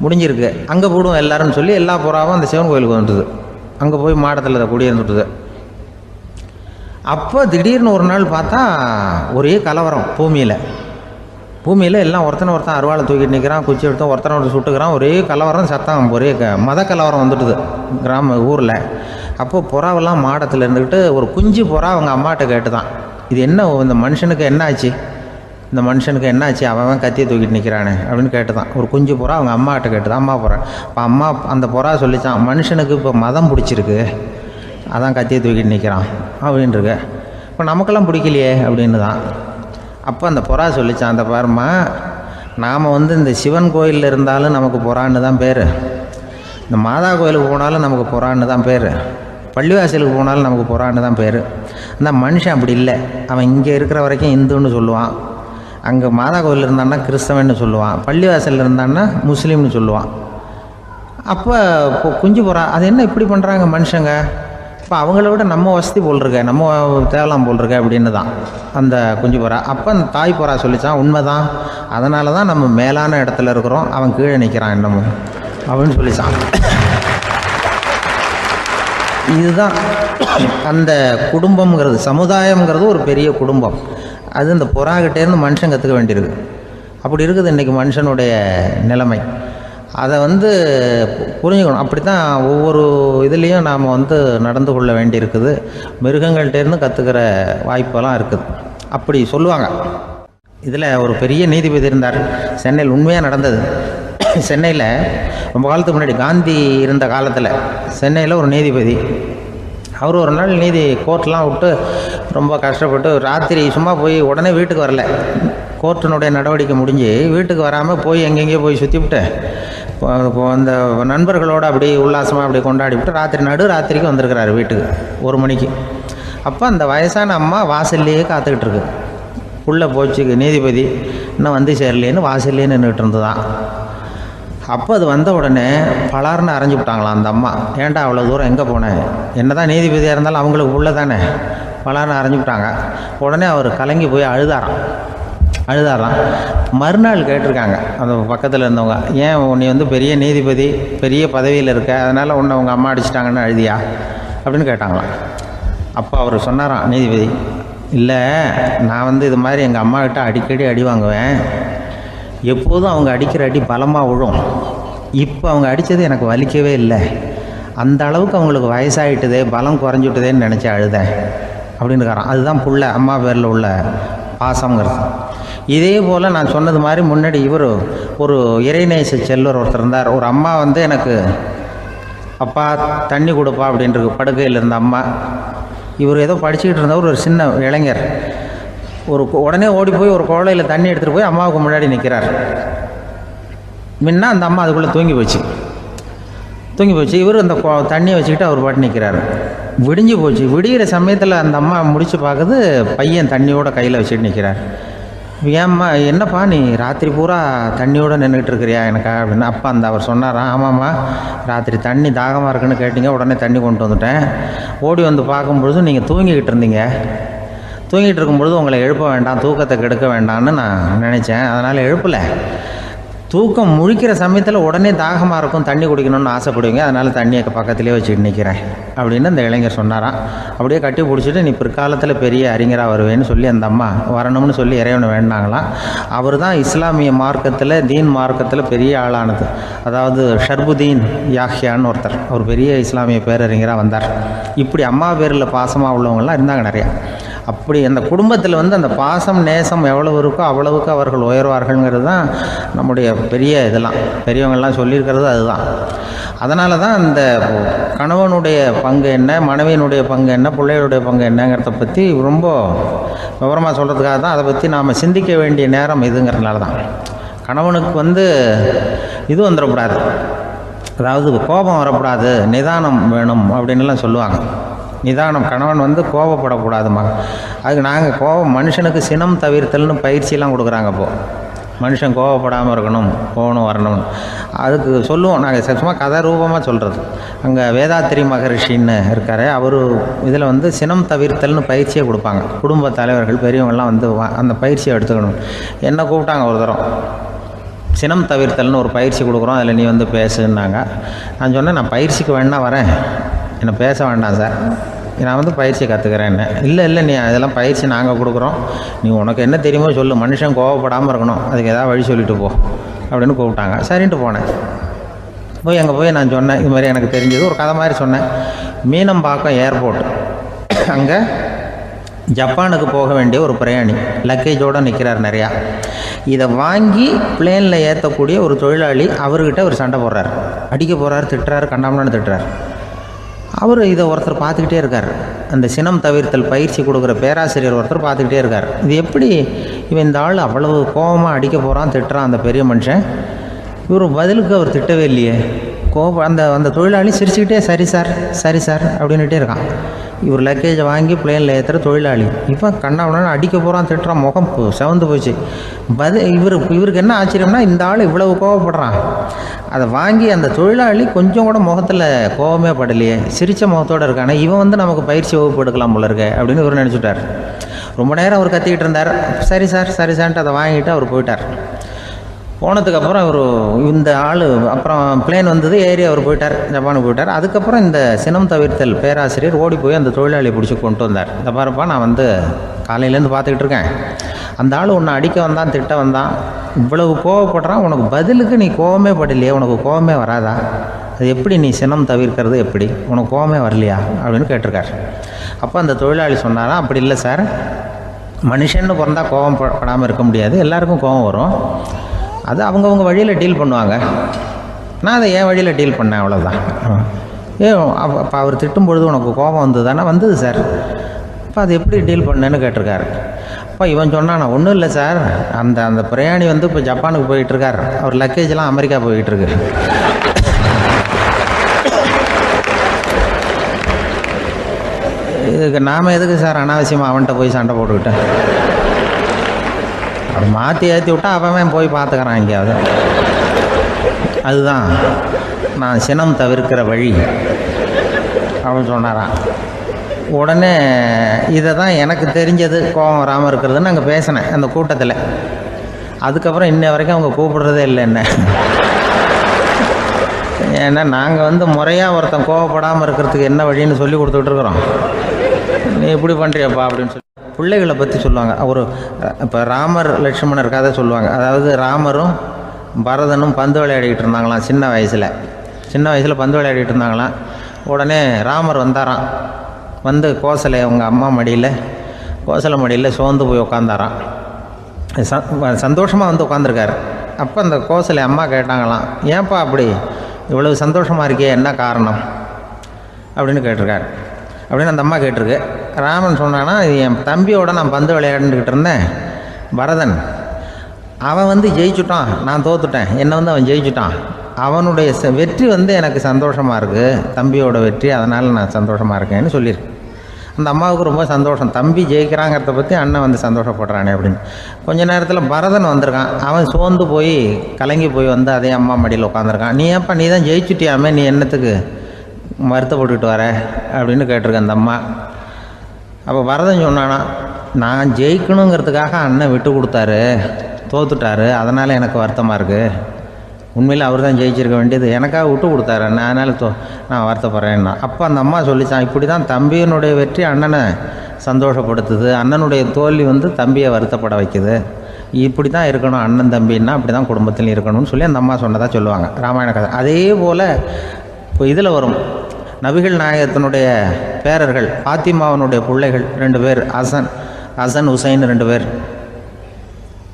முடிஞ்சிருக்கு. அங்கே போடுவோம் எல்லாருன்னு சொல்லி எல்லா புறாவும் அந்த சிவன் கோயிலுக்கு வந்துட்டுது. அங்கே போய் மாடத்தில் அதை குடியிருந்துட்டுது. அப்போ திடீர்னு ஒரு நாள் பார்த்தா ஒரே கலவரம் பூமியில் எல்லாம் ஒருத்தன் அருவாளை தூக்கிட்டு நிற்கிறான், குச்சி எடுத்து ஒருத்தனை சுட்டுக்கிறான். ஒரே கலவரம், சத்தம், ஒரே மத கலவரம் வந்துட்டுது ஊரில். அப்போது புறாவெல்லாம் மாடத்தில் இருந்துக்கிட்டு ஒரு குஞ்சு புறா அவங்க அம்மாட்ட கேட்டு தான், இது என்ன இந்த மனுஷனுக்கு என்னாச்சு, அவன் கத்தியை தூக்கிட்டு நிற்கிறானே அப்படின்னு கேட்டு தான். ஒரு குஞ்சு புறா அவங்க அம்மாட்ட கேட்டு தான். அம்மா புறா. இப்போ அம்மா அந்த புறா சொல்லித்தான், மனுஷனுக்கு இப்போ மதம் பிடிச்சிருக்கு, அதான் கத்தியை தூக்கிட்டு நிற்கிறான் அப்படின்ட்டுருக்கு. இப்போ நமக்கெல்லாம் பிடிக்கலையே அப்படின்னு தான். அப்போ அந்த புறா சொல்லித்தான், அந்த பாருமா, நாம் வந்து இந்த சிவன் கோயிலில் இருந்தாலும் நமக்கு புறான்னு தான் பேர், இந்த மாதா கோயிலுக்கு போனாலும் நமக்கு புறான்னு தான் பேர், பள்ளிவாசலுக்கு போனாலும் நமக்கு புறான்னு தான் பேர். அந்த மனுஷன் அப்படி இல்லை. அவன் இங்கே இருக்கிற வரைக்கும் இந்துன்னு சொல்லுவான், அங்கே மாதா கோயில் இருந்தான்னா கிறிஸ்தவன்னு சொல்லுவான், பள்ளிவாசலில் இருந்தான்னா முஸ்லீம்னு சொல்லுவான். அப்போ குஞ்சு புறா அது என்ன இப்படி பண்ணுறாங்க மனுஷங்க, இப்போ அவங்கள விட நம்ம வசதி போல் இருக்க, நம்ம தேவலாம் போல் இருக்க அப்படின்னு தான் அந்த குஞ்சு புறா. அப்போ அந்த தாய் புறா சொல்லித்தான், உண்மைதான், அதனால தான் நம்ம மேலான இடத்துல இருக்கிறோம், அவன் கீழே நிற்கிறான் என்னமோ அப்படின்னு சொல்லித்தான். இதுதான் அந்த குடும்பம்ங்கிறது, சமுதாயம்ங்கிறது ஒரு பெரிய குடும்பம். அது இந்த புறாக்கிட்டேருந்து மனுஷன் கற்றுக்க வேண்டியிருக்கு. அப்படி இருக்குது இன்றைக்கி மனுஷனுடைய நிலைமை. அதை வந்து புரிஞ்சுக்கணும். அப்படி தான் ஒவ்வொரு இதுலேயும் நாம் வந்து நடந்து கொள்ள வேண்டியிருக்குது. மிருகங்கள்டேருந்து கற்றுக்கிற வாய்ப்பெல்லாம் இருக்குது. அப்படி சொல்லுவாங்க. இதில் ஒரு பெரிய நீதிபதி இருந்தார் சென்னையில், உண்மையாக நடந்தது. சென்னையில் ரொம்ப காலத்துக்கு முன்னாடி காந்தி இருந்த காலத்தில் சென்னையில் ஒரு நீதிபதி, அவர் ஒரு நாள் கோர்ட்லாம் விட்டு ரொம்ப கஷ்டப்பட்டு ராத்திரி சும்மா போய் உடனே வீட்டுக்கு வரல, கோர்ட்டினுடைய நடவடிக்கை முடிஞ்சு வீட்டுக்கு வராமல் போய் எங்கெங்கேயோ போய் சுற்றிவிட்டு அந்த நண்பர்களோடு அப்படி உல்லாசமாக அப்படி கொண்டாடிவிட்டு நடுராத்திரிக்கு வந்திருக்கிறாரு வீட்டுக்கு 1 மணிக்கு. அப்போ அந்த வயசான அம்மா வாசல்லையே காத்துக்கிட்டு இருக்கு. உள்ளே போச்சு நீதிபதி இன்னும் வந்து சேரலேன்னு வாசல்லையே நின்றுட்டு இருந்துதான். அப்போ அது வந்த உடனே பலார்னு அரைஞ்சி விட்டாங்களாம் அந்த அம்மா. ஏன்டா அவ்வளோ தூரம் எங்கே போனேன், என்ன தான் நீதிபதியாக இருந்தாலும் அவங்களுக்கு உள்ள தானே, பலார்னு அரைஞ்சி விட்டாங்க. உடனே அவர் கலங்கி போய் அழுதாராம். அழுதாராம். மறுநாள் கேட்டிருக்காங்க அந்த பக்கத்தில் இருந்தவங்க, ஏன் நீ வந்து பெரிய நீதிபதி, பெரிய பதவியில் இருக்க, அதனால் உன்னை உங்கள் அம்மா அடிச்சிட்டாங்கன்னு அழுதியா அப்படின்னு கேட்டாங்களாம். அப்போ அவர் சொன்னாராம் நீதிபதி, இல்லை நான் வந்து இது மாதிரி எங்கள் அம்மாக்கிட்ட அடிக்கடி அடி வாங்குவேன், எப்போதும் அவங்க அடிக்கிற அடி பலமாக விழும், இப்போ அவங்க அடித்தது எனக்கு வலிக்கவே இல்லை, அந்த அளவுக்கு அவங்களுக்கு வயசாகிட்டுதே, பலம் குறைஞ்சிட்டுதேன்னு நினச்சி அழுதேன் அப்படின்னு இருக்காராம். அதுதான் புள்ள அம்மா பேரில் உள்ள பாசங்கிறது. இதே போல் நான் சொன்னது மாதிரி முன்னாடி இவர் ஒரு இறைநேச செல்வர் ஒருத்தர் இருந்தார். ஒரு அம்மா வந்து எனக்கு அப்பா தண்ணி கொடுப்பா அப்படின்றது படுக்கையில் இருந்த அம்மா. இவர் ஏதோ படிச்சுக்கிட்டு இருந்தவர், ஒரு சின்ன இளைஞர் உடனே ஓடி போய் ஒரு குவளையில் தண்ணி எடுத்துகிட்டு போய் அம்மாவுக்கு முன்னாடி நிற்கிறார். முன்ன அந்த அம்மா அதுக்குள்ளே தூங்கி போச்சு. இவர் அந்த தண்ணியை வச்சுக்கிட்டு அவர் பாட்டு நிற்கிறார். விடிஞ்சு போச்சு. விடிகிற சமயத்தில் அந்த அம்மா முடிச்சு பார்க்குது, பையன் தண்ணியோட கையில் வச்சுட்டு நிற்கிறார். ஏம்மா என்னப்பா நீ ராத்திரி பூரா தண்ணியோடு நின்றுட்டு இருக்கிறியா எனக்கா அப்படின்னு. அப்பா அவர் சொன்னாராம், ஆமாம்மா ராத்திரி தண்ணி தாகமாக இருக்குன்னு கேட்டிங்க, உடனே தண்ணி கொண்டு வந்துட்டேன், ஓடி வந்து பார்க்கும்பொழுது நீங்கள் தூங்கிக்கிட்டு இருந்தீங்க, தூங்கிட்டு இருக்கும்பொழுது உங்களை எழுப்ப வேண்டாம், தூக்கத்தை கெடுக்க வேண்டாம்னு நான் நினச்சேன், அதனால் எழுப்பலை. தூக்கம் முழிக்கிற சமயத்தில் உடனே தாகமாக இருக்கும், தண்ணி குடிக்கணும்னு ஆசைப்படுவீங்க, அதனால் தண்ணியை பக்கத்துலேயே வச்சுட்டு நிற்கிறேன் அப்படின்னு அந்த இளைஞர் சொன்னாராம். அப்படியே கட்டி பிடிச்சிட்டு நீ பிற்காலத்தில் பெரிய அறிஞராக வருவேன்னு சொல்லி அந்த அம்மா வரணும்னு சொல்லி இறைவனை வேண்டாங்களாம். அவர் தான் இஸ்லாமிய மார்க்கத்தில், தீன் மார்க்கத்தில் பெரிய ஆளானது. அதாவது ஷர்புதீன் யாஹ்யான்னு ஒருத்தர், அவர் பெரிய இஸ்லாமிய பேரறிஞராக வந்தார். இப்படி அம்மா பேரில் பாசமாக உள்ளவங்களாம் இருந்தாங்க நிறையா. அப்படி அந்த குடும்பத்தில் வந்து அந்த பாசம் நேசம் எவ்வளவு இருக்கோ அவ்வளவுக்கு அவர்கள் உயர்வார்கள்ங்கிறது தான் நம்முடைய பெரிய இதெல்லாம் பெரியவங்கள்லாம் சொல்லியிருக்கிறது அதுதான். அதனால தான் அந்த கணவனுடைய பங்கு என்ன, மனைவியினுடைய பங்கு என்ன, பிள்ளைகளுடைய பங்கு என்னங்கிறத பற்றி ரொம்ப விவரமாக சொல்கிறதுக்காக தான் அதை பற்றி நாம் சிந்திக்க வேண்டிய நேரம் இதுங்கிறதுனால தான். கணவனுக்கு வந்து இது வந்துடக்கூடாது, அதாவது கோபம் வரக்கூடாது, நிதானம் வேணும் அப்படின்லாம் சொல்லுவாங்க. நிதானம், கணவன் வந்து கோபப்படக்கூடாதுமா. அதுக்கு நாங்கள் மனுஷனுக்கு சினம் தவிர்த்தல்னு பயிற்சியெல்லாம் கொடுக்குறாங்க. இப்போது மனுஷன் கோபப்படாமல் இருக்கணும், போகணும் வரணும்னு அதுக்கு சொல்லுவோம் நாங்கள். சும்மா கதை ரூபமாக சொல்கிறது. அங்கே வேதாத்திரி மகரிஷின்னு இருக்கார், அவர் இதில் வந்து சினம் தவிர்த்தல்னு பயிற்சியை கொடுப்பாங்க. குடும்ப தலைவர்கள் பெரியவங்கள்லாம் வந்து அந்த பயிற்சியை எடுத்துக்கணும். என்னை கூப்பிட்டாங்க ஒரு தரம், சினம் தவிர்த்தல்னு ஒரு பயிற்சி கொடுக்குறோம், அதில் நீ வந்து பேசுன்னாங்க. நான் சொன்னேன், நான் பயிற்சிக்கு வேணா வரேன், என்னை பேச வேண்டாம் சார், நான் வந்து பயிற்சியை கற்றுக்கிறேன்னு. இல்லை நீ அதெல்லாம் பயிற்சி நாங்கள் கொடுக்குறோம், நீ உனக்கு என்ன தெரியுமோ சொல்லு, மனுஷன் கோவப்படாமல் இருக்கணும், அதுக்கு ஏதாவது வழி சொல்லிட்டு போ அப்படின்னு கூப்பிட்டாங்க. சரின்ட்டு போனேன். போய் அங்கே போய் நான் சொன்னேன், இது மாதிரி எனக்கு தெரிஞ்சது ஒரு கதை மாதிரி சொன்னேன். மீனம்பாக்கம் ஏர்போர்ட், அங்கே ஜப்பானுக்கு போக வேண்டிய ஒரு பிரயாணி லக்கேஜோடு நிற்கிறார் நிறையா. இதை வாங்கி பிளேனில் ஏற்றக்கூடிய ஒரு தொழிலாளி அவர்கிட்ட ஒரு சண்டை போடுறார், அடிக்க போகிறார், திட்டுறாரு, கண்டாமலான்னு திட்டுறார். அவர் இதை ஒருத்தர் பார்த்துக்கிட்டே இருக்கார். அந்த சினம் தவிர்த்தல் பயிற்சி கொடுக்குற பேராசிரியர் ஒருத்தர் பார்த்துக்கிட்டே இருக்கார். இது எப்படி இவன் இந்த ஆள் அவ்வளவு கோபமாக அடிக்க போகிறான், திட்டுறான் அந்த பெரிய மனுஷன், இவர் பதிலுக்கு அவர் திட்டவே இல்லையே. அந்த தொழிலாளி சிரிச்சுக்கிட்டே சரி சார் அப்படின்னுட்டே இருக்கான். இவர் லக்கேஜை வாங்கி பிளேனில் ஏற்றுற தொழிலாளி இப்போ கண்ணாவுடனே அடிக்க போகிறான், திட்டுறான், முகம் செவந்து போச்சு. இவருக்கு என்ன ஆச்சரியம்னா, இந்த ஆள் இவ்வளவு கோவப்படுறான், அதை வாங்கி அந்த தொழிலாளி கொஞ்சம் கூட முகத்தில் கோபமே படலையே, சிரித்த முகத்தோடு இருக்கானே, இவன் வந்து நமக்கு பயிற்சி வகுப்பு எடுக்கலாம் போல இருக்க அப்படின்னு இவர் நினச்சிட்டார். ரொம்ப நேரம் அவர் கத்திக்கிட்டு இருந்தார். சரி சார்ன்ட்டு அதை வாங்கிட்டு அவர் போயிட்டார். போனதுக்கப்புறம் அவர் இந்த ஆள் அப்புறம் பிளேன் வந்தது, ஏறி அவர் போயிட்டார், ஜப்பானுக்கு போயிட்டார். அதுக்கப்புறம் இந்த சினம் தவிர்த்தல் பேராசிரியர் ஓடி போய் அந்த தொழிலாளியை பிடிச்சி கொண்டு வந்தார். இந்த பாருப்பா, நான் வந்து காலையிலேருந்து பார்த்துக்கிட்டு இருக்கேன், அந்த ஆள் உன்னை அடிக்க வந்தான், திட்ட வந்தான், இவ்வளவு கோவப்படுறான், உனக்கு பதிலுக்கு நீ கோவமே படலையே, உனக்கு கோவமே வராதா, அது எப்படி நீ சினம் தவிர்க்கிறது, எப்படி உனக்கு கோவமே வரலையா அப்படின்னு கேட்டிருக்கார். அப்போ அந்த தொழிலாளி சொன்னாராம், அப்படி இல்லை சார், மனுஷன்னு பிறந்தால் கோவம் படாமல் இருக்க முடியாது, எல்லாருக்கும் கோவம் வரும், அது அவங்கவுங்க வழியில் டீல் பண்ணுவாங்க, நான் அதை என் வழியில் டீல் பண்ணேன், அவ்வளோதான். அப்போ அவர் திட்டும் பொழுது உனக்கு கோபம் வந்ததுதானே? வந்தது சார். அப்போ அது எப்படி டீல் பண்ணேன்னு கேட்டிருக்காரு. அப்போ இவன் சொன்னான், நான் ஒன்றும் இல்லை சார், அந்த பிரயாணி வந்து இப்போ ஜப்பானுக்கு போயிட்டுருக்கார், அவர் லக்கேஜெலாம் அமெரிக்கா போயிட்டுருக்கு, இதுக்கு நாம் எதுக்கு சார் அனாவசியமாக அவன்கிட்ட போய் சண்டை போட்டுக்கிட்டேன், அப்படி மாற்றி ஏற்றி விட்டா அவன் போய் பார்த்துக்கிறான் எங்கேயாவது. அதுதான் நான் சினம் தவிர்க்கிற வழி அப்படின்னு சொன்னாரான். உடனே இதை தான் எனக்கு தெரிஞ்சது கோபம் வராமல் இருக்கிறதுன்னு அங்கே பேசினேன் அந்த கூட்டத்தில். அதுக்கப்புறம் இன்ன வரைக்கும் அவங்க கூப்பிடுறதே இல்லை என்ன. ஏன்னா நாங்கள் முறையாக ஒருத்தன் கோவப்படாமல் இருக்கிறதுக்கு என்ன வழின்னு சொல்லி கொடுத்துட்ருக்குறோம். நீ இப்படி பண்ணுறியப்பா அப்படின்னு சொல்லி பிள்ளைகளை பற்றி சொல்லுவாங்க. இப்போ ராமர் லட்சுமணர் கதை சொல்லுவாங்க. அதாவது ராமரும் பரதனும் பந்து விளையாடிக்கிட்டு இருந்தாங்களாம். சின்ன வயசில் பந்து விளையாடிக்கிட்டு இருந்தாங்களாம். உடனே ராமர் வந்தாராம். வந்து கோசலை அவங்க அம்மா கோசலை மடியில் சோர்ந்து போய் உட்காந்தாராம். சந்தோஷமாக உட்காந்துருக்காரு. அப்போ அந்த கோசலை அம்மா கேட்டாங்களாம், ஏன்ப்பா அப்படி இவ்வளவு சந்தோஷமாக இருக்கே, என்ன காரணம் அப்படின்னு கேட்டிருக்காரு. அப்படின்னு அந்த அம்மா கேட்டிருக்கு. ராமன் சொன்னான்னா, என் தம்பியோட நான் பந்து விளையாண்டுக்கிட்டு இருந்தேன், பரதன் அவன் ஜெயிச்சுட்டான், நான் தோத்துட்டேன், என்னை அவன் ஜெயிச்சுட்டான், அவனுடைய வெற்றி எனக்கு சந்தோஷமாக இருக்குது, தம்பியோட வெற்றி, அதனால் நான் சந்தோஷமாக இருக்கேன்னு சொல்லியிருக்கேன். அந்த அம்மாவுக்கு ரொம்ப சந்தோஷம், தம்பி ஜெயிக்கிறாங்கிறத பற்றி அண்ணன் சந்தோஷப்படுறானே அப்படின்னு. கொஞ்ச நேரத்தில் பரதன் வந்திருக்கான். அவன் சோர்ந்து போய் கலங்கி போய் அதே அம்மா மடியில் உட்காந்துருக்கான். நீ ஏன்ப்பா நீ தான் ஜெயிச்சுட்டியாமே, நீ என்னத்துக்கு வருத்தப்பட்டுக்கிட்டு வர அப்படின்னு கேட்டிருக்கேன் அந்த அம்மா. அப்போ பரதன் சொன்னானா, நான் ஜெயிக்கணுங்கிறதுக்காக அண்ணன் விட்டு கொடுத்தாரு, தோத்துட்டாரு, அதனால் எனக்கு வருத்தமாக இருக்குது. உண்மையில் அவர் தான் ஜெயிச்சிருக்க வேண்டியது, எனக்காக விட்டு கொடுத்தாரு அண்ணன், அதனால் நான் வருத்தப்படுறேன்னா. அப்போ அந்த அம்மா சொல்லிச்சான், இப்படி தான் தம்பியினுடைய வெற்றி அண்ணனை சந்தோஷப்படுத்துது, அண்ணனுடைய தோல்வி தம்பியை வருத்தப்பட வைக்குது, இப்படி தான் இருக்கணும் அண்ணன் தம்பின்னா, அப்படி தான் குடும்பத்தில் இருக்கணும்னு சொல்லி அந்த அம்மா சொன்னதாக சொல்லுவாங்க ராமாயண கதை. அதே போல் இப்போ இதில் வரும், நபிகள் நாயகத்தினுடைய பேரர்கள் பாத்திமாவனுடைய பிள்ளைகள் 2 பேர், ஹசன் ஹுசைன் 2 பேர்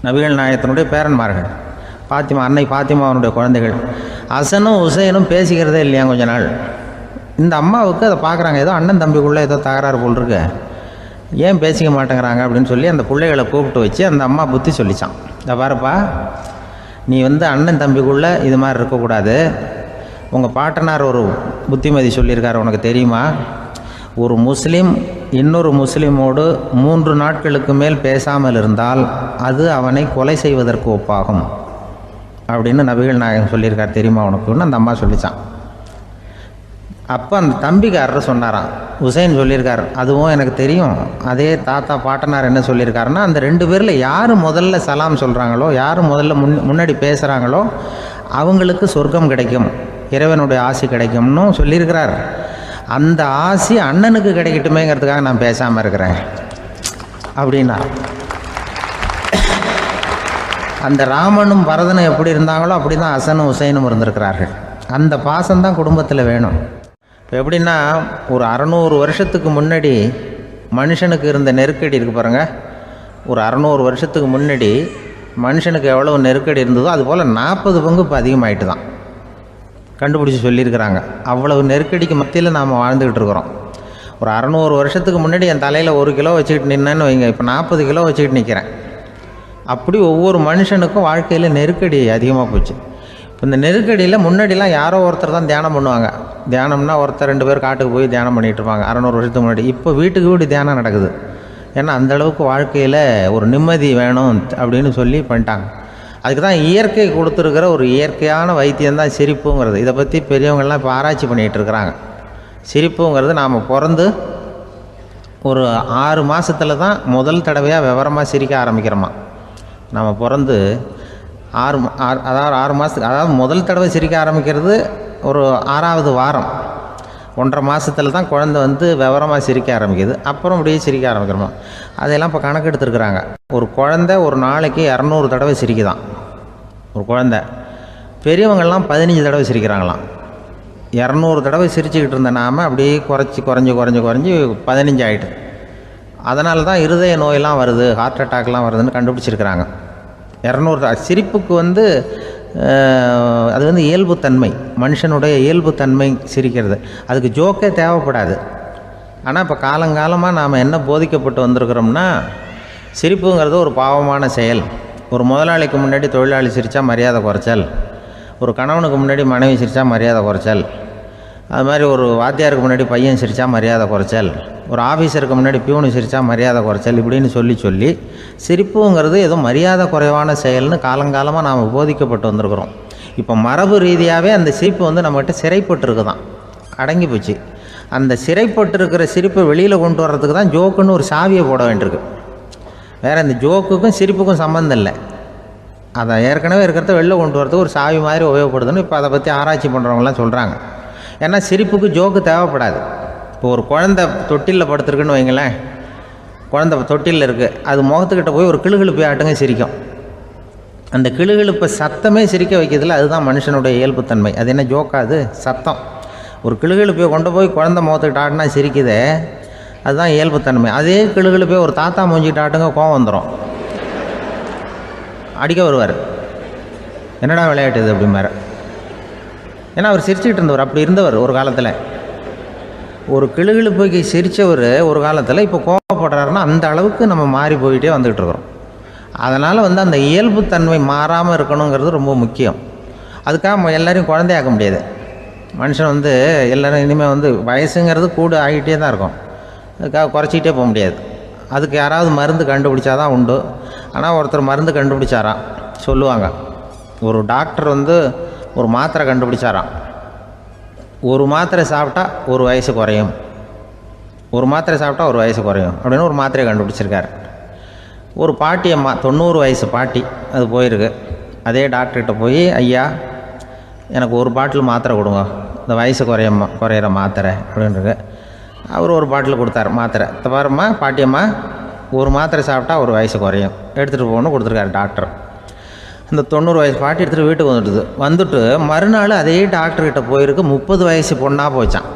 நபிகள் நாயகத்தினுடைய பேரன்மார்கள். அன்னை பாத்திமாவனுடைய குழந்தைகள். ஹசனும் ஹுசைனும் பேசிக்கிறதே இல்லையா கொஞ்ச நாள். இந்த அம்மாவுக்கு அதை பார்க்குறாங்க, ஏதோ அண்ணன் தம்பிக்குள்ளே ஏதோ தகராறு போல் இருக்கு, ஏன் பேசிக்க மாட்டேங்கிறாங்க அப்படின்னு சொல்லி அந்த பிள்ளைகளை கூப்பிட்டு வச்சு அந்த அம்மா புத்தி சொல்லிச்சான். இதை பாருப்பா, நீ அண்ணன் தம்பிக்குள்ளே இது மாதிரி இருக்கக்கூடாது, உங்கள் பாட்டனார் ஒரு புத்திமதி சொல்லியிருக்காரு, உனக்கு தெரியுமா, ஒரு முஸ்லீம் இன்னொரு முஸ்லீமோடு 3 நாட்களுக்கு மேல் பேசாமல் இருந்தால் அது அவனை கொலை செய்வதற்கு ஒப்பாகும் அப்படின்னு நபிகள் நாயகம் சொல்லியிருக்கார், தெரியுமா உனக்குன்னு அந்த அம்மா சொல்லிச்சான். அப்போ அந்த தம்பிக்காரர் சொன்னாராம், ஹுசைன் சொல்லியிருக்கார், அதுவும் எனக்கு தெரியும். அதே தாத்தா பாட்டனார் என்ன சொல்லியிருக்காருன்னா, அந்த 2 பேரில் யார் முதல்ல சலாம் சொல்கிறாங்களோ, யார் முதல்ல முன்னாடி பேசுகிறாங்களோ அவங்களுக்கு சொர்க்கம் கிடைக்கும், இறைவனுடைய ஆசி கிடைக்கும்னு சொல்லியிருக்கிறார். அந்த ஆசி அண்ணனுக்கு கிடைக்கட்டுமேங்கிறதுக்காக நான் பேசாமல் இருக்கிறேன் அப்படின்னா. அந்த ராமனும் பரதனும் எப்படி இருந்தாங்களோ அப்படி தான் ஹசனும் ஹுசைனும் இருந்திருக்கிறார்கள். அந்த பாசம்தான் குடும்பத்தில் வேணும். இப்போ எப்படின்னா, ஒரு 600 வருஷத்துக்கு முன்னாடி மனுஷனுக்கு இருந்த நெருக்கடி இருக்குது பாருங்கள். ஒரு 600 வருஷத்துக்கு முன்னாடி மனுஷனுக்கு எவ்வளோ நெருக்கடி இருந்ததோ அதுபோல் 40 பங்கு இப்போ அதிகமாகிட்டு தான் கண்டுபிடிச்சி சொல்லியிருக்கிறாங்க. அவ்வளவு நெருக்கடிக்கு மத்தியில் நாம் வாழ்ந்துக்கிட்டு இருக்கிறோம். ஒரு 600 வருஷத்துக்கு முன்னாடி என் தலையில் 1 கிலோ வச்சுக்கிட்டு நின்னேன்னு வைங்க, இப்போ 40 கிலோ வச்சுக்கிட்டு நிற்கிறேன். அப்படி ஒவ்வொரு மனுஷனுக்கும் வாழ்க்கையில் நெருக்கடி அதிகமாக போச்சு. இப்போ இந்த நெருக்கடியில் முன்னாடிலாம் யாரோ ஒருத்தர் தான் தியானம் பண்ணுவாங்க. தியானம்னா ஒருத்தர் 2 பேர் காட்டுக்கு போய் தியானம் பண்ணிகிட்டு இருப்பாங்க 600 வருஷத்துக்கு முன்னாடி. இப்போ வீட்டுக்கு வீடு தியானம் நடக்குது. ஏன்னா அந்தளவுக்கு வாழ்க்கையில் ஒரு நிம்மதி வேணும் அப்படின்னு சொல்லி பண்ணிட்டாங்க. அதுக்கு தான் இயற்கை கொடுத்துருக்கிற ஒரு இயற்கையான வைத்தியம்தான் சிரிப்புங்கிறது. இதை பற்றி பெரியவங்கள்லாம் இப்போ ஆராய்ச்சி பண்ணிகிட்டு இருக்கிறாங்க. சிரிப்புங்கிறது நாம் பிறந்து ஒரு 6 மாதத்தில் தான் முதல் தடவையாக விவரமாக சிரிக்க ஆரம்பிக்கிறோமா. நம்ம பிறந்து 6 மாதத்துக்கு, அதாவது முதல் தடவை சிரிக்க ஆரம்பிக்கிறது ஒரு 6ஆவது வாரம், 1.5 மாதத்தில் தான் குழந்தை விவரமாக சிரிக்க ஆரம்பிக்குது. அப்புறம் அப்படியே சிரிக்க ஆரம்பிக்கிறோமா. அதெல்லாம் இப்போ கணக்கு எடுத்துருக்குறாங்க. ஒரு குழந்தை ஒரு நாளைக்கு 200 தடவை சிரிக்குதான் ஒரு குழந்தை. பெரியவங்கள்லாம் 15 தடவை சிரிக்கிறாங்களாம். 200 தடவை சிரிச்சுக்கிட்டு இருந்த நாம் அப்படியே குறைஞ்சி 15 ஆகிட்டு. அதனால தான் இருதய நோயெல்லாம் வருது, ஹார்ட் அட்டாக்லாம் வருதுன்னு கண்டுபிடிச்சிருக்கிறாங்க. 200 சிரிப்புக்கு அது இயல்புத்தன்மை, மனுஷனுடைய இயல்புத்தன்மை சிரிக்கிறது. அதுக்கு ஜோக்கே தேவைப்படாது. ஆனால் இப்போ காலங்காலமாக நாம் என்ன போதிக்கப்பட்டு வந்திருக்கிறோம்னா, சிரிப்புங்கிறது ஒரு பாவமான செயல். ஒரு முதலாளிக்கு முன்னாடி தொழிலாளி சிரித்தா மரியாதை குறைச்சல், ஒரு கணவனுக்கு முன்னாடி மனைவி சிரித்தா மரியாதை குறைச்சல், அது மாதிரி ஒரு வாத்தியாருக்கு முன்னாடி பையன் சிரித்தா மரியாதை குறைச்சல், ஒரு ஆஃபீஸருக்கு முன்னாடி பியூனு சிரித்தா மரியாதை குறைச்சல், இப்படின்னு சொல்லி சிரிப்புங்கிறது ஏதோ மரியாதை குறைவான செயல்னு காலங்காலமாக நாம் போதிக்கப்பட்டு வந்திருக்கிறோம். இப்போ மரபு ரீதியாகவே அந்த சிரிப்பு நம்மகிட்ட சிறைப்பட்டு தான், அடங்கி போச்சு. அந்த சிறைப்பட்டு இருக்கிற சிரிப்பை வெளியில் கொண்டு வர்றதுக்கு தான் ஜோக்குன்னு ஒரு சாவியை போட வேண்டியிருக்கு. வேறு இந்த ஜோக்குக்கும் சிரிப்புக்கும் சம்மந்தம் இல்லை. அதை ஏற்கனவே இருக்கிறத வெளில கொண்டு வரதுக்கு ஒரு சாவி மாதிரி உபயோகப்படுதுன்னு இப்போ அதை பற்றி ஆராய்ச்சி பண்ணுறவங்களாம் சொல்கிறாங்க. ஏன்னா சிரிப்புக்கு ஜோக்கு தேவைப்படாது. இப்போ ஒரு குழந்தை தொட்டிலில் படுத்துருக்குன்னு வைங்களேன், குழந்தை தொட்டிலில் இருக்குது, அது முகத்துக்கிட்ட போய் ஒரு கிளுகிழுப்பை ஆட்டுங்க சிரிக்கும். அந்த கிளுகிழுப்பை சத்தமே சிரிக்க வைக்கிறதுல அதுதான் மனுஷனுடைய இயல்புத்தன்மை. அது என்ன ஜோக்காது? சத்தம். ஒரு கிளுகிழுப்பையை கொண்டு போய் குழந்தை முகத்துக்கிட்ட ஆட்டினா சிரிக்குதே, அதுதான் இயல்புத்தன்மை. அதே கிளுகிழுப்பையை ஒரு தாத்தா மூஞ்சிக்கிட்ட ஆட்டுங்க, கோவம் வந்துடும், அடிக்க வருவார். என்னடா விளையாட்டு இது அப்படிம்பார். ஏன்னா அவர் சிரிச்சுக்கிட்டு இருந்தவர், அப்படி இருந்தவர் ஒரு காலத்தில். ஒரு கிளுகிழுப்பைக்கு சிரித்தவர் ஒரு காலத்தில் இப்போ கோவப்படுறாருன்னா அந்த அளவுக்கு நம்ம மாறி போயிட்டே வந்துக்கிட்டு இருக்கிறோம். அதனால் அந்த இயல்புத்தன்மை மாறாமல் இருக்கணுங்கிறது ரொம்ப முக்கியம். அதுக்காக எல்லோரையும் குழந்தையாக்க முடியாது. மனுஷன் எல்லோரும் இனிமேல் வயசுங்கிறது கூட ஆகிட்டே தான் இருக்கும். அதுக்காக குறைச்சிக்கிட்டே போக முடியாது. அதுக்கு யாராவது மருந்து கண்டுபிடிச்சாதான் உண்டு. ஆனால் ஒருத்தர் மருந்து கண்டுபிடிச்சாராம், சொல்லுவாங்க. ஒரு டாக்டர் ஒரு மாத்திரை கண்டுபிடிச்சாராம். ஒரு மாத்திரை சாப்பிட்டா ஒரு வயசு குறையும், ஒரு மாத்திரை சாப்பிட்டா ஒரு வயசு குறையும் அப்படின்னு ஒரு மாத்திரையை கண்டுபிடிச்சிருக்காரு. ஒரு பாட்டி அம்மா, 90 வயசு பாட்டி, அது போயிருக்கு. அதே டாக்டர்கிட்ட போய், ஐயா எனக்கு ஒரு பாட்டில் மாத்திரை கொடுங்க, இந்த வயசு குறையிற மாத்திரை அப்படின்றது. அவர் ஒரு பாட்டில் கொடுத்தார் மாத்திரை. பாரும்மா பாட்டியம்மா, ஒரு மாத்திரை சாப்பிட்டா ஒரு வயசு குறையும், எடுத்துகிட்டு போகணும்னு கொடுத்துருக்காரு டாக்டர். இந்த 90 வயசு பாட்டி எடுத்துகிட்டு வீட்டுக்கு வந்துட்டு மறுநாள் அதே டாக்டர்கிட்ட போயிருக்கு. 30 வயசு பொண்ணாக போச்சான்.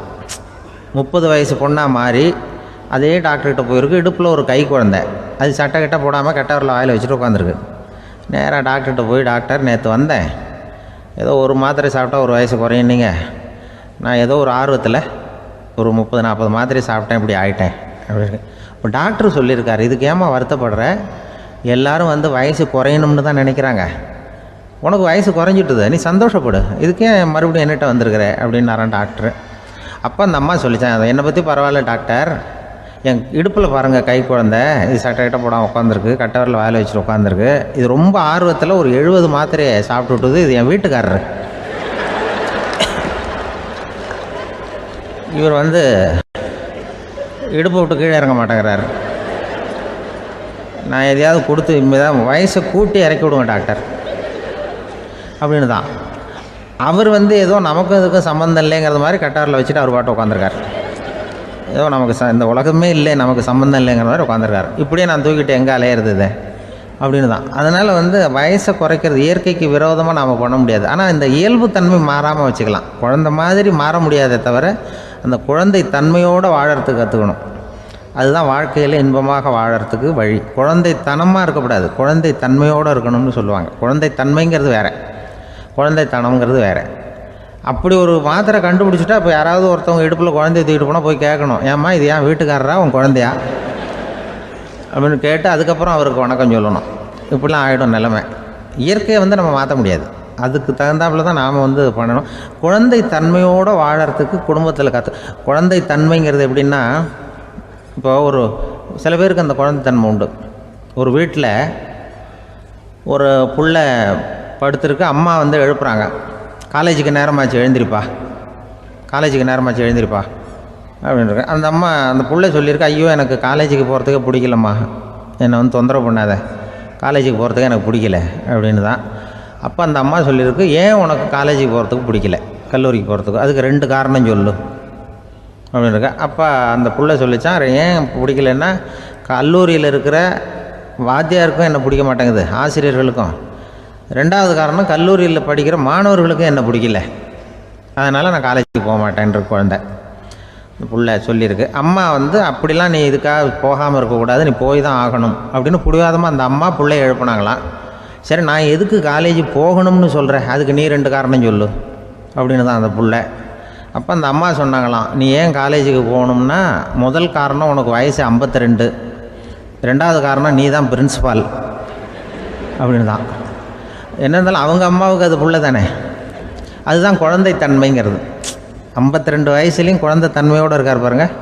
30 வயசு பொண்ணாக மாறி அதே டாக்டர்கிட்ட போயிருக்கு. இடுப்பில் ஒரு கை குழந்தை, அது சட்டை கிட்ட போடாமல் கெட்டவரில் வாயில் வச்சுட்டு உட்காந்துருக்கு. நேராக டாக்டர்கிட்ட போய், டாக்டர் நேற்று வந்தேன், ஏதோ ஒரு மாத்திரை சாப்பிட்டா ஒரு வயசு குறையுன்னீங்க, நான் ஏதோ ஒரு ஆர்வத்தில் ஒரு 30-40 மாத்திரை சாப்பிட்டேன், இப்படி ஆகிட்டேன் அப்படின்னு. இப்போ டாக்டர் சொல்லியிருக்காரு, இதுக்கு ஏமா வருத்தப்படுற, எல்லோரும் வயசு குறையணும்னு தான் நினைக்கிறாங்க, உனக்கு வயசு குறைஞ்சிட்டுது, நீ சந்தோஷப்படு, இதுக்கே மறுபடியும் என்னகிட்ட வந்திருக்கிற அப்படின்னாரான் டாக்டர். அப்போ அந்த அம்மா சொல்லித்தான், என்னை பற்றி பரவாயில்ல டாக்டர், என் இடுப்பில் பாருங்கள் கை குழந்தை, இது சட்டை கிட்ட போடாமல் உட்காந்துருக்கு, கட்டவரில் வாயில் வச்சுட்டு உட்காந்துருக்கு, இது ரொம்ப ஆர்வத்தில் ஒரு 70 மாத்திரையை சாப்பிட்டு விட்டுது, இது என் வீட்டுக்காரரு. இவர் இடுப்பை விட்டு கீழே இறங்க மாட்டேங்கிறார். நான் எதையாவது கொடுத்து இனிமேதான் வயசை கூட்டி இறக்கி விடுவேன் டாக்டர் அப்படின்னு தான். அவர் ஏதோ நமக்கும் இதுக்கும் சம்மந்தம் இல்லைங்கிறது மாதிரி கட்டாரில் வச்சுட்டு அவர் பாட்டு உட்காந்துருக்கார். ஏதோ நமக்கு இந்த உலகமே இல்லை, நமக்கு சம்மந்தம் இல்லைங்கிற மாதிரி உட்காந்துருக்கார். இப்படியே நான் தூக்கிட்டு எங்கே அலையிறது இது அப்படின்னு தான். அதனால் வயசை குறைக்கிறது இயற்கைக்கு விரோதமாக நாம் பண்ண முடியாது. ஆனால் இந்த இயல்புத்தன்மை மாறாமல் வச்சுக்கலாம். குழந்தை மாதிரி மாற முடியாதே தவிர அந்த குழந்தை தன்மையோடு வாழறதுக்கு கற்றுக்கணும். அதுதான் வாழ்க்கையில் இன்பமாக வாழறதுக்கு வழி. குழந்தைத்தனமாக இருக்கக்கூடாது, குழந்தை தன்மையோடு இருக்கணும்னு சொல்லுவாங்க. குழந்தை தன்மைங்கிறது வேறு, குழந்தைத்தனம்ங்கிறது வேறு. அப்படி ஒரு மாத்திரை கண்டுபிடிச்சிட்டா இப்போ யாராவது ஒருத்தவங்க இடுப்பில் குழந்தைய தூக்கிட்டு போனால் போய் கேட்கணும், ஏம்மா இது ஏன் வீட்டுக்காரரா உன் குழந்தையா அப்படின்னு கேட்டு அதுக்கப்புறம் அவருக்கு வணக்கம் சொல்லணும். இப்படிலாம் ஆகிடும் நிலைமை. இயற்கையை நம்ம மாற்ற முடியாது, அதுக்கு தகுந்தாப்புல தான் நாம் பண்ணணும். குழந்தை தன்மையோடு வாழறதுக்கு குடும்பத்தில் குழந்தை தன்மைங்கிறது எப்படின்னா, இப்போ ஒரு சில பேருக்கு அந்த குழந்தைத்தன்மை உண்டு. ஒரு வீட்டில் ஒரு புள்ள படுத்துருக்கு, அம்மா எழுப்புறாங்க, காலேஜுக்கு நேரமாச்சு எழுந்திரிப்பா, காலேஜுக்கு நேரமாச்சு எழுந்திரிப்பா அப்படின்ட்டு. அந்த அம்மா அந்த புள்ளை சொல்லியிருக்கு, ஐயோ எனக்கு காலேஜுக்கு போகிறதுக்கு பிடிக்கலம்மா, என்னை தொந்தரவு பண்ணாத, காலேஜுக்கு போகிறதுக்கு எனக்கு பிடிக்கல அப்படின்னு தான். அப்போ அந்த அம்மா சொல்லியிருக்கு, ஏன் உனக்கு காலேஜுக்கு போகிறதுக்கு பிடிக்கல, கல்லூரிக்கு போகிறதுக்கு, அதுக்கு 2 காரணம் சொல்லு அப்படின்னுருக்க. அப்போ அந்த புள்ளை சொல்லிச்சான், ஏன் பிடிக்கலன்னா, கல்லூரியில் இருக்கிற வாத்தியாருக்கும் என்ன பிடிக்க மாட்டேங்குது, ஆசிரியர்களுக்கும். 2வது காரணம், கல்லூரியில் படிக்கிற மாணவர்களுக்கும் என்ன பிடிக்கல, அதனால் நான் காலேஜுக்கு போக மாட்டேன்ற குழந்தை இந்த புள்ள சொல்லியிருக்கு. அம்மா அப்படிலாம் நீ இதுக்காக போகாமல் இருக்கக்கூடாது, நீ போய் தான் ஆகணும் அப்படின்னு பிடிவாதமாக அந்த அம்மா பிள்ளைய எழுப்புனாங்களாம். சரி, நான் எதுக்கு காலேஜ் போகணும்னு சொல்கிறேன், அதுக்கு நீ 2 காரணம் சொல்லு அப்படின்னு தான் அந்த புள்ள. அப்போ அந்த அம்மா சொன்னாங்களாம், நீ ஏன் காலேஜுக்கு போகணும்னா, முதல் காரணம் உனக்கு வயசு 52, 2வது காரணம் நீ தான் பிரின்சிபால் அப்படின்னு தான். என்ன இருந்தாலும் அவங்க அம்மாவுக்கு அது புள்ள தானே, அதுதான் குழந்தைத்தன்மைங்கிறது. 52 வயசுலேயும் குழந்தைத்தன்மையோடு இருக்கார் பாருங்கள்,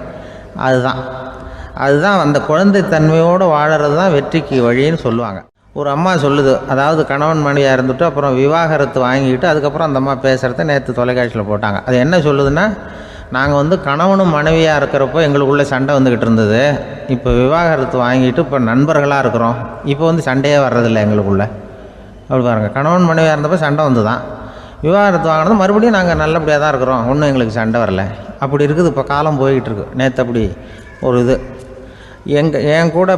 அதுதான் அந்த குழந்தைத்தன்மையோடு வாழறது தான் வெற்றிக்கு வழின்னு சொல்லுவாங்க. ஒரு அம்மா சொல்லுது, அதாவது கணவன் மனைவியாக இருந்துட்டு அப்புறம் விவாகரத்து வாங்கிக்கிட்டு அதுக்கப்புறம் அந்த அம்மா பேசுகிறத நேற்று தொலைக்காட்சியில் போட்டாங்க. அது என்ன சொல்லுதுன்னா, நாங்கள் கணவனும் மனைவியாக இருக்கிறப்போ எங்களுக்குள்ளே சண்டை வந்துக்கிட்டு இருந்தது, இப்போ விவாகரத்து வாங்கிட்டு இப்போ நண்பர்களாக இருக்கிறோம், இப்போ சண்டையே வர்றதில்லை எங்களுக்குள்ளே அப்படி பாருங்கள், கணவன் மனைவியாக இருந்தப்போ சண்டை வந்து தான் விவாகரத்து வாங்கினது மறுபடியும் நாங்கள் நல்லபடியாக தான் இருக்கிறோம், ஒன்றும் எங்களுக்கு சண்டை வரல. அப்படி இருக்குது இப்போ காலம் போய்கிட்டு இருக்கு. நேற்று அப்படி ஒரு இது என் கூட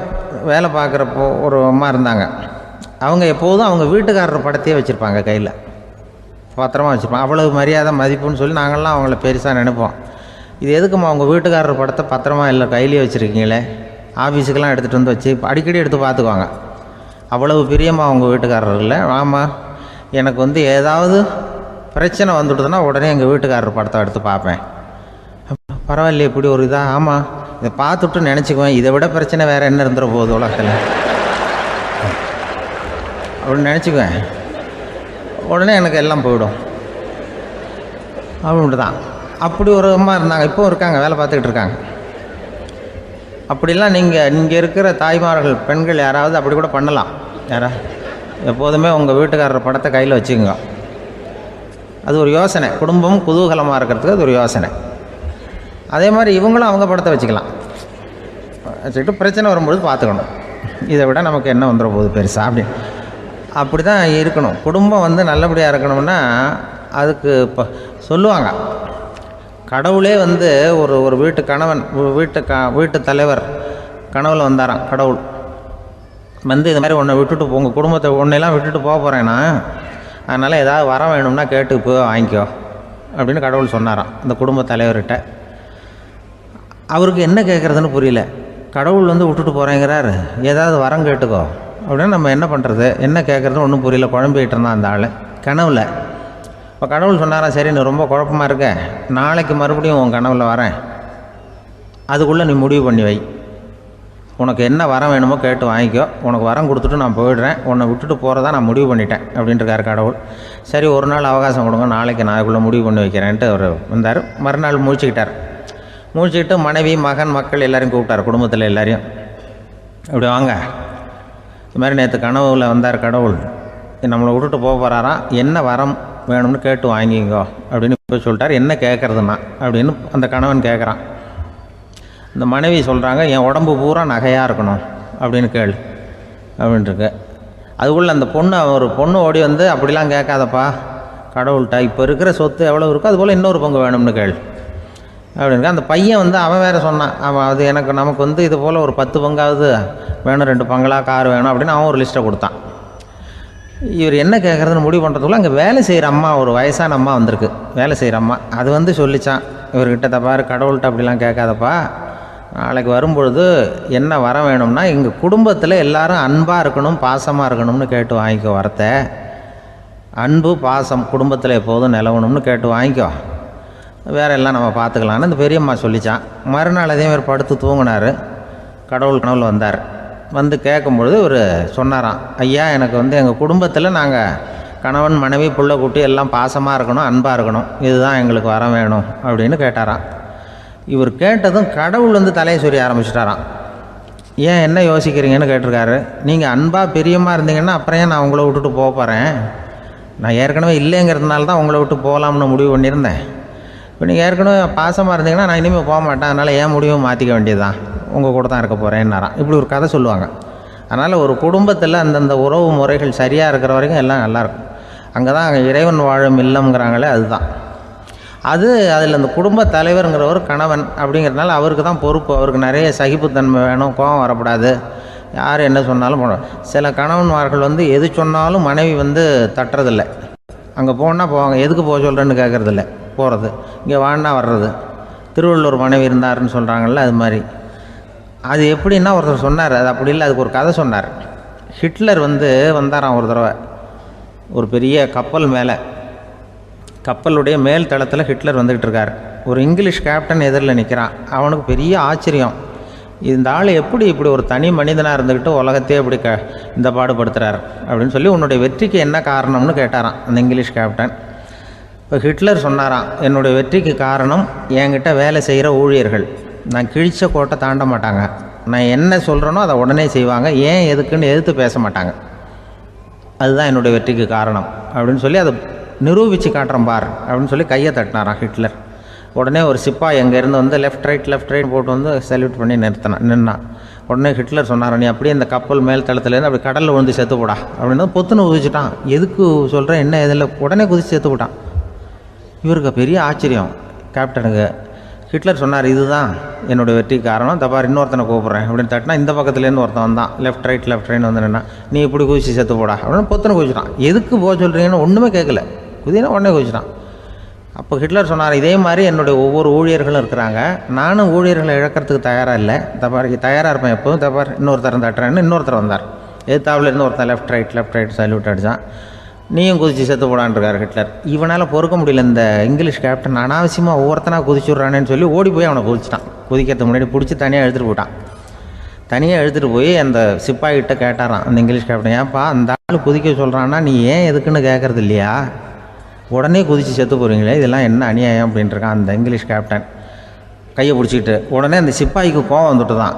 வேலை பார்க்குறப்போ ஒரு அம்மா இருந்தாங்க. அவங்க எப்போதும் அவங்க வீட்டுக்காரர் படத்தையே வச்சுருப்பாங்க, கையில் பத்திரமா வச்சுருப்பாங்க. அவ்வளவு மரியாதை மதிப்புன்னு சொல்லி நாங்கள்லாம் அவங்கள பெருசாக நினைப்போம். இது எதுக்கும்மா அவங்க வீட்டுக்காரர் படத்தை பத்திரமா இல்லை கையிலேயே வச்சுருக்கீங்களே, ஆஃபீஸுக்கெல்லாம் எடுத்துகிட்டு வந்து வச்சு அடிக்கடி எடுத்து பார்த்துக்குவாங்க. அவ்வளவு பிரியமாக அவங்க வீட்டுக்காரர் இல்லை. ஆமாம், எனக்கு வந்து ஏதாவது பிரச்சனை வந்துவிடுதுன்னா உடனே எங்கள் வீட்டுக்காரர் படத்தை எடுத்து பார்ப்பேன். பரவாயில்லையே இப்படி ஒரு இதாக. ஆமாம், இதை பார்த்துட்டு நினச்சிக்குவேன், இதை விட பிரச்சனை வேறு என்ன இருந்துட போகுது உலகத்தில் அப்படின்னு நினச்சிக்குவேன். உடனே எனக்கு எல்லாம் போயிடும் அப்படின்ட்டு தான். அப்படி ஒரு அம்மா இருந்தாங்க, இப்போவும் இருக்காங்க, வேலை பார்த்துக்கிட்டு இருக்காங்க. அப்படிலாம் இங்கே இருக்கிற தாய்மார்கள் பெண்கள் யாராவது அப்படி கூட பண்ணலாம். எப்போதுமே உங்கள் வீட்டுக்காரர் படத்தை கையில் வச்சுக்கோங்க. அது ஒரு யோசனை, குடும்பம் குதூகலமாக இருக்கிறதுக்கு அது ஒரு யோசனை. அதே மாதிரி இவங்களும் அவங்க படத்தை வச்சுக்கலாம், வச்சுக்கிட்டு பிரச்சனை வரும்பொழுது பார்த்துக்கணும். இதை விட நமக்கு என்ன வந்துட போகுது பெருசாக அப்படி தான் இருக்கணும். குடும்பம் வந்து நல்லபடியாக இருக்கணும்னா அதுக்கு இப்போ சொல்லுவாங்க, கடவுளே வந்து ஒரு வீட்டு கணவன் வீட்டு தலைவர் கனவுல வந்தாராம். கடவுள் வந்து இது மாதிரி உன்னை விட்டுட்டு உங்கள் குடும்பத்தை உன்னையெல்லாம் விட்டுட்டு போக போகிறேன்னா, அதனால் ஏதாவது வர வேணும்னா கேட்டு போய் வாங்கிக்கோ அப்படின்னு கடவுள் சொன்னாராம் அந்த குடும்ப தலைவர்கிட்ட. அவருக்கு என்ன கேட்குறதுன்னு புரியல. கடவுள் வந்து விட்டுட்டு போகிறேங்கிறாரு, ஏதாவது வரம் கேட்டுக்கோ அப்படின்னு நம்ம என்ன பண்ணுறது, என்ன கேட்குறதுன்னு ஒன்றும் புரியல. குழம்பிக்கிட்டு இருந்தான் அந்த ஆள் கனவில். இப்போ கடவுள் சொன்னாராம், சரி நீ ரொம்ப குழப்பமாக இருக்க, நாளைக்கு மறுபடியும் உன் கனவில் வரேன், அதுக்குள்ளே நீ முடிவு பண்ணி வை, உனக்கு என்ன வரம் வேணுமோ கேட்டு வாங்கிக்கோ, உனக்கு வரம் கொடுத்துட்டு நான் போயிடுறேன், உன்னை விட்டுட்டு போகிறதா நான் முடிவு பண்ணிட்டேன் அப்படின்ட்டுருக்காரு கடவுள். சரி ஒரு நாள் அவகாசம் கொடுங்க, நாளைக்கு நான் அதுக்குள்ளே முடிவு பண்ணி வைக்கிறேன்ட்டு அவர் வந்தார். மறுநாள் முழிச்சுக்கிட்டார். முழிச்சுக்கிட்டு மனைவி மகன் மக்கள் எல்லோரையும் கூப்பிட்டார், குடும்பத்தில் எல்லாரையும். இப்படி வாங்க, இது மாதிரி நேற்று கனவுல வந்தார் கடவுள், நம்மளை விட்டுட்டு போக போகிறாராம், என்ன வரம் வேணும்னு கேட்டு வாங்கிங்கோ அப்படின்னு போய் சொல்லிட்டார். என்ன கேட்குறதுன்னா அப்படின்னு அந்த கணவன் கேட்குறான். இந்த மனைவி சொல்கிறாங்க, என் உடம்பு பூரா நகையாக இருக்கணும் அப்படின்னு கேள் அப்படின்ட்டுருக்கு. அதுக்குள்ளே அந்த ஒரு பொண்ணு ஓடி வந்து, அப்படிலாம் கேட்காதப்பா கடவுள்கிட்ட, இப்போ இருக்கிற சொத்து எவ்வளோ இருக்கோ அதுபோல் இன்னொரு பங்கு வேணும்னு கேள் அப்படின்னு. அந்த பையன் வந்து அவன் வேறு சொன்னான், அவன் அது நமக்கு வந்து இது போல் ஒரு 10 பங்காவது வேணும், 2 பங்களா கார் வேணும் அப்படின்னு அவன் ஒரு லிஸ்ட்டை கொடுத்தான். இவர் என்ன கேட்குறதுன்னு முடிவு பண்ணுறதுக்குள்ள அங்கே வேலை செய்கிற அம்மா, ஒரு வயசான அம்மா வந்திருக்கு, வேலை செய்கிற அம்மா. அது வந்து சொல்லிச்சான் இவர்கிட்ட, தப்பாரு கடவுள்கிட்ட அப்படிலாம் கேட்காதப்பா, நாளைக்கு வரும்பொழுது என்ன வர வேணும்னா எங்கள் குடும்பத்தில் எல்லாரும் அன்பாக இருக்கணும் பாசமாக இருக்கணும்னு கேட்டு வாங்கிக்கோ, வரத்தை அன்பு பாசம் குடும்பத்தில் எப்போதும் நிலவணும்னு கேட்டு வாங்கிக்கோ, வேற எல்லாம் நம்ம பார்த்துக்கலான்னு அந்த பெரியம்மா சொல்லிச்சான். மறுநாள் அதேமாதிரி படுத்து தூங்கினார். கடவுள் கனவுல வந்தார். வந்து கேட்கும்பொழுது இவர் சொன்னாராம், ஐயா எனக்கு வந்து எங்கள் குடும்பத்தில் நாங்கள் கணவன் மனைவி புள்ள குட்டி எல்லாம் பாசமாக இருக்கணும் அன்பாக இருக்கணும், இதுதான் எங்களுக்கு வர வேணும் அப்படின்னு கேட்டாராம். இவர் கேட்டதும் கடவுள் வந்து தலையை சொரிய ஆரம்பிச்சிட்டாராம். ஏன் என்ன யோசிக்கிறீங்கன்னு கேட்டிருக்காரு. நீங்கள் அன்பாக பிரியமாக இருந்தீங்கன்னா அப்புறம் ஏன் நான் உங்களை விட்டுட்டு போக போகிறேன், நான் ஏற்கனவே இல்லைங்கிறதுனால தான் உங்களை விட்டு போகலாம்னு முடிவு பண்ணியிருந்தேன். இப்போ நீங்கள் ஏற்கனவே பாசமாக இருந்தீங்கன்னா நான் இனிமேல் போக மாட்டேன், அதனால் ஏன் முடிவும் மாற்றிக்க வேண்டியது தான், உங்கள் கூட தான் இருக்க போகிறேன்னாராம். இப்படி ஒரு கதை சொல்லுவாங்க. அதனால் ஒரு குடும்பத்தில் அந்தந்த உறவு முறைகள் சரியாக இருக்கிற வரைக்கும் எல்லாம் நல்லாயிருக்கும். அங்கே தான் இறைவன் வாழும் இல்லம்ங்கிறாங்களே, அதுதான் அதில் அந்த குடும்ப தலைவருங்கிறவர் கணவன் அப்படிங்கிறதுனால அவருக்கு தான் பொறுப்பு. அவருக்கு நிறைய சகிப்புத்தன்மை வேணும், கோபம் வரக்கூடாது, யார் என்ன சொன்னாலும் போகணும். சில கணவன்மார்கள் வந்து எது சொன்னாலும் மனைவி வந்து தட்டுறதில்லை. அங்கே போனால் போவாங்க, எதுக்கு போக சொல்கிறேன்னு கேட்குறதில்ல, போகிறது. இங்கே வான்னா வர்றது. திருவள்ளுவர் மனைவி இருந்தாருன்னு சொல்கிறாங்கல்ல, அது மாதிரி. அது எப்படின்னா ஒருத்தர் சொன்னார், அது அப்படி இல்லை, அதுக்கு ஒரு கதை சொன்னார். ஹிட்லர் வந்து வந்தாராம் ஒரு தடவை, ஒரு பெரிய கப்பல் மேலே, கப்பலுடைய மேல் தளத்தில் ஹிட்லர் வந்துக்கிட்டு இருக்கார். ஒரு இங்கிலீஷ் கேப்டன் எதிரில் நிற்கிறான். அவனுக்கு பெரிய ஆச்சரியம், இந்த ஆள் எப்படி இப்படி ஒரு தனி மனிதனாக இருந்துக்கிட்டு உலகத்தையே இப்படி இந்த பாடுபடுத்துகிறார் அப்படின்னு சொல்லி, உன்னுடைய வெற்றிக்கு என்ன காரணம்னு கேட்டாராம் அந்த இங்கிலீஷ் கேப்டன். இப்போ ஹிட்லர் சொன்னாராம், என்னுடைய வெற்றிக்கு காரணம் என்கிட்ட வேலை செய்கிற ஊழியர்கள், நான் கிழிச்ச கோட்டை தாண்ட மாட்டாங்க, நான் என்ன சொல்கிறேனோ அதை உடனே செய்வாங்க, ஏன் எதுக்குன்னு எதிர்த்து பேச மாட்டாங்க, அதுதான் என்னுடைய வெற்றிக்கு காரணம் அப்படின்னு சொல்லி அதை நிரூபித்து காட்டுறேன் பார் அப்படின்னு சொல்லி கையை தட்டினாராம் ஹிட்லர். உடனே ஒரு சிப்பாய் அங்கேருந்து வந்து லெஃப்ட் ரைட் போட்டு வந்து சல்யூட் பண்ணி நின்னான். உடனே ஹிட்லர் சொன்னார், நீ அப்படியே இந்த கப்பல் மேல் தளத்துலேருந்து அப்படி கடலில் விழுந்து செத்து போடா அப்படின்னா பொத்துன்னு குதிச்சுட்டான். எதுக்கு சொல்கிறேன் என்ன இதில், உடனே குதிச்சு செத்து போட்டான். இவருக்கு பெரிய ஆச்சரியம் கேப்டனுக்கு. ஹிட்லர் சொன்னார், இதுதான் என்னுடைய வெற்றி காரணம், தப்பார் இன்னொருத்தனை கூப்பிட்றேன் அப்படின்னு தட்டினா இந்த பக்கத்துலேருந்து ஒருத்தன் வந்தான், லெஃப்ட் ரைட் வந்து நின்னா, நீ இப்படி குதிச்சு செத்து போடா அப்படின்னு பொத்துன்னு குதிச்சிட்டான். எதுக்கு போக சொல்கிறீங்கன்னு ஒன்றுமே கேட்கல, குதினா உடனே குதிச்சிட்டான். அப்போ ஹிட்லர் சொன்னார், இதே மாதிரி என்னுடைய ஒவ்வொரு ஊழியர்களும் இருக்கிறாங்க, நானும் ஊழியர்களை இழக்கிறதுக்கு தயாராக இல்லை, தப்பாருக்கு தயாராக இருப்பேன் எப்போதும், தப்பார் இன்னொருத்தரம் தட்டுறேன்னு இன்னொருத்தர் வந்தார். எதிர்த்தாப்புலேருந்து ஒருத்தன் லெஃப்ட் ரைட் சல்யூட் அடித்தான். நீயும் குதிச்சு செத்து போடான்ருக்கார் ஹிட்லர். இவனால் பொறுக்க முடியல, இந்த இங்கிலீஷ் கேப்டன் அனாவசியமாக ஒவ்வொருத்தனாக குதிச்சுட்றானேன்னு சொல்லி ஓடி போய் அவனை குதிச்சிட்டான். குதிக்கிறதுக்கு முன்னாடி பிடிச்சி தனியாக எடுத்துகிட்டு போட்டான். தனியாக எடுத்துகிட்டு போய் அந்த சிப்பாய்கிட்ட கேட்டாரான் அந்த இங்கிலீஷ் கேப்டன், ஏன்ப்பா அந்த ஆள் குதிக்க சொல்கிறான்னா நீ ஏன் எதுக்குன்னு கேட்குறது இல்லையா, உடனே குதித்து செத்து போகிறீங்களே, இதெல்லாம் என்ன அநியாயம் அப்படின்ட்டுருக்கான் அந்த இங்கிலீஷ் கேப்டன் கையை பிடிச்சிக்கிட்டு. உடனே அந்த சிப்பாய்க்கு கோவம் வந்துட்டு தான்,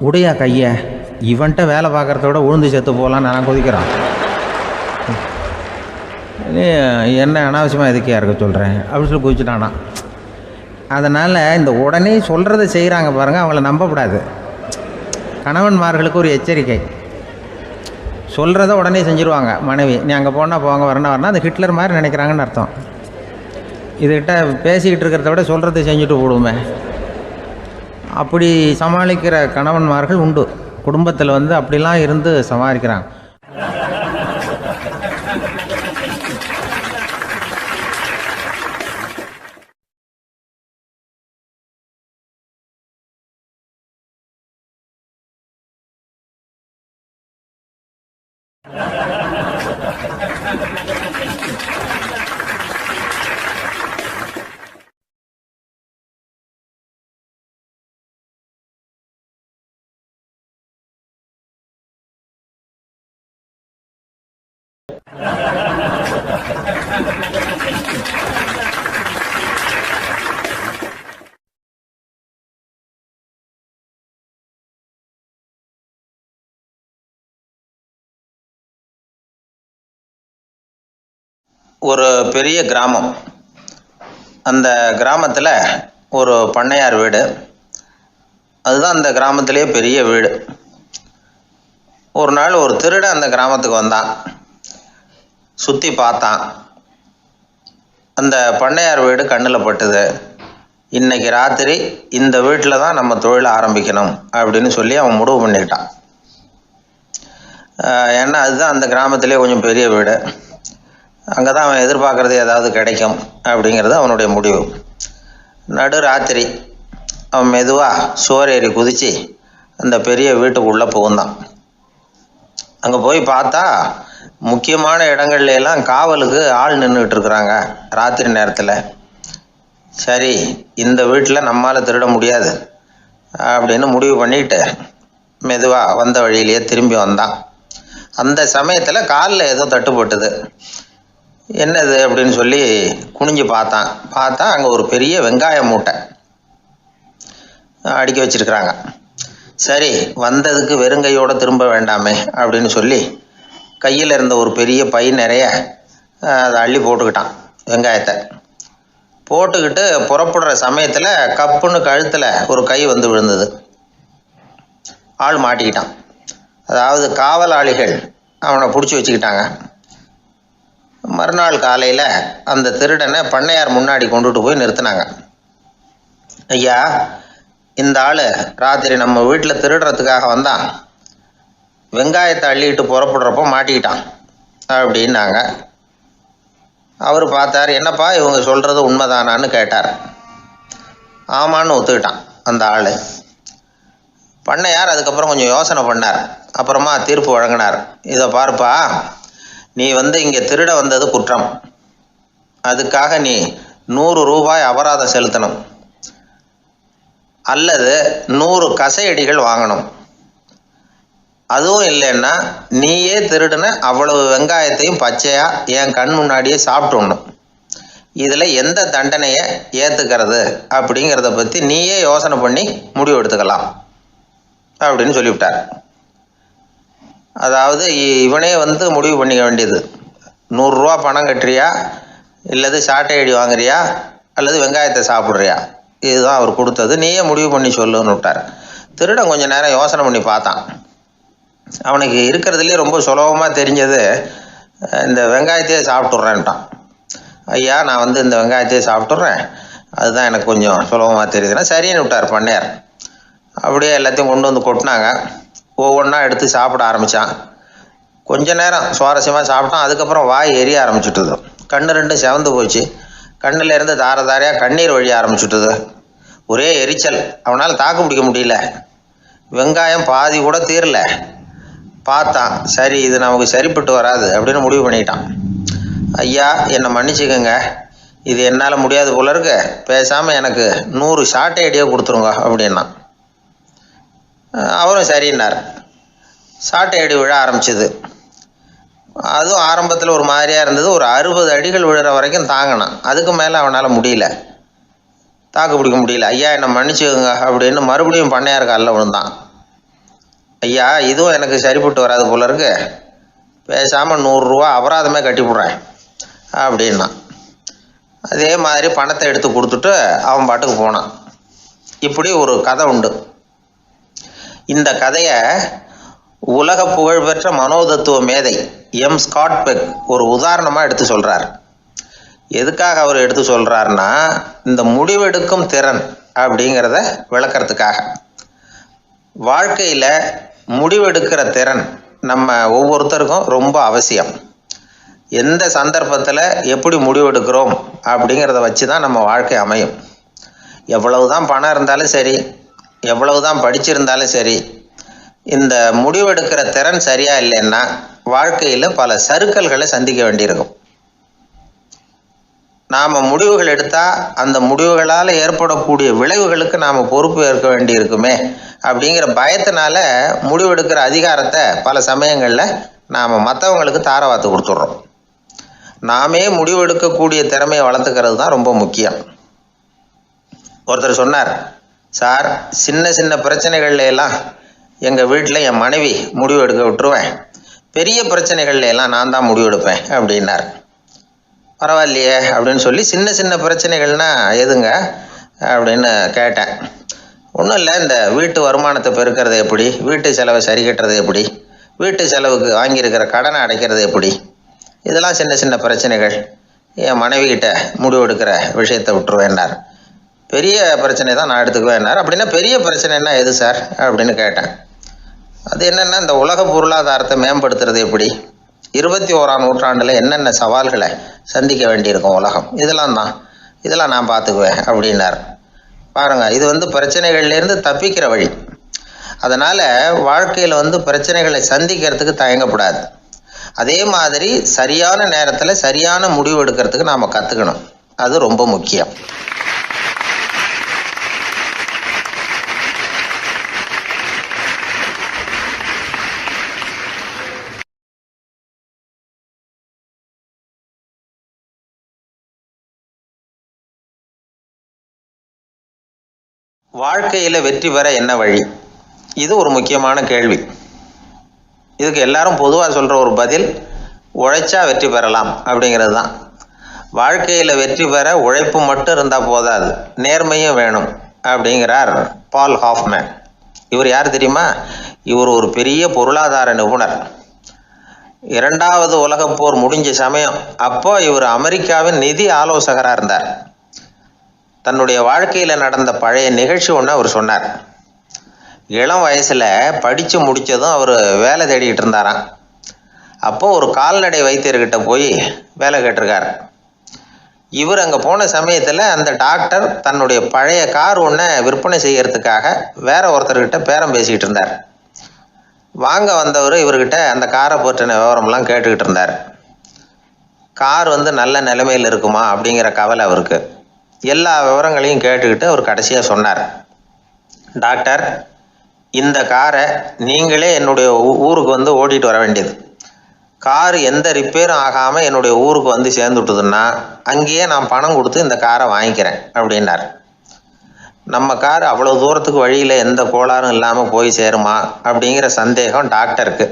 உடையா கையை, இவன்ட்ட வேலை பார்க்குறத விட உழுந்து செத்து போகலான்னு நான் குதிக்கிறான், என்ன அனாவசியமாக எதுக்கையாக இருக்க சொல்கிறேன் அப்படின்னு சொல்லி குதிச்சுட்டானா. அதனால் இந்த உடனே சொல்கிறத செய்கிறாங்க பாருங்கள், அவங்கள நம்பக்கூடாது. கணவன்மார்களுக்கு ஒரு எச்சரிக்கை, சொல்கிறத உடனே செஞ்சுருவாங்க மனைவி, நீ அங்கே போனால் போங்க வரணும் அது ஹிட்லர் மாதிரி நினைக்கிறாங்கன்னு அர்த்தம். இதுகிட்ட பேசிக்கிட்டு இருக்கிறத விட சொல்கிறத செஞ்சுட்டு போடுவோமே, அப்படி சமாளிக்கிற கணவன்மார்கள் உண்டு. குடும்பத்தில் அப்படிலாம் இருந்து சமாளிக்கிறாங்க. ஒரு பெரிய கிராமம். அந்த கிராமத்தில் ஒரு பண்ணையார் வீடு, அதுதான் அந்த கிராமத்திலேயே பெரிய வீடு. ஒரு நாள் ஒரு திருடன் அந்த கிராமத்துக்கு வந்தான், சுற்றி பார்த்தான். அந்த பண்ணையார் வீடு கண்ணில் பட்டுது. இன்னைக்கு ராத்திரி இந்த வீட்டில் தான் நம்ம தொழிலை ஆரம்பிக்கணும் அப்படின்னு சொல்லி அவன் முடிவு பண்ணிக்கிட்டான். ஏன்னா அதுதான் அந்த கிராமத்திலே கொஞ்சம் பெரிய வீடு, அங்கே தான் அவன் எதிர்பார்க்குறது ஏதாவது கிடைக்கும் அப்படிங்கிறது அவனுடைய முடிவு. நடு ராத்திரி அவன் மெதுவாக சுவர் ஏறி குதித்து அந்த பெரிய வீட்டுக்குள்ளே புகுந்தான். அங்கே போய் பார்த்தா முக்கியமான இடங்கள்ல எல்லாம் காவலுக்கு ஆள் நின்றுக்கிட்டு இருக்கிறாங்க ராத்திரி நேரத்தில். சரி, இந்த வீட்டில் நம்மால் திருட முடியாது அப்படின்னு முடிவு பண்ணிட்டு மெதுவாக வந்த வழியிலேயே திரும்பி வந்தான். அந்த சமயத்தில் காலில் ஏதோ தட்டுப்பட்டுது. என்னது அப்படின்னு சொல்லி குனிஞ்சு பார்த்தா அங்கே ஒரு பெரிய வெங்காய மூட்டை அடுக்கி வச்சிருக்கிறாங்க. சரி, வந்ததுக்கு வெறுங்கையோடு திரும்ப வேண்டாமே அப்படின்னு சொல்லி கையில் இருந்த ஒரு பெரிய பை நிறைய அதை அள்ளி போட்டுக்கிட்டான். வெங்காயத்தை போட்டுக்கிட்டு புறப்படுற சமயத்தில் கப்புன்னு கழுத்தில் ஒரு கை வந்து விழுந்தது. ஆள் மாட்டிக்கிட்டான். அதாவது காவலாளிகள் அவனை பிடிச்சி வச்சுக்கிட்டாங்க. மறுநாள் காலையில் அந்த திருடனை பண்ணையார் முன்னாடி கொண்டுட்டு போய் நிறுத்தினாங்க. ஐயா, இந்த ஆள் ராத்திரி நம்ம வீட்டில் திருடுறதுக்காக வந்தான், வெங்காயத்தை அள்ளிட்டு புறப்படுறப்போ மாட்டிக்கிட்டான் அப்படின்னாங்க. அவர் பார்த்தார், என்னப்பா இவங்க சொல்கிறது உண்மைதானான்னு கேட்டார். ஆமான்னு ஒத்துக்கிட்டான் அந்த ஆள். பண்ணையார் அதுக்கப்புறம் கொஞ்சம் யோசனை பண்ணார். அப்புறமா தீர்ப்பு வழங்கினார். இதை பாருப்பா, நீ இங்கே திருட வந்தது குற்றம், அதுக்காக நீ 100 ரூபாய் அபராதம் செலுத்தணும், அல்லது 100 கசையடிகள் வாங்கணும். அதுவும் இல்லைன்னா நீயே திருடுன அவ்வளவு வெங்காயத்தையும் பச்சையா என் கண் முன்னாடியே சாப்பிட்டுடணும். இதில் எந்த தண்டனையை ஏற்றுக்கிறது அப்படிங்கிறத பற்றி நீயே யோசனை பண்ணி முடிவு எடுத்துக்கலாம் அப்படின்னு சொல்லிவிட்டார். அதாவது இவனே முடிவு பண்ணிக்க வேண்டியது, 100 ரூபா பணம் கட்டுறியா, இல்லது சாட்டை அடி வாங்குறியா, அல்லது வெங்காயத்தை சாப்பிட்றியா, இதுதான் அவர் கொடுத்தது, நீயே முடிவு பண்ணி சொல்லுன்னு விட்டார். திருடன் கொஞ்ச நேரம் யோசனை பண்ணி பார்த்தான். அவனுக்கு இருக்கிறதுலே ரொம்ப சுலபமாக தெரிஞ்சது இந்த வெங்காயத்தையே சாப்பிட்டுட்றேன்ட்டான். ஐயா, நான் வந்து இந்த வெங்காயத்தையே சாப்பிட்டுட்றேன், அதுதான் எனக்கு கொஞ்சம் சுலபமாக தெரியுதுன்னா சரின்னு விட்டார் பண்ணையார். அப்படியே எல்லாத்தையும் கொண்டு வந்து கொட்டினாங்க. ஒவ்வொன்றா எடுத்து சாப்பிட ஆரம்பித்தான். கொஞ்ச நேரம் சுவாரஸ்யமாக சாப்பிட்டான். அதுக்கப்புறம் வாய் எரிய ஆரம்பிச்சுட்டுது. கண்ணு ரெண்டும் செவந்து போச்சு. கண்ணில் இருந்து தார தாரையாக கண்ணீர் வழிய ஆரம்பிச்சுட்டுது. ஒரே எரிச்சல். அவனால் தாக்கு பிடிக்க முடியல. வெங்காயம் பாதி கூட தீரல. பார்த்தான், சரி இது நமக்கு சரிப்பட்டு வராது அப்படின்னு முடிவு பண்ணிட்டான். ஐயா, என்னை மன்னிச்சுக்கோங்க, இது என்னால் முடியாது போல இருக்கு, பேசாமல் எனக்கு 100 ஷார்ட் ஐடியா கொடுத்துருங்க அப்படின்னா. அவரும் சரின்னார். ஷார்ட் ஐடி விழ ஆரம்பிச்சிது. அதுவும் ஆரம்பத்தில் ஒரு மாதிரியாக இருந்தது. ஒரு 60 அடிகள் விழுற வரைக்கும் தாங்கினான். அதுக்கு மேலே அவனால் முடியல, தாக்கு பிடிக்க முடியல. ஐயா, என்னை மன்னிச்சுக்கோங்க அப்படின்னு மறுபடியும் பண்ணையார் காலில் விழுந்தான். ஐயா, இதுவும் எனக்கு சரிப்பட்டு வராது போல இருக்கு, பேசாமல் 100 ரூபா அபராதமே கட்டிவிட்றேன் அப்படின்னா. அதே மாதிரி பணத்தை எடுத்து கொடுத்துட்டு அவன் பாட்டுக்கு போனான். இப்படி ஒரு கதை உண்டு. இந்த கதையை உலக புகழ்பெற்ற மனோதத்துவ மேதை எம் ஸ்காட் பெக் ஒரு உதாரணமாக எடுத்து சொல்கிறார். எதுக்காக அவர் எடுத்து சொல்கிறாருன்னா, இந்த முடிவெடுக்கும் திறன் அப்படிங்கிறத விளக்கறதுக்காக. வாழ்க்கையில் முடிவெடுக்கிற திறன் நம்ம ஒவ்வொருத்தருக்கும் ரொம்ப அவசியம். எந்த சந்தர்ப்பத்தில் எப்படி முடிவெடுக்கிறோம் அப்படிங்கிறத வச்சு தான் நம்ம வாழ்க்கை அமையும். எவ்வளவு தான் பணம் இருந்தாலும் சரி, எவ்வளவு தான் படிச்சிருந்தாலும் சரி, இந்த முடிவெடுக்கிற திறன் சரியாக இல்லைன்னா வாழ்க்கையில் பல சறுக்கல்களை சந்திக்க வேண்டியிருக்கும். நாம் முடிவுகள் எடுத்தால் அந்த முடிவுகளால் ஏற்படக்கூடிய விளைவுகளுக்கு நாம் பொறுப்பு ஏற்க வேண்டியிருக்குமே அப்படிங்கிற பயத்தினால முடிவெடுக்கிற அதிகாரத்தை பல சமயங்களில் நாம் மற்றவங்களுக்கு தாரவாத்து கொடுத்துட்றோம். நாமே முடிவெடுக்கக்கூடிய திறமையை வளர்த்துக்கிறது தான் ரொம்ப முக்கியம். ஒருத்தர் சொன்னார், சார், சின்ன சின்ன பிரச்சனைகள்ல எல்லாம் எங்கள் வீட்டில் என் மனைவி முடிவு எடுக்க விட்டுருவேன், பெரிய பிரச்சனைகள்ல எல்லாம் நான் தான் முடிவெடுப்பேன் அப்படின்னார். பரவாயில்லையே அப்படின்னு சொல்லி, சின்ன சின்ன பிரச்சனைகள்னா எதுங்க அப்படின்னு கேட்டேன். ஒன்றும் இல்லை, இந்த வீட்டு வருமானத்தை பெருக்கிறது எப்படி, வீட்டு செலவை சரி கட்டுறது எப்படி, வீட்டு செலவுக்கு வாங்கியிருக்கிற கடனை அடைக்கிறது எப்படி, இதெல்லாம் சின்ன சின்ன பிரச்சனைகள், என் மனைவிகிட்ட முடிவெடுக்கிற விஷயத்தை விட்டுருவேன்னார். பெரிய பிரச்சனை தான் நான் எடுத்துக்குவேன்னார். அப்படின்னா பெரிய பிரச்சனைன்னா எது சார் அப்படின்னு கேட்டேன். அது என்னென்னா, இந்த உலக பொருளாதாரத்தை மேம்படுத்துறது எப்படி, 21ஆம் நூற்றாண்டில் என்னென்ன சவால்களை சந்திக்க வேண்டியிருக்கும் உலகம், இதெல்லாம் நான் பார்த்துக்குவேன் அப்படின்னார். பாருங்கள், இது பிரச்சனைகள்லேருந்து தப்பிக்கிற வழி. அதனால் வாழ்க்கையில் பிரச்சனைகளை சந்திக்கிறதுக்கு தயங்கக்கூடாது. அதே மாதிரி சரியான நேரத்தில் சரியான முடிவு எடுக்கிறதுக்கு நாம் கற்றுக்கணும். அது ரொம்ப முக்கியம். வாழ்க்கையில் வெற்றி பெற என்ன வழி, இது ஒரு முக்கியமான கேள்வி. இதுக்கு எல்லாரும் பொதுவாக சொல்கிற ஒரு பதில், உழைச்சா வெற்றி பெறலாம் அப்படிங்கிறது தான். வாழ்க்கையில் வெற்றி பெற உழைப்பு மட்டும் இருந்தால் போதாது, நேர்மையும் வேணும் அப்படிங்கிறார் பால் ஹாஃப்மேன். இவர் யார் தெரியுமா? இவர் ஒரு பெரிய பொருளாதார நிபுணர். 2வது உலகப் போர் முடிஞ்ச சமயம் அப்போ இவர் அமெரிக்காவின் நிதி ஆலோசகராக இருந்தார். தன்னுடைய வாழ்க்கையில் நடந்த பழைய நிகழ்ச்சி ஒன்று அவர் சொன்னார். இளம் வயசில் படித்து முடித்ததும் அவர் வேலை தேடிக்கிட்டு இருந்தாராம். அப்போது ஒரு கால்நடை வைத்தியர்கிட்ட போய் வேலை கேட்டிருக்கார். இவர் அங்கே போன சமயத்தில் அந்த டாக்டர் தன்னுடைய பழைய கார் ஒன்றை விற்பனை செய்யறதுக்காக வேற ஒருத்தர்கிட்ட பேரம் பேசிக்கிட்டு இருந்தார். வாங்க வந்தவர் இவர்கிட்ட அந்த காரை பற்றின விவரம்லாம் கேட்டுக்கிட்டு இருந்தார். கார் நல்ல நிலைமையில் இருக்குமா அப்படிங்கிற கவலை அவருக்கு. எல்லா விவரங்களையும் கேட்டுக்கிட்டு அவர் கடைசியாக சொன்னார், டாக்டர், இந்த காரை நீங்களே என்னுடைய ஊருக்கு ஓட்டிகிட்டு வர வேண்டியது. கார் எந்த ரிப்பேரும் ஆகாமல் என்னுடைய ஊருக்கு சேர்ந்துட்டுதுன்னா அங்கேயே நான் பணம் கொடுத்து இந்த காரை வாங்கிக்கிறேன் அப்படின்னார். நம்ம கார் அவ்வளோ தூரத்துக்கு வழியில் எந்த கோளாறும் இல்லாமல் போய் சேருமா அப்படிங்கிற சந்தேகம் டாக்டருக்கு.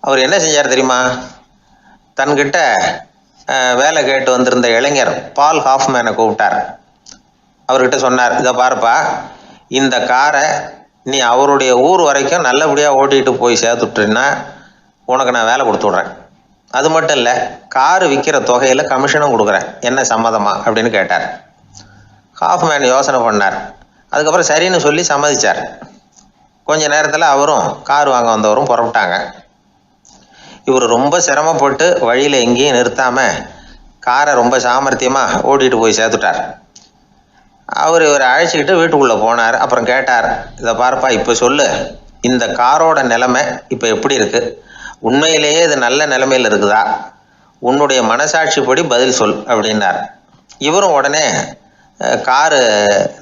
அவர் என்ன செஞ்சார் தெரியுமா? தன்கிட்ட வேலை கேட்டு வந்திருந்த இளைஞர் பால் ஹாஃப்மேனை கூப்பிட்டார். அவர்கிட்ட சொன்னார், இதை பாருப்பா, இந்த காரை நீ அவருடைய ஊர் வரைக்கும் நல்லபடியாக ஓட்டிகிட்டு போய் சேர்த்துட்டீன்னா உனக்கு நான் வேலை கொடுத்து விட்றேன். அது மட்டும் இல்லை, காரு விற்கிற தொகையில் கமிஷனும் கொடுக்குறேன், என்ன சம்மதமா அப்படின்னு கேட்டார். ஹாஃப்மேன் யோசனை பண்ணார். அதுக்கப்புறம் சரின்னு சொல்லி சம்மதிச்சார். கொஞ்ச நேரத்தில் அவரும் கார் வாங்க வந்தவரும் புறப்பட்டாங்க. இவர் ரொம்ப சிரமப்பட்டு வழியில் எங்கேயும் நிறுத்தாமல் காரை ரொம்ப சாமர்த்தியமாக ஓட்டிகிட்டு போய் சேர்த்துட்டார். இவரை அழைச்சிக்கிட்டு வீட்டுக்குள்ளே போனார். அப்புறம் கேட்டார், இதை பார்ப்பா, இப்போ சொல்லு, இந்த காரோட நிலைமை இப்போ எப்படி இருக்குது? உண்மையிலேயே இது நல்ல நிலைமையில் இருக்குதா? உன்னுடைய மனசாட்சிப்படி பதில் சொல் அப்படின்னார். இவரும் உடனே காரு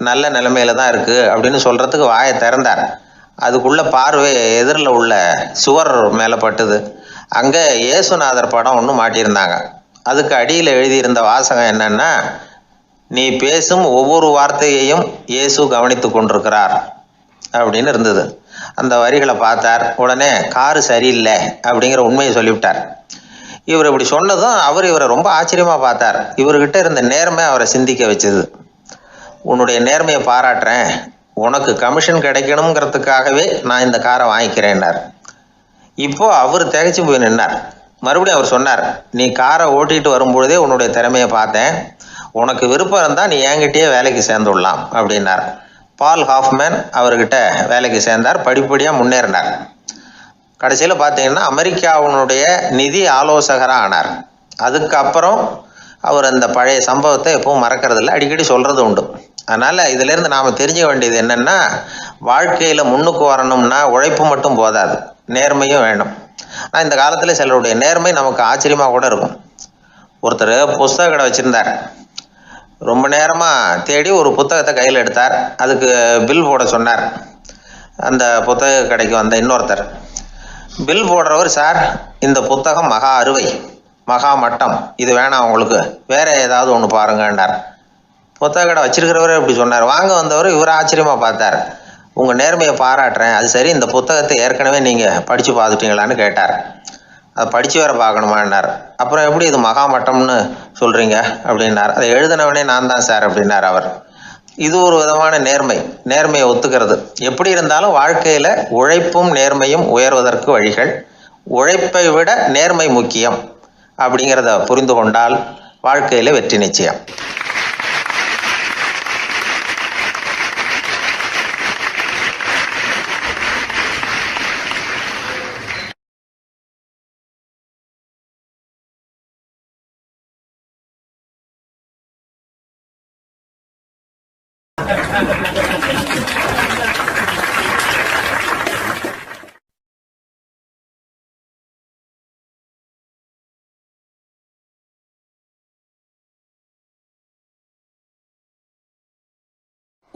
நல்ல நிலைமையில தான் இருக்குது அப்படின்னு சொல்கிறதுக்கு வாயை திறந்தார். அதுக்குள்ளே பார்வை எதிரில் உள்ள சுவர் மேலே பட்டுது. அங்கே இயேசுநாதர் படம் ஒன்று மாட்டியிருந்தாங்க. அதுக்கு அடியில் எழுதியிருந்த வாசகம் என்னன்னா, நீ பேசும் ஒவ்வொரு வார்த்தையையும் இயேசு கவனித்து கொண்டிருக்கிறார் அப்படின்னு இருந்தது. அந்த வரிகளை பார்த்தார். உடனே காரு சரியில்லை அப்படிங்கிற உண்மையை சொல்லிவிட்டார். இவர் இப்படி சொன்னதும் இவரை ரொம்ப ஆச்சரியமாக பார்த்தார். இவர்கிட்ட இருந்த நேர்மை அவரை சிந்திக்க வச்சது. உன்னுடைய நேர்மையை பாராட்டுறேன், உனக்கு கமிஷன் கிடைக்கணுங்கிறதுக்காகவே நான் இந்த காரை வாங்கிக்கிறேன்னார். இப்போ அவர் திகைச்சு போய் நின்னார். மறுபடியும் அவர் சொன்னார், நீ காரை ஓட்டிகிட்டு வரும்பொழுதே உன்னுடைய திறமையை பார்த்தேன், உனக்கு விருப்பம் இருந்தால் நீ என்கிட்டயே வேலைக்கு சேர்ந்துடலாம் அப்படின்னார். பால் ஹாஃப்மேன் அவர்கிட்ட வேலைக்கு சேர்ந்தார். படிப்படியாக முன்னேறினார். கடைசியில் பார்த்தீங்கன்னா அமெரிக்காவினுடைய நிதி ஆலோசகராக ஆனார். அதுக்கப்புறம் அவர் அந்த பழைய சம்பவத்தை எப்பவும் மறக்கிறதில்ல, அடிக்கடி சொல்கிறது உண்டு. அதனால் இதிலேருந்து நாம் தெரிஞ்சுக்க வேண்டியது என்னென்னா, வாழ்க்கையில் முன்னுக்கு வரணும்னா உழைப்பு மட்டும் போதாது, நேர்மையும் வேணும். ஆனால் இந்த காலத்தில் சிலருடைய நேர்மை நமக்கு ஆச்சரியமாக கூட இருக்கும். ஒருத்தர் புஸ்தக கடை வச்சுருந்தார். ரொம்ப நேரமாக தேடி ஒரு புத்தகத்தை கையில் எடுத்தார். அதுக்கு பில் போட சொன்னார். அந்த புத்தக கடைக்கு வந்த இன்னொருத்தர் பில் போடுறவர், சார் இந்த புத்தகம் மகா அறுவை, மகா மட்டம், இது வேணாம் உங்களுக்கு, வேற ஏதாவது ஒன்று பாருங்கன்னார். புத்தக கடை வச்சிருக்கிறவரே இப்படி சொன்னார். வாங்க வந்தவர் இவர் ஆச்சரியமாக பார்த்தார். உங்கள் நேர்மையை பாராட்டுறேன், அது சரி, இந்த புத்தகத்தை ஏற்கனவே நீங்கள் படித்து பார்த்துட்டீங்களான்னு கேட்டார். அதை படித்து வேற பார்க்கணுமான்னார். அப்புறம் எப்படி இது மகாமட்டம்னு சொல்கிறீங்க அப்படின்னார். அதை எழுதினவனே நான் தான் சார் அப்படின்னார் அவர். இது ஒரு விதமான நேர்மையை ஒத்துக்கிறது. எப்படி இருந்தாலும் வாழ்க்கையில் உழைப்பும் நேர்மையும் உயர்வதற்கு வழிகள். உழைப்பை விட நேர்மை முக்கியம் அப்படிங்கிறத புரிந்து கொண்டால் வாழ்க்கையில் வெற்றி நிச்சயம்.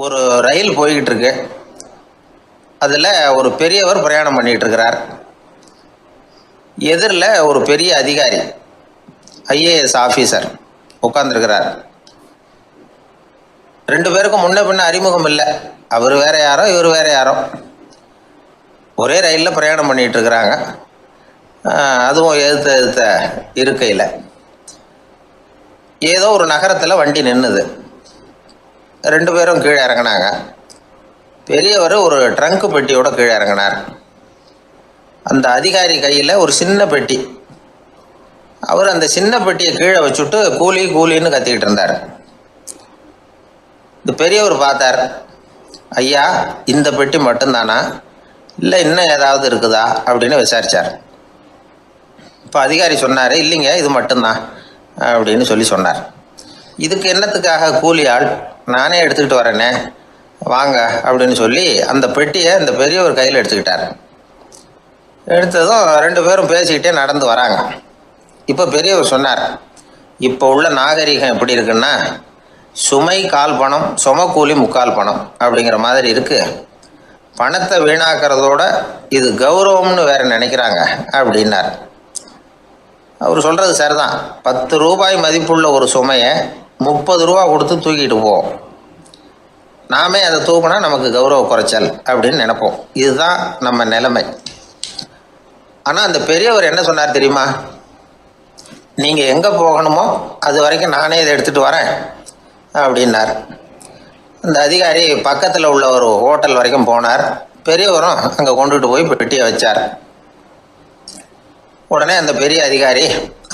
ஒரு ரயில் போய்கிட்டு இருக்கு. அதில் ஒரு பெரியவர் பிரயாணம் பண்ணிகிட்டு இருக்கிறார். எதிரில் ஒரு பெரிய அதிகாரி, ஐஏஎஸ் ஆஃபீஸர் உட்காந்துருக்கிறார். ரெண்டு பேருக்கும் முன்ன பின்ன அறிமுகம் இல்லை. அவர் வேற யாரோ, இவர் வேற யாரோ. ஒரே ரயிலில் பிரயாணம் பண்ணிகிட்டு இருக்கிறாங்க. அதுவும் எதிர்த்த இருக்கையில். ஏதோ ஒரு நகரத்தில் வண்டி நின்றுது. ரெண்டு பேரும் கீழே இறங்கினாங்க. பெரியவர் ஒரு ட்ரங்கு பெட்டியோட கீழே இறங்கினார். அந்த அதிகாரி கையில் ஒரு சின்ன பெட்டி. அவர் அந்த சின்ன பெட்டியை கீழே வச்சுட்டு கூலி கூலின்னு கத்திக்கிட்டு இருந்தார். இந்த பெரியவர் பார்த்தார். ஐயா, இந்த பெட்டி மட்டும்தானா, இல்லை இன்னும் ஏதாவது இருக்குதா அப்படின்னு விசாரித்தார். இப்போ அதிகாரி சொன்னார், இல்லைங்க இது மட்டும்தான் அப்படின்னு சொன்னார். இதுக்கு என்னத்துக்காக கூலி ஆள், நானே எடுத்துக்கிட்டு வரேனே, வாங்க அப்படின்னு சொல்லி அந்த பெட்டியை இந்த பெரியவர் கையில் எடுத்துக்கிட்டார். எடுத்ததும் ரெண்டு பேரும் பேசிக்கிட்டே நடந்து வராங்க. இப்போ பெரியவர் சொன்னார், இப்போ உள்ள நாகரிகம் எப்படி இருக்குன்னா, சுமை கால் பணம், சுமக்கூலி முக்கால் பணம் அப்படிங்கிற மாதிரி இருக்குது. பணத்தை வீணாக்கிறதோட இது கௌரவம்னு வேற நினைக்கிறாங்க அப்படின்னார். அவர் சொல்கிறது சரிதான். 10 ரூபாய் மதிப்புள்ள ஒரு சுமையை 30 ரூபா கொடுத்து தூக்கிட்டு போவோம். நாமே அதை தூக்கினா நமக்கு கௌரவ குறைச்சல் அப்படின்னு நினைப்போம். இதுதான் நம்ம நிலைமை. ஆனால் அந்த பெரியவர் என்ன சொன்னார் தெரியுமா? நீங்கள் எங்கே போகணுமோ அது வரைக்கும் நானே இதை எடுத்துகிட்டு வரேன் அப்படின்னார். அந்த அதிகாரி பக்கத்தில் உள்ள ஒரு ஹோட்டல் வரைக்கும் போனார். பெரியவரும் அங்கே கொண்டுட்டு போய் பெட்டியை வச்சார். உடனே அந்த பெரிய அதிகாரி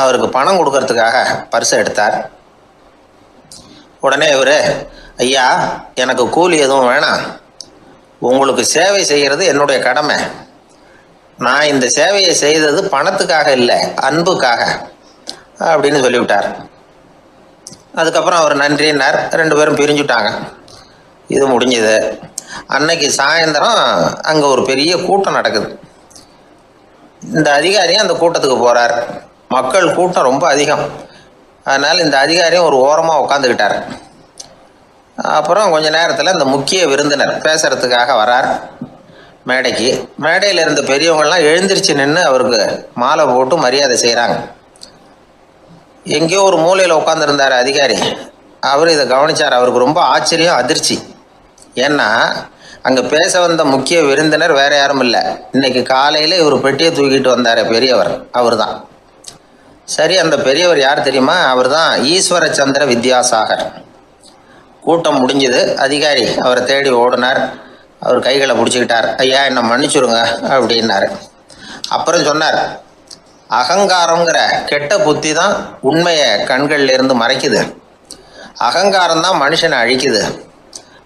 அவருக்கு பணம் கொடுக்கறதுக்காக பர்ஸை எடுத்தார். உடனே இவர், ஐயா, எனக்கு கூலி எதுவும் வேணாம், உங்களுக்கு சேவை செய்கிறது என்னுடைய கடமை. நான் இந்த சேவையை செய்தது பணத்துக்காக இல்லை, அன்புக்காக அப்படின்னு சொல்லிவிட்டார். அதுக்கப்புறம் அவர் நன்றின்னார். 2 பேரும் பிரிஞ்சுட்டாங்க. இது முடிஞ்சது. அன்னைக்கு சாயந்தரம் அங்கே ஒரு பெரிய கூட்டம் நடக்குது. இந்த அதிகாரியும் அந்த கூட்டத்துக்கு போகிறார். மக்கள் கூட்டம் ரொம்ப அதிகம். அதனால் இந்த அதிகாரியும் ஒரு ஓரமாக உட்காந்துக்கிட்டார். அப்புறம் கொஞ்ச நேரத்தில் இந்த முக்கிய விருந்தினர் பேசுகிறதுக்காக வரார் மேடைக்கு. மேடையில் இருந்த பெரியவங்கள்லாம் எழுந்திரிச்சு நின்று அவருக்கு மாலை போட்டு மரியாதை செய்கிறாங்க. எங்கேயோ ஒரு மூலையில் உட்காந்துருந்தார் அதிகாரி. அவர் இதை கவனித்தார். அவருக்கு ரொம்ப ஆச்சரியம், அதிர்ச்சி. ஏன்னா அங்கே பேச வந்த முக்கிய விருந்தினர் வேற யாரும் இல்லை, இன்னைக்கு காலையில் இவர் பெட்டியை தூக்கிட்டு வந்தார் பெரியவர், அவர் தான். சரி, அந்த பெரியவர் யார் தெரியுமா? அவர் தான் ஈஸ்வரச்சந்திர வித்யாசாகர். கூட்டம் முடிஞ்சது. அதிகாரி அவரை தேடி ஓடினார். அவர் கைகளை பிடிச்சிக்கிட்டார். ஐயா, என்னை மன்னிச்சுடுங்க அப்படின்னாரு. அப்புறம் சொன்னார், அகங்காரங்கிற கெட்ட புத்தி தான் உண்மையை கண்கள்ல இருந்து மறைக்குது. அகங்காரம் தான் மனுஷனை அழிக்குது.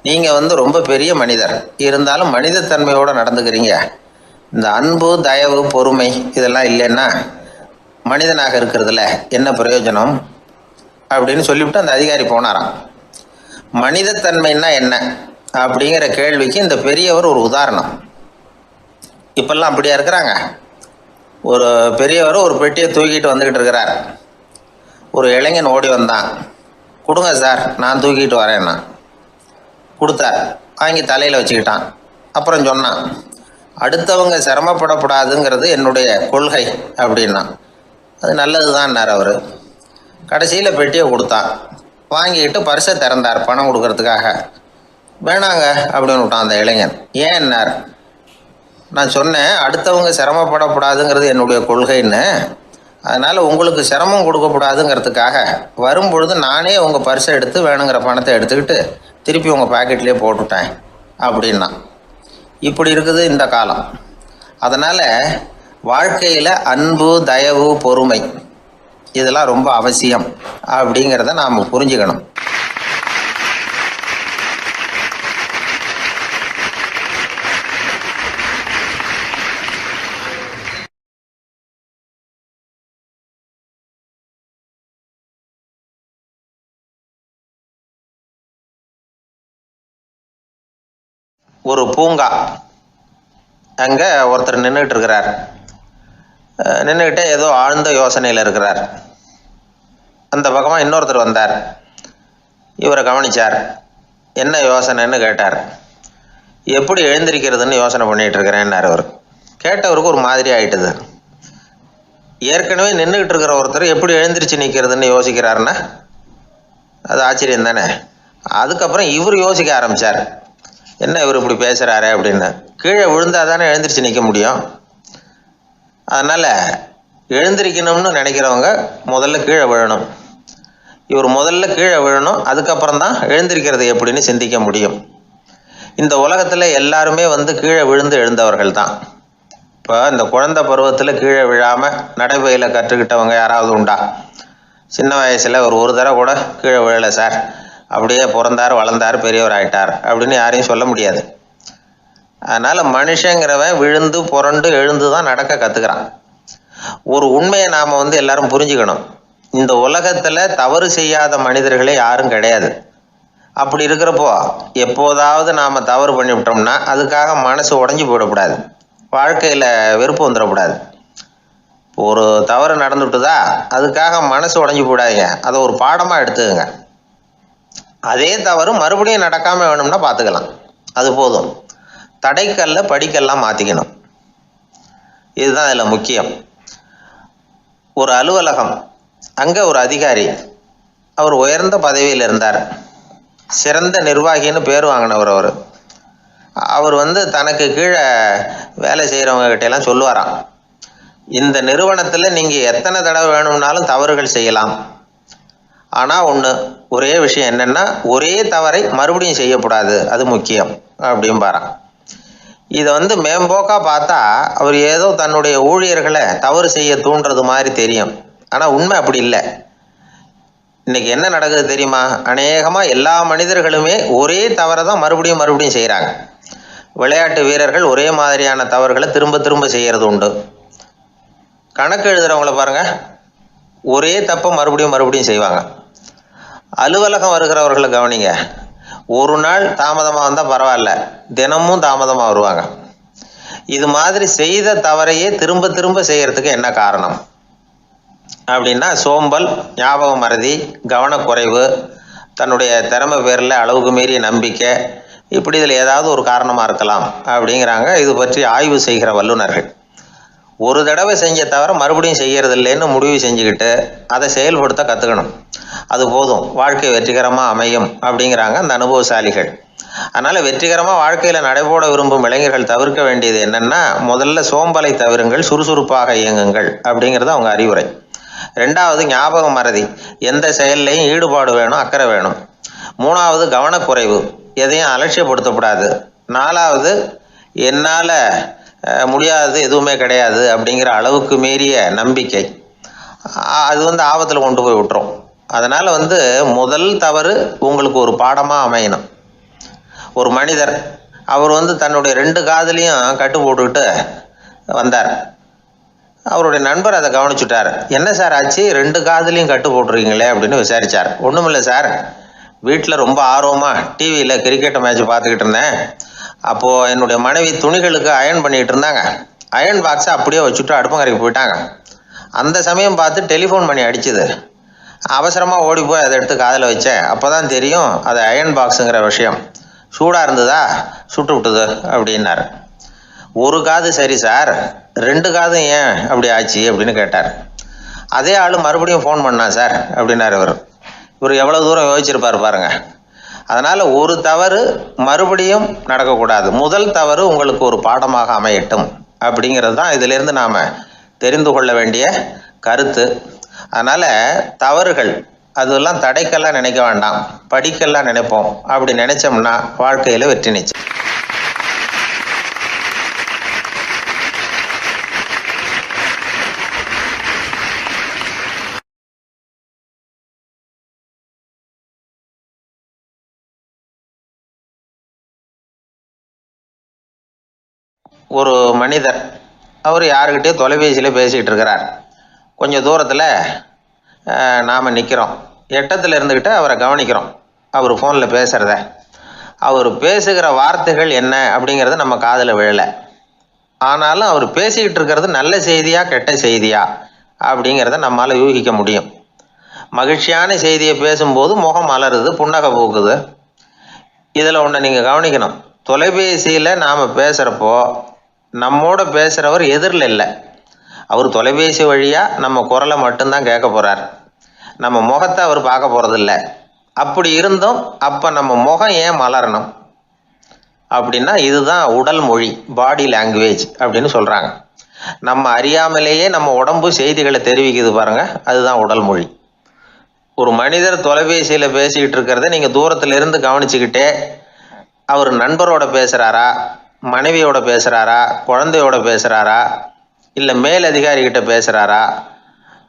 நீங்கள் ரொம்ப பெரிய மனிதர், இருந்தாலும் மனிதத்தன்மையோடு நடந்துக்கிறீங்க. இந்த அன்பு, தயவு, பொறுமை இதெல்லாம் இல்லைன்னா மனிதனாக இருக்கிறதுல என்ன பிரயோஜனம் அப்படின்னு சொல்லிவிட்டு அந்த அதிகாரி போனாராம். மனிதத்தன்மைன்னா என்ன அப்படிங்கிற கேள்விக்கு இந்த பெரியவர் ஒரு உதாரணம். இப்பெல்லாம் அப்படியா இருக்கிறாங்க? ஒரு பெரியவர் ஒரு பெட்டியை தூக்கிட்டு வந்துக்கிட்டு இருக்கிறார். ஒரு இளைஞன் ஓடி வந்தான். கொடுங்க சார், நான் தூக்கிட்டு வரேன்னா. கொடுத்தார். வாங்கி தலையில் வச்சுக்கிட்டான். அப்புறம் சொன்னான், அடுத்தவங்க சிரமப்படக்கூடாதுங்கிறது என்னுடைய கொள்கை அப்படின்னா. அது நல்லது தான்னார் அவர். கடைசியில் பெட்டியை கொடுத்தான். வாங்கிக்கிட்டு பர்ஸை திறந்தார் பணம் கொடுக்கறதுக்காக. வேணாங்க அப்படின்னு விட்டான் அந்த இளைஞன். ஏன்னார், நான் சொன்னேன் அடுத்தவங்க சிரமப்படக்கூடாதுங்கிறது என்னுடைய கொள்கைன்னு, அதனால் உங்களுக்கு சிரமம் கொடுக்கக்கூடாதுங்கிறதுக்காக வரும்பொழுது நானே உங்கள் பர்ஸை எடுத்து வேணுங்கிற பணத்தை எடுத்துக்கிட்டு திருப்பி உங்கள் பாக்கெட்லேயே போட்டுவிட்டேன் அப்படின்னா. இப்படி இருக்குது இந்த காலம். அதனால் வாழ்க்கையில் அன்பு, தயவு, பொறுமை இதெல்லாம் ரொம்ப அவசியம் அப்படிங்கிறத நாம் புரிஞ்சுக்கணும். ஒரு பூங்கா, அங்கே ஒருத்தர் நின்றுட்டு இருக்கிறார். நின்றுக்கிட்டே ஏதோ ஆழ்ந்த யோசனையில் இருக்கிறார். அந்த பக்கமாக இன்னொருத்தர் வந்தார். இவரை கவனித்தார். என்ன யோசனைன்னு கேட்டார். எப்படி எழுந்திருக்கிறதுன்னு யோசனை பண்ணிகிட்டு இருக்கிறேன்னார் அவர். கேட்டவருக்கு ஒரு மாதிரி ஆகிட்டுது. ஏற்கனவே நின்றுக்கிட்டு இருக்கிற ஒருத்தர் எப்படி எழுந்திரிச்சு நிற்கிறதுன்னு யோசிக்கிறாருன்னா அது ஆச்சரியம் தானே. அதுக்கப்புறம் இவர் யோசிக்க ஆரம்பித்தார், என்ன இவர் இப்படி பேசுகிறாரு அப்படின்னு. கீழே விழுந்தால் தானே எழுந்திரிச்சு நிற்க முடியும். அதனால் எழுந்திரிக்கணும்னு நினைக்கிறவங்க முதல்ல கீழே விழணும். இவர் முதல்ல கீழே விழணும், அதுக்கப்புறம் தான் எழுந்திருக்கிறது எப்படின்னு சிந்திக்க முடியும். இந்த உலகத்தில் எல்லாருமே கீழே விழுந்து எழுந்தவர்கள் தான். இப்போ இந்த குழந்தை பருவத்தில் கீழே விழாமல் நடைபயில கற்றுக்கிட்டவங்க யாராவது உண்டா? சின்ன வயசில் ஒரு தடவை கூட கீழே விழலை சார், அப்படியே பிறந்தார், வளர்ந்தார், பெரியவர் ஆகிட்டார் அப்படின்னு யாரையும் சொல்ல முடியாது. அதனால் மனுஷங்கிறவன் விழுந்து புரண்டு எழுந்து தான் நடக்க கற்றுக்கிறான். ஒரு உண்மையை நாம் எல்லாரும் புரிஞ்சுக்கணும். இந்த உலகத்தில் தவறு செய்யாத மனிதர்களே யாரும் கிடையாது. அப்படி இருக்கிறப்போ எப்போதாவது நாம் தவறு பண்ணிவிட்டோம்னா அதுக்காக மனசு உடஞ்சி போயிடக்கூடாது, வாழ்க்கையில் வெறுப்பு வந்துடக்கூடாது. ஒரு தவறு நடந்துவிட்டுதா அதுக்காக மனசு உடஞ்சி போடாதீங்க, அதை ஒரு பாடமாக எடுத்துக்கங்க. அதே தவறு மறுபடியும் நடக்காமல் வேணும்னா பார்த்துக்கலாம், அது போதும். தடைக்கல்ல படிக்கல்லாம் மாற்றிக்கணும், இதுதான் இதில் முக்கியம். ஒரு அலுவலகம், அங்கே ஒரு அதிகாரி, அவர் உயர்ந்த பதவியில் இருந்தார், சிறந்த நிர்வாகின்னு பேர் வாங்கினவர். அவர் தனக்கு கீழே வேலை செய்கிறவங்க கிட்டெல்லாம் சொல்லுவாராம், இந்த நிறுவனத்தில் நீங்கள் எத்தனை தடவை வேணும்னாலும் தவறுகள் செய்யலாம், ஆனால் ஒரே விஷயம் என்னென்னா ஒரே தவறை மறுபடியும் செய்யக்கூடாது, அது முக்கியம் அப்படிம்பாராம். இதை மேம்போக்கா பார்த்தா அவர் ஏதோ தன்னுடைய ஊழியர்களை தவறு செய்ய தூண்டுறது மாதிரி தெரியும். ஆனால் உண்மை அப்படி இல்லை. இன்னைக்கு என்ன நடக்குது தெரியுமா? அநேகமாக எல்லா மனிதர்களுமே ஒரே தவறை தான் மறுபடியும் மறுபடியும் செய்கிறாங்க. விளையாட்டு வீரர்கள் ஒரே மாதிரியான தவறுகளை திரும்ப திரும்ப செய்கிறது உண்டு. கணக்கு எழுதுகிறவங்கள பாருங்கள், ஒரே தப்பை மறுபடியும் மறுபடியும் செய்வாங்க. அலுவலகம் வருகிறவர்களை கவனிங்க, ஒரு நாள் தாமதமாக வந்தால் பரவாயில்ல, தினமும் தாமதமாக வருவாங்க. இது மாதிரி செய்த தவறையே திரும்ப திரும்ப செய்கிறதுக்கு என்ன காரணம் அப்படின்னா, சோம்பல், ஞாபக மறதி, கவனக்குறைவு, தன்னுடைய திறமை பேரில் அளவுக்கு மீறிய நம்பிக்கை, இப்படி இதில் ஏதாவது ஒரு காரணமாக இருக்கலாம் அப்படிங்கிறாங்க இது பற்றி ஆய்வு செய்கிற வல்லுநர்கள். ஒரு தடவை செஞ்ச தவிர மறுபடியும் செய்கிறது இல்லைன்னு முடிவு செஞ்சுக்கிட்டு அதை செயல்படுத்த கற்றுக்கணும். அது போதும், வாழ்க்கை வெற்றிகரமாக அமையும் அப்படிங்கிறாங்க அந்த அனுபவசாலிகள். அதனால் வெற்றிகரமாக வாழ்க்கையில் நடைபோட விரும்பும் இளைஞர்கள் தவிர்க்க வேண்டியது என்னென்னா, முதல்ல சோம்பலை தவிருங்கள், சுறுசுறுப்பாக இயங்குங்கள் அப்படிங்கிறது அவங்க அறிவுரை. ரெண்டாவது ஞாபக மறதி, எந்த செயல்லையும் ஈடுபாடு வேணும், அக்கறை வேணும். மூணாவது கவனக்குறைவு, எதையும் அலட்சியப்படுத்தக்கூடாது. நாலாவது என்னால் முடியாது, எதுவுமே கிடையாது அப்படிங்கிற அளவுக்கு மீறிய நம்பிக்கை. அது ஆபத்தில் கொண்டு போய் விட்டுரும். அதனால் முதல் தவறு உங்களுக்கு ஒரு பாடமாக அமையணும். ஒரு மனிதர் அவர் தன்னுடைய 2 காதுலையும் கட்டு போட்டுக்கிட்டு வந்தார். அவருடைய நண்பர் அதை கவனிச்சுட்டார். என்ன சார் ஆச்சு, 2 காதுலையும் கட்டு போட்டுருக்கீங்களே அப்படின்னு விசாரித்தார். ஒன்றுமில்லை சார், வீட்டில் ரொம்ப ஆர்வமாக டிவியில் கிரிக்கெட் மேட்ச் பார்த்துக்கிட்டு இருந்தேன். அப்போது என்னுடைய மனைவி துணிகளுக்கு அயர்ன் பண்ணிகிட்டு இருந்தாங்க. அயர்ன் பாக்ஸை அப்படியே வச்சுட்டு அடுப்பங்கரைக்கு போயிட்டாங்க. அந்த சமயம் பார்த்து டெலிஃபோன் பண்ணி அடிச்சுது. அவசரமாக ஓடி போய் அதை எடுத்து காதில் வச்சேன். அப்போ தான் தெரியும் அது அயர்ன் பாக்ஸுங்கிற விஷயம். சூடாக இருந்ததா, சுட்டு விட்டுது அப்படின்னார். ஒரு காது சரி சார், 2 காதும் ஏன் அப்படி ஆச்சு அப்படின்னு கேட்டார். அதே ஆள் மறுபடியும் ஃபோன் பண்ணான் சார் அப்படின்னார். இவர் எவ்வளோ தூரம் யோசிச்சிருப்பார் பாருங்க. அதனால் ஒரு தவறு மறுபடியும் நடக்கக்கூடாது. முதல் தவறு உங்களுக்கு ஒரு பாடமாக அமையட்டும் அப்படிங்கிறது தான் இதிலிருந்து நாம் தெரிந்து கொள்ள வேண்டிய கருத்து. அதனால் தவறுகள் அதெல்லாம் தடைக்கெல்லாம் நினைக்க வேண்டாம், படிக்கெல்லாம் நினைப்போம். அப்படி நினைச்சோம்னா வாழ்க்கையில் வெற்றி நிச்சயம். ஒரு மனிதர் அவர் யாருக்கிட்டே தொலைபேசியில் பேசிக்கிட்டு இருக்கிறார். கொஞ்சம் தூரத்தில் நாம் நிற்கிறோம். எட்டத்தில் இருந்துக்கிட்டு அவரை கவனிக்கிறோம். அவர் ஃபோனில் பேசுகிறத, அவர் பேசுகிற வார்த்தைகள் என்ன அப்படிங்கிறது நம்ம காதில் விழலை. ஆனாலும் அவர் பேசிக்கிட்டு இருக்கிறது நல்ல செய்தியா கெட்ட செய்தியா அப்படிங்கிறத நம்மளால் யூகிக்க முடியும். மகிழ்ச்சியான செய்தியை பேசும்போது முகம் மலருது, புன்னகை பூக்குது. இதில் ஒன்று நீங்கள் கவனிக்கணும், தொலைபேசியில் நாம் பேசுகிறப்போ நம்மோட பேசுகிறவர் எதிரில் இல்லை. அவர் தொலைபேசி வழியாக நம்ம குரலை மட்டும்தான் கேட்க போகிறார், நம்ம முகத்தை அவர் பார்க்க போகிறதில்ல. அப்படி இருந்தும் அப்போ நம்ம முகம் ஏன் மலரணும் அப்படின்னா, இதுதான் உடல் மொழி, பாடி லாங்குவேஜ் அப்படின்னு சொல்கிறாங்க. நம்ம அறியாமலேயே நம்ம உடம்பு செய்திகளை தெரிவிக்குது பாருங்க, அதுதான் உடல் மொழி. ஒரு மனிதர் தொலைபேசியில் பேசிக்கிட்டு இருக்கிறத நீங்கள் தூரத்தில் இருந்து கவனிச்சுக்கிட்டே அவர் நண்பரோட பேசுகிறாரா, மனைவியோட பேசுகிறாரா, குழந்தையோட பேசுகிறாரா, இல்லை மேல் அதிகாரிகிட்ட பேசுகிறாரா,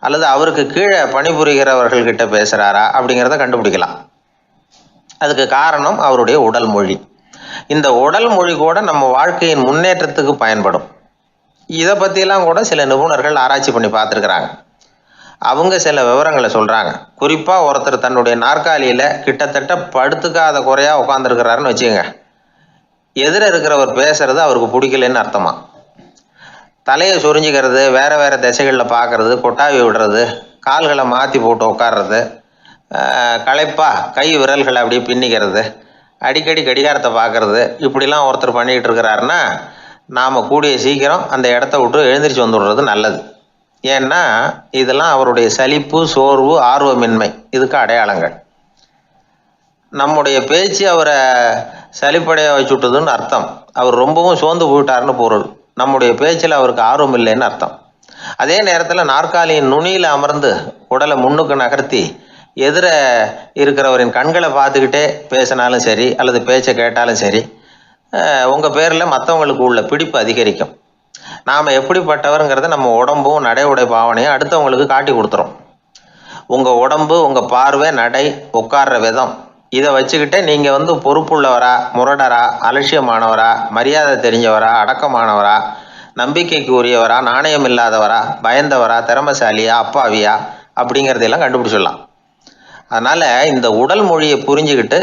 அல்லது அவருக்கு கீழே பணிபுரிகிறவர்கள்கிட்ட பேசுகிறாரா அப்படிங்கிறத கண்டுபிடிக்கலாம். அதுக்கு காரணம் அவருடைய உடல் மொழி. இந்த உடல் மொழி கூட நம்ம வாழ்க்கையின் முன்னேற்றத்துக்கு பயன்படும். இதை பற்றியெல்லாம் கூட சில நிபுணர்கள் ஆராய்ச்சி பண்ணி பார்த்துருக்குறாங்க. அவங்க சில விவரங்களை சொல்கிறாங்க. குறிப்பாக ஒருத்தர் தன்னுடைய நாற்காலியில் கிட்டத்தட்ட படுத்துக்காத குறையாக உட்காந்துருக்கிறாருன்னு வச்சுக்கோங்க. எதிர இருக்கிறவர் பேசுறது அவருக்கு பிடிக்கலன்னு அர்த்தமா. தலையை சொரிஞ்சிக்கிறது, வேறு வேறு திசைகளில் பார்க்குறது, கொட்டாவி விடுறது, கால்களை மாற்றி போட்டு உட்கார்றது, களைப்பாக கை விரல்களை அப்படியே பின்னிக்கிறது, அடிக்கடி கடிகாரத்தை பார்க்குறது, இப்படிலாம் ஒருத்தர் பண்ணிக்கிட்டு இருக்கிறாருன்னா நாம் கூடிய சீக்கிரம் அந்த இடத்த விட்டு எழுந்திரிச்சு வந்துடுறது நல்லது. ஏன்னா இதெல்லாம் அவருடைய சலிப்பு, சோர்வு, ஆர்வமின்மை, இதுக்கு அடையாளங்கள். நம்முடைய பேச்சு அவரை சலிப்படைய வச்சுட்டுதுன்னு அர்த்தம். அவர் ரொம்பவும் சோர்ந்து போயிட்டாருன்னு பொருள். நம்முடைய பேச்சில் அவருக்கு ஆர்வம் இல்லைன்னு அர்த்தம். அதே நேரத்தில் நாற்காலியின் நுனியில் அமர்ந்து உடலை முன்னுக்கு நகர்த்தி எதிர இருக்கிறவரின் கண்களை பார்த்துக்கிட்டே பேசினாலும் சரி, அல்லது பேச்சை கேட்டாலும் சரி, உங்கள் பேரில் மற்றவங்களுக்கு உள்ள பிடிப்பு அதிகரிக்கும். நாம் எப்படிப்பட்டவருங்கிறத நம்ம உடம்பும் நடை உடை பாவனையும் அடுத்தவங்களுக்கு காட்டி கொடுத்துரும். உங்கள் உடம்பு, உங்கள் பார்வை, நடை, உட்கார்ற விதம் இதை வச்சுக்கிட்டே நீங்கள் பொறுப்புள்ளவரா, முரடரா, அலட்சியமானவரா, மரியாதை தெரிஞ்சவரா, அடக்கமானவரா, நம்பிக்கைக்கு உரியவரா, நாணயம் இல்லாதவரா, பயந்தவரா, திறமைசாலியா, அப்பாவியா அப்படிங்கிறதையெல்லாம் கண்டுபிடிச்சிடலாம். அதனால் இந்த உடல் மொழியை புரிஞ்சுக்கிட்டு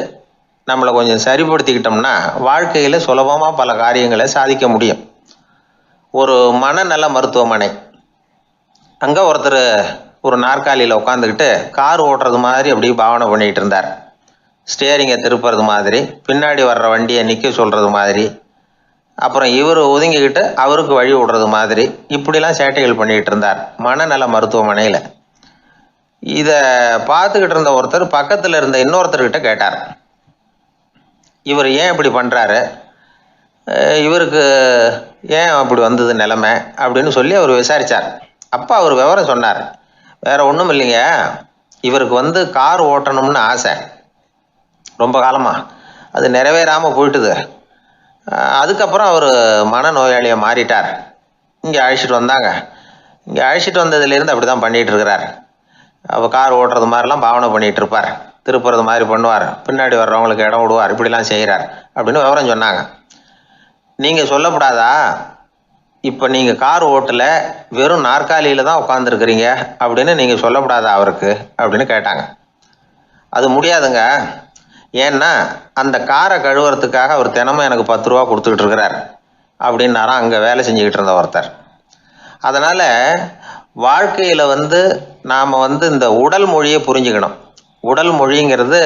நம்மளை கொஞ்சம் சரிப்படுத்திக்கிட்டோம்னா வாழ்க்கையில் சுலபமாக பல காரியங்களை சாதிக்க முடியும். ஒரு மனநல மருத்துவமனை, அங்கே ஒருத்தர் ஒரு நாற்காலியில் உட்காந்துக்கிட்டு கார் ஓட்டுறது மாதிரி அப்படி பாவனை பண்ணிகிட்டு இருந்தார். ஸ்டியரிங்கை திருப்புறது மாதிரி, பின்னாடி வர்ற வண்டியை நிற்க சொல்கிறது மாதிரி, அப்புறம் இவர் ஒதுங்கிக்கிட்டு அவருக்கு வழி விடுறது மாதிரி, இப்படிலாம் சேட்டைகள் பண்ணிகிட்டு இருந்தார் மனநல மருத்துவமனையில். இதை பார்த்துக்கிட்டு இருந்த ஒருத்தர் பக்கத்தில் இருந்த இன்னொருத்தர்கிட்ட கேட்டார், இவர் ஏன் இப்படி பண்ணுறாரு, இவருக்கு ஏன் அப்படி வந்தது நிலைமை அப்படின்னு சொல்லி அவர் விசாரித்தார். அப்போ அவர் விவரம் சொன்னார். வேறு ஒன்றும் இல்லைங்க, இவருக்கு கார் ஓட்டணும்னு ஆசை ரொம்ப காலமாக, அது நிறைவேறாமல் போயிட்டுது. அதுக்கப்புறம் அவர் மனநோயாளியாக மாறிட்டார். இங்கே அழைச்சிட்டு வந்தாங்க. இங்கே அழைச்சிட்டு வந்ததுலேருந்து அப்படி தான் பண்ணிகிட்டு இருக்கிறார். அவர் கார் ஓட்டுறது மாதிரிலாம் பாவனை பண்ணிகிட்டு இருப்பார், திருப்புறது மாதிரி பண்ணுவார், பின்னாடி வர்றவங்களுக்கு இடம் விடுவார், இப்படிலாம் செய்கிறார் அப்படின்னு விவரம் சொன்னாங்க. நீங்கள் சொல்லப்படாதா, இப்போ நீங்கள் கார் ஓட்டல, வெறும் நாற்காலியில் தான் உட்காந்துருக்குறீங்க அப்படின்னு நீங்கள் சொல்லப்படாதா அவருக்கு அப்படின்னு கேட்டாங்க. அது முடியாதுங்க, ஏன்னா அந்த காரை கழுவுறதுக்காக அவர் தினமும் எனக்கு 10 ரூபா கொடுத்துக்கிட்டு இருக்கிறார் அப்படின்னாராம் அங்கே வேலை செஞ்சுக்கிட்டு இருந்த ஒருத்தர். அதனால் வாழ்க்கையில் நாம் இந்த உடல் மொழியை புரிஞ்சுக்கணும். உடல் மொழிங்கிறது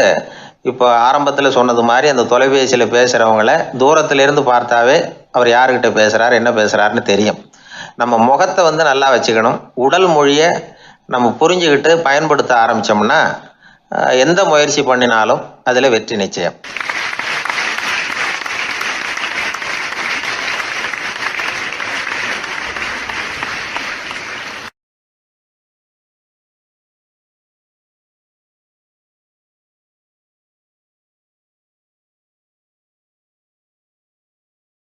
இப்போ ஆரம்பத்தில் சொன்னது மாதிரி அந்த தொலைபேசியில் பேசுகிறவங்கள தூரத்திலேருந்து பார்த்தாவே அவர் யாருக்கிட்ட பேசுகிறார், என்ன பேசுகிறாருன்னு தெரியும். நம்ம முகத்தை நல்லா வச்சுக்கணும். உடல் மொழியை நம்ம புரிஞ்சுக்கிட்டு பயன்படுத்த ஆரம்பித்தோம்னா எந்த முயற்சி பண்ணினாலும் அதில் வெற்றி நிச்சயம்.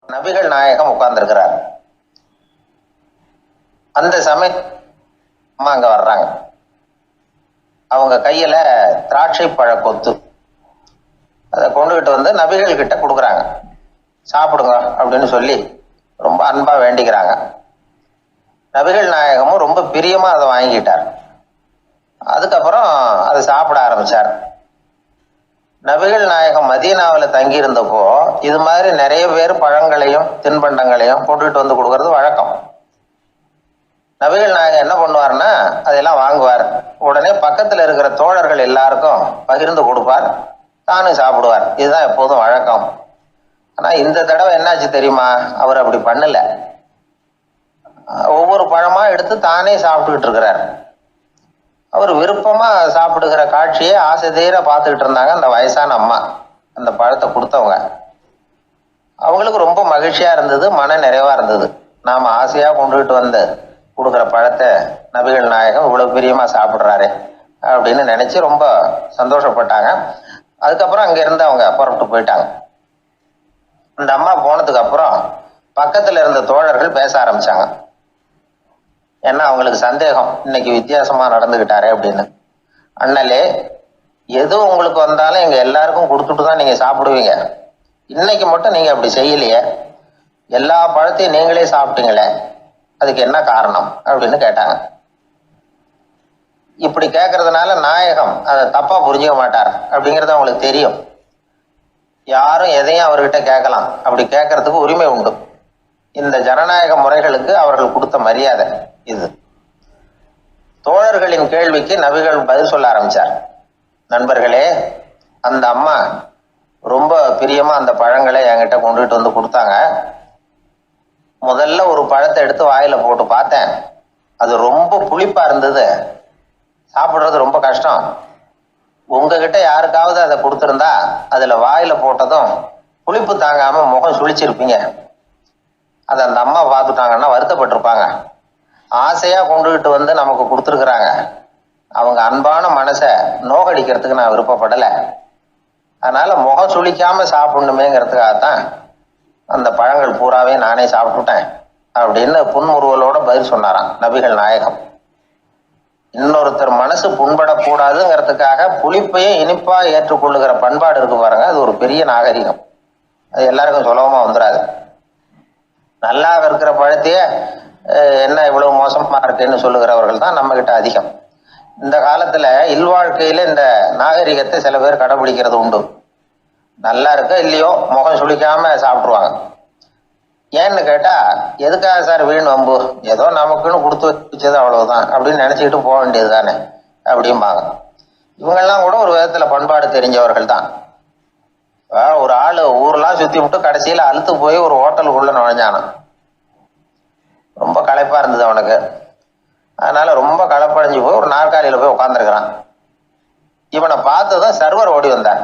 நபிகள் நாயகம் உட்கார்ந்துருக்கிறார். அந்த சமயம் அம்மா அங்க வர்றாங்க. அவங்க கையில திராட்சை பழ கொத்து அதை கொண்டுகிட்டு நபிகள் கிட்ட கொடுக்குறாங்க. சாப்பிடுங்க அப்படின்னு சொல்லி ரொம்ப அன்பா வேண்டிக்கிறாங்க. நபிகள் நாயகமும் ரொம்ப பிரியமா அதை வாங்கிட்டார். அதுக்கப்புறம் அதை சாப்பிட ஆரம்பிச்சார். நபிகள் நாயகம் மதீனாவில் தங்கி இருந்தப்போ இது மாதிரி நிறைய பேர் பழங்களையும் தின்பண்டங்களையும் கொண்டுகிட்டு கொடுக்கறது வழக்கம். நபிகள் நாயகம் என்ன பண்ணுவார்னா அதெல்லாம் வாங்குவார். உடனே பக்கத்தில் இருக்கிற தோழர்கள் எல்லாருக்கும் பகிர்ந்து கொடுப்பார், தானும் சாப்பிடுவார். இதுதான் எப்போதும் வழக்கம். ஆனால் இந்த தடவை என்னாச்சு தெரியுமா, அவர் அப்படி பண்ணல. ஒவ்வொரு பழமா எடுத்து தானே சாப்பிட்டுக்கிட்டு இருக்கிறார். அவர் விருப்பமா சாப்பிடுகிற காட்சியை ஆசை தீர பார்த்துக்கிட்டு இருந்தாங்க அந்த வயசான அம்மா, அந்த பழத்தை கொடுத்தவங்க. அவங்களுக்கு ரொம்ப மகிழ்ச்சியா இருந்தது, மன நிறைவா இருந்தது. நாம ஆசையா கொண்டுகிட்டு கொடுக்குற பழத்தை நபிகள் நாயகம் இவ்வளவு பிரியமா சாப்பிட்றாரு அப்படின்னு நினைச்சு ரொம்ப சந்தோஷப்பட்டாங்க. அதுக்கப்புறம் அங்க இருந்து அவங்க புறப்பட்டு போயிட்டாங்க. அந்த அம்மா போனதுக்கு அப்புறம் பக்கத்துல இருந்த தோழர்கள் பேச ஆரம்பிச்சாங்க. ஏன்னா அவங்களுக்கு சந்தேகம், இன்னைக்கு வித்தியாசமா நடந்துகிட்டாரு அப்படின்னு. அண்ணலே, எது உங்களுக்கு வந்தாலும் எங்க எல்லாருக்கும் கொடுத்துட்டு தான் நீங்க சாப்பிடுவீங்க, இன்னைக்கு மட்டும் நீங்க அப்படி செய்யலையே, எல்லா பழத்தையும் நீங்களே சாப்பிட்டீங்களே, அதுக்கு என்ன காரணம் அப்படின்னு கேட்டாங்க. இப்படி கேட்கறதுனால நாயகம் அதை தப்பா புரிஞ்சுக்க மாட்டார் அப்படிங்கிறது அவங்களுக்கு தெரியும். யாரும் எதையும் அவர்கிட்ட கேட்கலாம், அப்படி கேட்கறதுக்கு உரிமை உண்டு. இந்த ஜனநாயக முறைகளுக்கு அவர்கள் கொடுத்த மரியாதை இது. தோழர்களின் கேள்விக்கு நபிகள் பதில் சொல்ல ஆரம்பிச்சார். நண்பர்களே, அந்த அம்மா ரொம்ப பிரியமா அந்த பழங்களை என்கிட்ட கொண்டுகிட்டு கொடுத்தாங்க. முதல்ல ஒரு பழத்தை எடுத்து வாயில போட்டு பார்த்தேன், அது ரொம்ப புளிப்பா இருந்தது, சாப்பிடுறது ரொம்ப கஷ்டம். உங்ககிட்ட யாருக்காவது அதை கொடுத்துருந்தா அதுல வாயில போட்டதும் புளிப்பு தாங்காம முகம் சுழிச்சிருப்பீங்க. அதை அந்த அம்மா பார்த்துட்டாங்கன்னா வருத்தப்பட்டிருப்பாங்க. ஆசையா கொண்டுகிட்டு நமக்கு கொடுத்துருக்குறாங்க, அவங்க அன்பான மனசை நோகடிக்கிறதுக்கு நான் விருப்பப்படலை. அதனால முகம் சுளிக்காம சாப்பிடணுமேங்கிறதுக்காகத்தான் அந்த பழங்கள் பூராவே நானே சாப்பிட்டுட்டேன் அப்படின்னு புன்முறுவலோட பதில் சொன்னாராம் நபிகள் நாயகம். இன்னொருத்தர் மனசு புண்படக்கூடாதுங்கிறதுக்காக புளிப்பையே இனிப்பா ஏற்றுக்கொள்ளுகிற பண்பாடு இருக்கு பாருங்க, அது ஒரு பெரிய நாகரிகம். அது எல்லாருக்கும் சுலபமா வந்துடாது. நல்லா இருக்கிற பழத்தையே என்ன இவ்வளவு மோசமா இருக்குன்னு சொல்லுகிறவர்கள் தான் நம்ம கிட்ட அதிகம். இந்த காலத்துல இல்வாழ்க்கையில இந்த நாகரிகத்தை சில பேர் கடைபிடிக்கிறது உண்டு. நல்லா இருக்க இல்லையோ முகம் சுளிக்காம சாப்பிட்ருவாங்க. ஏன்னு கேட்டா, எதுக்காக சார் வீண் வம்பு, ஏதோ நமக்குன்னு கொடுத்து வச்சது அவ்வளவுதான் அப்படின்னு நினைச்சுக்கிட்டு போக வேண்டியது தானே அப்படிம்பாங்க. இவங்கெல்லாம் கூட ஒரு விதத்துல பண்பாடு தெரிஞ்சவர்கள் தான். ஒரு ஆளு ஊரெல்லாம் சுத்தி விட்டு கடைசியில அழுத்து போய் ஒரு ஹோட்டலுக்குள்ள நுழைஞ்சானா. ரொம்ப களைப்பா இருந்தது அவனுக்கு. அதனால ரொம்ப களைப்படைஞ்சு போய் ஒரு நாற்காலியில போய் உட்காந்துருக்கிறான். இவனை பார்த்ததும் சர்வர் ஓடி வந்தார்.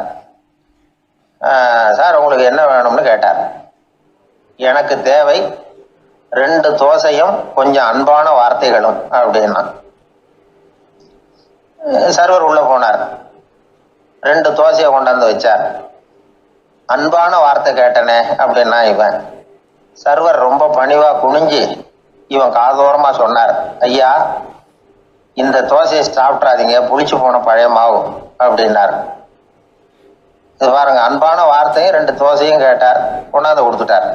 சார் உங்களுக்கு என்ன வேணும்னு கேட்டார். எனக்கு தேவை 2 தோசையும் கொஞ்சம் அன்பான வார்த்தைகளும் அப்படின்னா. சர்வர் உள்ள போனார், 2 தோசையை கொண்டாந்து வச்சார். அன்பான வார்த்தை கேட்டனே அப்படின்னா இவன். சர்வர் ரொம்ப பணிவா குனிஞ்சு இவன் காதோரமா சொன்னார், ஐயா இந்த தோசையை சாப்பிட்றாதீங்க, புளிச்சு போன பழைய மாவு அப்படின்னார். இது பாருங்க, அன்பான வார்த்தையும் 2 தோசையும் கேட்டார், கொண்டாந்து கொடுத்துட்டார்.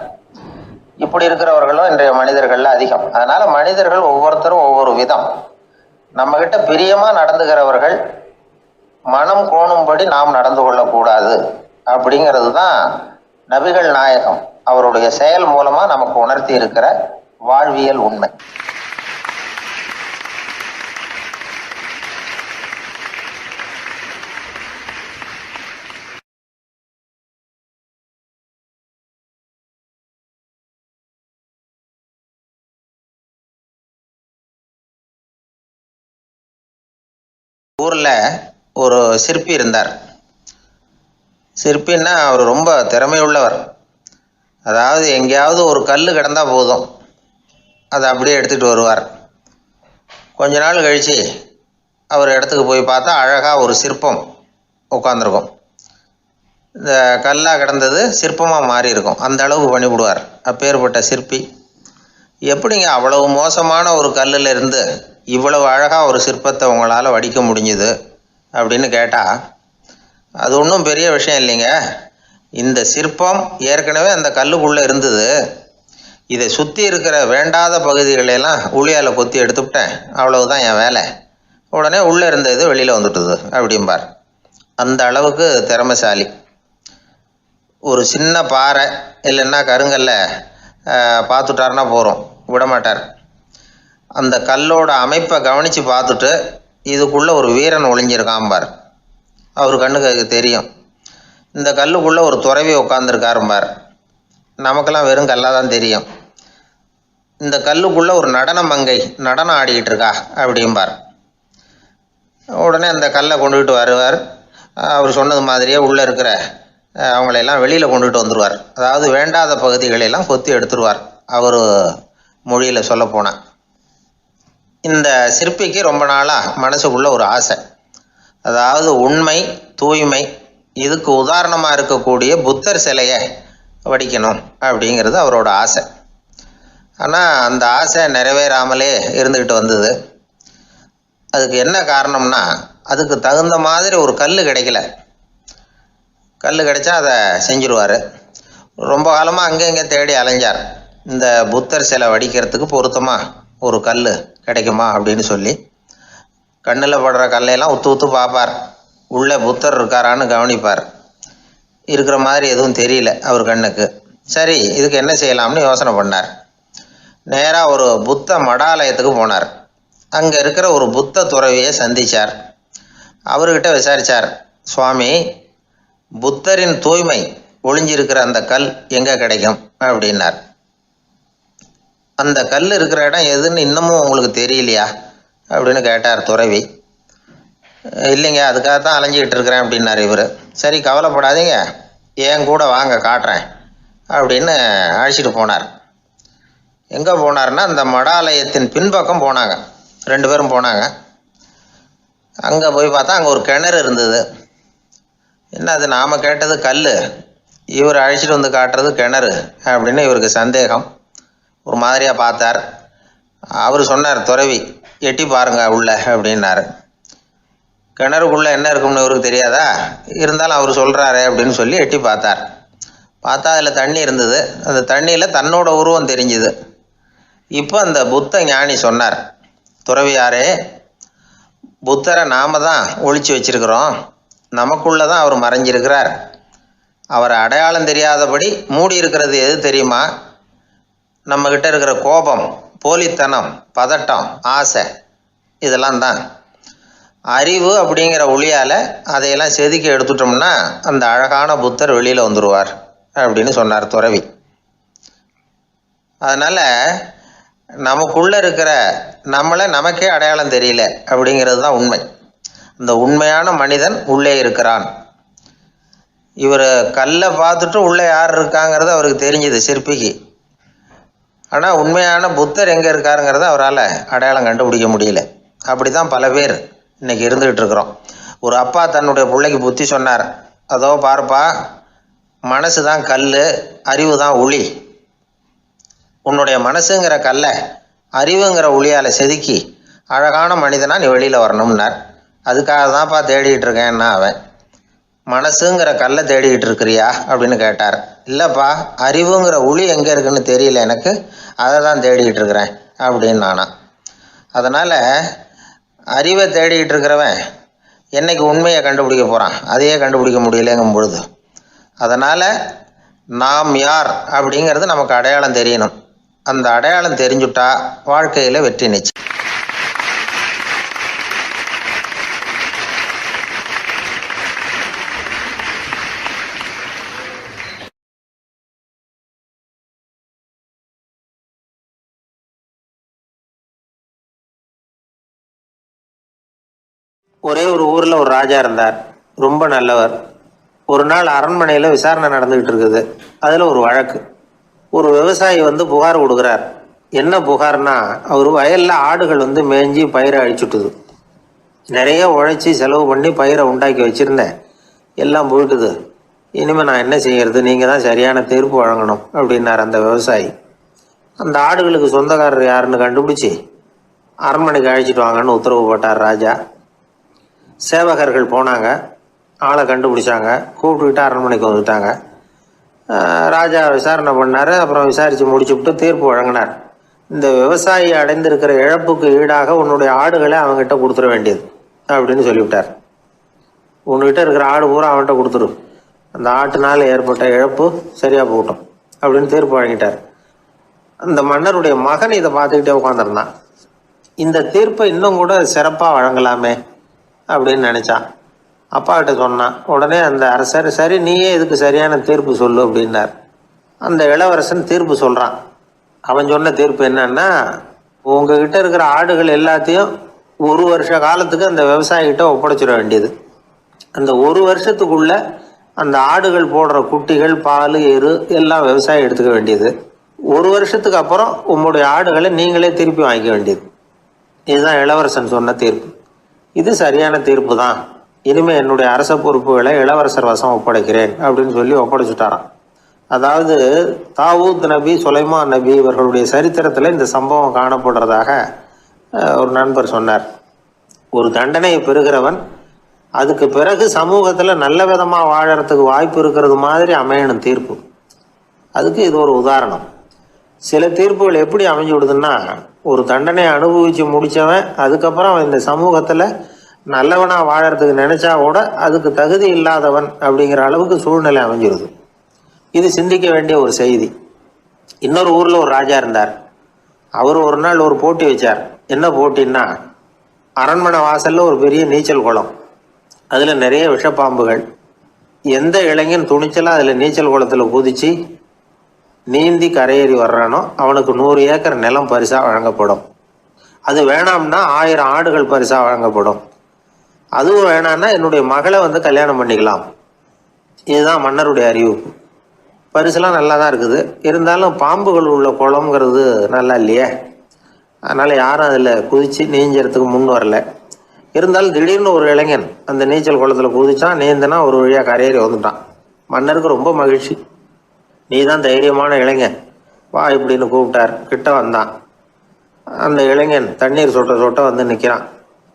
இப்படி இருக்கிறவர்களும் இன்றைய மனிதர்கள்ல அதிகம். அதனால மனிதர்கள் ஒவ்வொருத்தரும் ஒவ்வொரு விதம். நம்ம கிட்ட பிரியமா நடந்துகிறவர்கள் மனம் கோணும்படி நாம் நடந்து கொள்ளக்கூடாது அப்படிங்கிறது தான் நபிகள் நாயகம் அவருடைய செயல் மூலமா நமக்கு உணர்த்தி இருக்கிற வாழ்வியல் உண்மை. ஊர்ல ஒரு சிற்பி இருந்தார். சிற்பின்னா அவர் ரொம்ப திறமையுள்ளவர். அதாவது எங்கேயாவது ஒரு கல் கிடந்தா போதும், அதை அப்படியே எடுத்துகிட்டு வருவார். கொஞ்ச நாள் கழித்து அவர் இடத்துக்கு போய் பார்த்தா அழகாக ஒரு சிற்பம் உட்காந்துருக்கும். இந்த கல்லாக கிடந்தது சிற்பமாக மாறி இருக்கும். அந்த அளவுக்கு பண்ணிவிடுவார். அப்பேற்பட்ட சிற்பி. எப்படிங்க அவ்வளவு மோசமான ஒரு கல்லில் இருந்து இவ்வளவு அழகாக ஒரு சிற்பத்தை உங்களால் வடிக்க முடிஞ்சுது அப்படின்னு கேட்டால், அது ஒன்றும் பெரிய விஷயம் இல்லைங்க. இந்த சிற்பம் ஏற்கனவே அந்த கல்லுக்குள்ளே இருந்தது. இதை சுற்றி இருக்கிற வேண்டாத பகுதிகளெல்லாம் உளியால் கொத்தி எடுத்துவிட்டேன், அவ்வளவுதான் என் வேலை. உடனே உள்ளே இருந்தது வெளியில் வந்துட்டுது அப்படிம்பார். அந்த அளவுக்கு திறமைசாலி. ஒரு சின்ன பாறை இல்லைன்னா கருங்கல்ல பார்த்துட்டாருன்னா போகிறோம், விடமாட்டார். அந்த கல்லோட அமைப்பை கவனித்து பார்த்துட்டு இதுக்குள்ளே ஒரு வீரன் ஒளிஞ்சிருக்காம்பார். அவர் கண்ணுக்கு தெரியும். இந்த கல்லுக்குள்ளே ஒரு துறவி உட்காந்துருக்காரும்பார். நமக்கெல்லாம் வெறும் கல்லாக தான் தெரியும். இந்த கல்லுக்குள்ளே ஒரு நடன மங்கை நடனம் ஆடிக்கிட்டு இருக்கா அப்படிம்பார். உடனே அந்த கல்லை கொண்டுகிட்டு வருவார். அவர் சொன்னது மாதிரியே உள்ளே இருக்கிற அவங்களையெல்லாம் வெளியில் கொண்டுகிட்டு வந்துடுவார். அதாவது வேண்டாத பகுதிகளெல்லாம் கொத்தி எடுத்துருவார். அவர் மொழியில் சொல்ல போனால், இந்த சிற்பிக்கு ரொம்ப நாளாக மனசுக்குள்ள ஒரு ஆசை. அதாவது உண்மை, தூய்மை, இதுக்கு உதாரணமாக இருக்கக்கூடிய புத்தர் சிலையை வடிக்கணும் அப்படிங்கிறது அவரோட ஆசை. ஆனால் அந்த ஆசை நிறைவேறாமலே இருந்துக்கிட்டு வந்தது. அதுக்கு என்ன காரணம்னா, அதுக்கு தகுந்த மாதிரி ஒரு கல் கிடைக்கல. கல் கிடைச்சா அதை செஞ்சிருவார். ரொம்ப காலமாக அங்கே இங்கே தேடி அலைஞ்சார். இந்த புத்தர் சிலை வடிக்கிறதுக்கு பொருத்தமாக ஒரு கல் கிடைக்குமா அப்படின்னு சொல்லி கண்ணில் படுற கல்லையெல்லாம் உத்து உத்து பார்ப்பார். உள்ளே புத்தர் இருக்காரான்னு கவனிப்பார். இருக்கிற மாதிரி எதுவும் தெரியல அவர் கண்ணுக்கு. சரி, இதுக்கு என்ன செய்யலாம்னு யோசனை பண்ணார். நேராக ஒரு புத்த மடாலயத்துக்கு போனார். அங்கே இருக்கிற ஒரு புத்த துறவியை சந்தித்தார். அவர்கிட்ட விசாரித்தார், சுவாமி, புத்தரின் தூய்மை ஒளிஞ்சிருக்கிற அந்த கல் எங்கே கிடைக்கும் அப்படின்னார். அந்த கல் இருக்கிற இடம் எதுன்னு இன்னமும் உங்களுக்கு தெரியலையா அப்படின்னு கேட்டார் துறவி. இல்லைங்க, அதுக்காக தான் அலைஞ்சிக்கிட்டு இருக்கிறேன் அப்படின்னார் இவர். சரி, கவலைப்படாதீங்க, என் கூட வாங்க காட்டுறேன் அப்படின்னு அழைச்சிட்டு போனார். எங்கே போனார்னா, அந்த மடாலயத்தின் பின்பக்கம் போனாங்க. 2 பேரும் போனாங்க. அங்கே போய் பார்த்தா அங்கே ஒரு கிணறு இருந்தது. என்ன அது, நாம் கேட்டது கல், இவர் அழைச்சிட்டு வந்து காட்டுறது கிணறு அப்படின்னு இவருக்கு சந்தேகம். ஒரு மாதிரியாக பார்த்தார். அவர் சொன்னார், துறவி எட்டி பாருங்க உள்ள அப்படின்னாரு. கிணறுக்குள்ளே என்ன இருக்கும்னு இவருக்கு தெரியாதா, இருந்தாலும் அவர் சொல்கிறாரு அப்படின்னு சொல்லி எட்டி பார்த்தார். பார்த்தா அதில் தண்ணி இருந்தது. அந்த தண்ணியில் தன்னோட உருவம் தெரிஞ்சுது. இப்போ அந்த புத்த ஞானி சொன்னார், துறவியாரே, புத்தரை நாம தான் ஒழிச்சு வச்சிருக்கிறோம், நமக்குள்ளே தான் அவர் மறைஞ்சிருக்கிறார். அவரை அடையாளம் தெரியாதபடி மூடி இருக்கிறது எது தெரியுமா? நம்மக்கிட்ட இருக்கிற கோபம், போலித்தனம், பதட்டம், ஆசை, இதெல்லாம் தான். அறிவு அப்படிங்கிற ஒளியால் அதையெல்லாம் செதுக்கி எடுத்துட்டோம்னா அந்த அழகான புத்தர் வெளியில் வந்துடுவார் அப்படின்னு சொன்னார் துறவி. அதனால் நமக்குள்ளே இருக்கிற நம்மளை நமக்கே அடையாளம் தெரியல அப்படிங்கிறது தான் உண்மை. அந்த உண்மையான மனிதன் உள்ளே இருக்கிறான். இவர் கல்லை பார்த்துட்டு உள்ளே யார் இருக்காங்கிறது அவருக்கு தெரிஞ்சுது சிற்பிக்கு. ஆனால் உண்மையான புத்தர் எங்கே இருக்காருங்கிறத அவரால் அடையாளம் கண்டுபிடிக்க முடியல. அப்படி தான் பல பேர் இன்றைக்கி இருந்துகிட்டு இருக்கிறோம். ஒரு அப்பா தன்னுடைய பிள்ளைக்கு புத்தி சொன்னார், அதோ பாருப்பா, மனசு தான் கல், அறிவு தான் ஒளி. உன்னுடைய மனசுங்கிற கல்லை அறிவுங்கிற ஒளியால் செதுக்கி அழகான மனிதனாக நீ வெளியில் வரணும்னார். அதுக்காக தான்ப்பா தேடிகிட்டு இருக்கேன்னா அவன். மனசுங்கிற கல்லை தேடிக்கிட்டு இருக்கிறியா அப்படின்னு கேட்டார். இல்லைப்பா, அறிவுங்கிற ஒளி எங்கே இருக்குன்னு தெரியல எனக்கு, அதை தான் தேடிக்கிட்டு இருக்கிறேன் அப்படின்னு நானா. அதனால் அறிவை தேடிக்கிட்டு இருக்கிறவன் என்னைக்கு உண்மையை கண்டுபிடிக்க போகிறான்? அதையே கண்டுபிடிக்க முடியலைங்கும் பொழுது. அதனால் நாம் யார் அப்படிங்கிறது நமக்கு அடையாளம் தெரியணும். அந்த அடையாளம் தெரிஞ்சுட்டா வாழ்க்கையில் வெற்றி நிச்சயம். ஒரே ஒரு ஊரில் ஒரு ராஜா இருந்தார், ரொம்ப நல்லவர். ஒரு நாள் அரண்மனையில் விசாரணை நடந்துக்கிட்டு இருக்குது. அதில் ஒரு வழக்கு. ஒரு விவசாயி வந்து புகார் கொடுக்குறார். என்ன புகார்னா, அவர் வயலில் ஆடுகள் வந்து மேய்ஞ்சி பயிரை அழிச்சுட்டுது. நிறைய உழைச்சி செலவு பண்ணி பயிரை உண்டாக்கி வச்சுருந்தேன், எல்லாம் போயிட்டுது. இனிமேல் நான் என்ன செய்கிறது? நீங்கள் தான் சரியான தீர்ப்பு வழங்கணும் அப்படின்னார் அந்த விவசாயி. அந்த ஆடுகளுக்கு சொந்தக்காரர் யாருன்னு கண்டுபிடிச்சி அரண்மனைக்கு அழைச்சிட்டு வாங்கன்னு உத்தரவு போட்டார் ராஜா. சேவகர்கள் போனாங்க, ஆளை கண்டுபிடிச்சாங்க, கூப்பிட்டுக்கிட்டு அரண்மனைக்கு வந்துட்டாங்க. ராஜா விசாரணை பண்ணார். அப்புறம் விசாரித்து முடிச்சுவிட்டு தீர்ப்பு வழங்கினார். இந்த விவசாயி அடைந்திருக்கிற இழப்புக்கு ஈடாக உன்னுடைய ஆடுகளை அவங்ககிட்ட கொடுத்துட வேண்டியது அப்படின்னு சொல்லிவிட்டார். உன்கிட்ட இருக்கிற ஆடு பூரா அவன்கிட்ட கொடுத்துரு, அந்த ஆட்டுனால் ஏற்பட்ட இழப்பு சரியாக போகட்டும் அப்படின்னு தீர்ப்பு வழங்கிட்டார். அந்த மன்னருடைய மகன் இதை பார்த்துக்கிட்டே உட்காந்துருந்தான். இந்த தீர்ப்பை இன்னும் கூட சிறப்பாக வழங்கலாமே அப்படின்னு நினச்சான். அப்பாக்கிட்ட சொன்னான். உடனே அந்த அரசர், சரி நீயே இதுக்கு சரியான தீர்ப்பு சொல்லு அப்படின்னார். அந்த இளவரசன் தீர்ப்பு சொல்கிறான். அவன் சொன்ன தீர்ப்பு என்னன்னா, உங்ககிட்ட இருக்கிற ஆடுகள் எல்லாத்தையும் ஒரு வருஷ காலத்துக்கு அந்த விவசாயிகிட்ட ஒப்படைச்சிட வேண்டியது. அந்த ஒரு வருஷத்துக்குள்ள அந்த ஆடுகள் போடுற குட்டிகள், பால், எரு எல்லாம் விவசாயி எடுத்துக்க வேண்டியது. ஒரு வருஷத்துக்கு அப்புறம் உங்களுடைய ஆடுகளை நீங்களே திருப்பி வாங்கிக்க வேண்டியது. இதுதான் இளவரசன் சொன்ன தீர்ப்பு. இது சரியான தீர்ப்பு தான். இனிமேல் என்னுடைய அரச பொறுப்புகளை இளவரசர் வசம் ஒப்படைக்கிறேன் அப்படின்னு சொல்லி ஒப்படைச்சுட்டாராம். அதாவது தாவூத் நபி, சுலைமான் நபி இவர்களுடைய சரித்திரத்தில் இந்த சம்பவம் காணப்படுறதாக ஒரு நண்பர் சொன்னார். ஒரு தண்டனையை பெறுகிறவன் அதுக்கு பிறகு சமூகத்தில் நல்ல விதமாக வாழறதுக்கு வாய்ப்பு இருக்கிறது மாதிரி அமையணும் தீர்ப்பு. அதுக்கு இது ஒரு உதாரணம். சில தீர்ப்புகள் எப்படி அமைஞ்சு விடுதுன்னா, ஒரு தண்டனையை அனுபவித்து முடித்தவன் அதுக்கப்புறம் அவன் இந்த சமூகத்தில் நல்லவனாக வாழறதுக்கு நினச்சா கூட அதுக்கு தகுதி இல்லாதவன் அப்படிங்கிற அளவுக்கு சூழ்நிலை அமைஞ்சிருது. இது சிந்திக்க வேண்டிய ஒரு செய்தி. இன்னொரு ஊரில் ஒரு ராஜா இருந்தார். அவர் ஒரு நாள் ஒரு போட்டி வச்சார். என்ன போட்டின்னா, அரண்மனை வாசலில் ஒரு பெரிய நீச்சல் குளம், அதில் நிறைய விஷப்பாம்புகள். எந்த இளைஞன் துணிச்சலாக அதில் நீச்சல் குளத்தில் குதித்து நீந்தி கரையேறி வர்றானோ அவனுக்கு 100 ஏக்கர் நிலம் பரிசாக வழங்கப்படும். அது வேணாம்னா 1000 ஆடுகள் பரிசாக வழங்கப்படும். அதுவும் வேணான்னா என்னுடைய மகளை வந்து கல்யாணம் பண்ணிக்கலாம். இதுதான் மன்னருடைய அறிவிப்பு. பரிசுலாம் நல்லா தான் இருக்குது, இருந்தாலும் பாம்புகள் உள்ள குளம்ங்கிறது நல்லா இல்லையே. அதனால் யாரும் அதில் குதித்து நீஞ்சறதுக்கு முன் வரல. இருந்தாலும் திடீர்னு ஒரு இளைஞன் அந்த நீச்சல் குளத்தில் குதிச்சான், நீந்தினா ஒரு வழியாக கரையேறி வந்துட்டான். மன்னருக்கு ரொம்ப மகிழ்ச்சி. நீ தான் தைரியமான இளைஞன், வா இப்படின்னு கூப்பிட்டார். கிட்ட வந்தான். அந்த இளைஞன் தண்ணீர் சொட்ட சொட்ட வந்து நிற்கிறான்.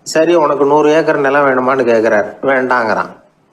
சரி, உனக்கு 100 ஏக்கர் நிலம் வேணுமான்னு கேட்குறார். வேண்டாங்கிறான்.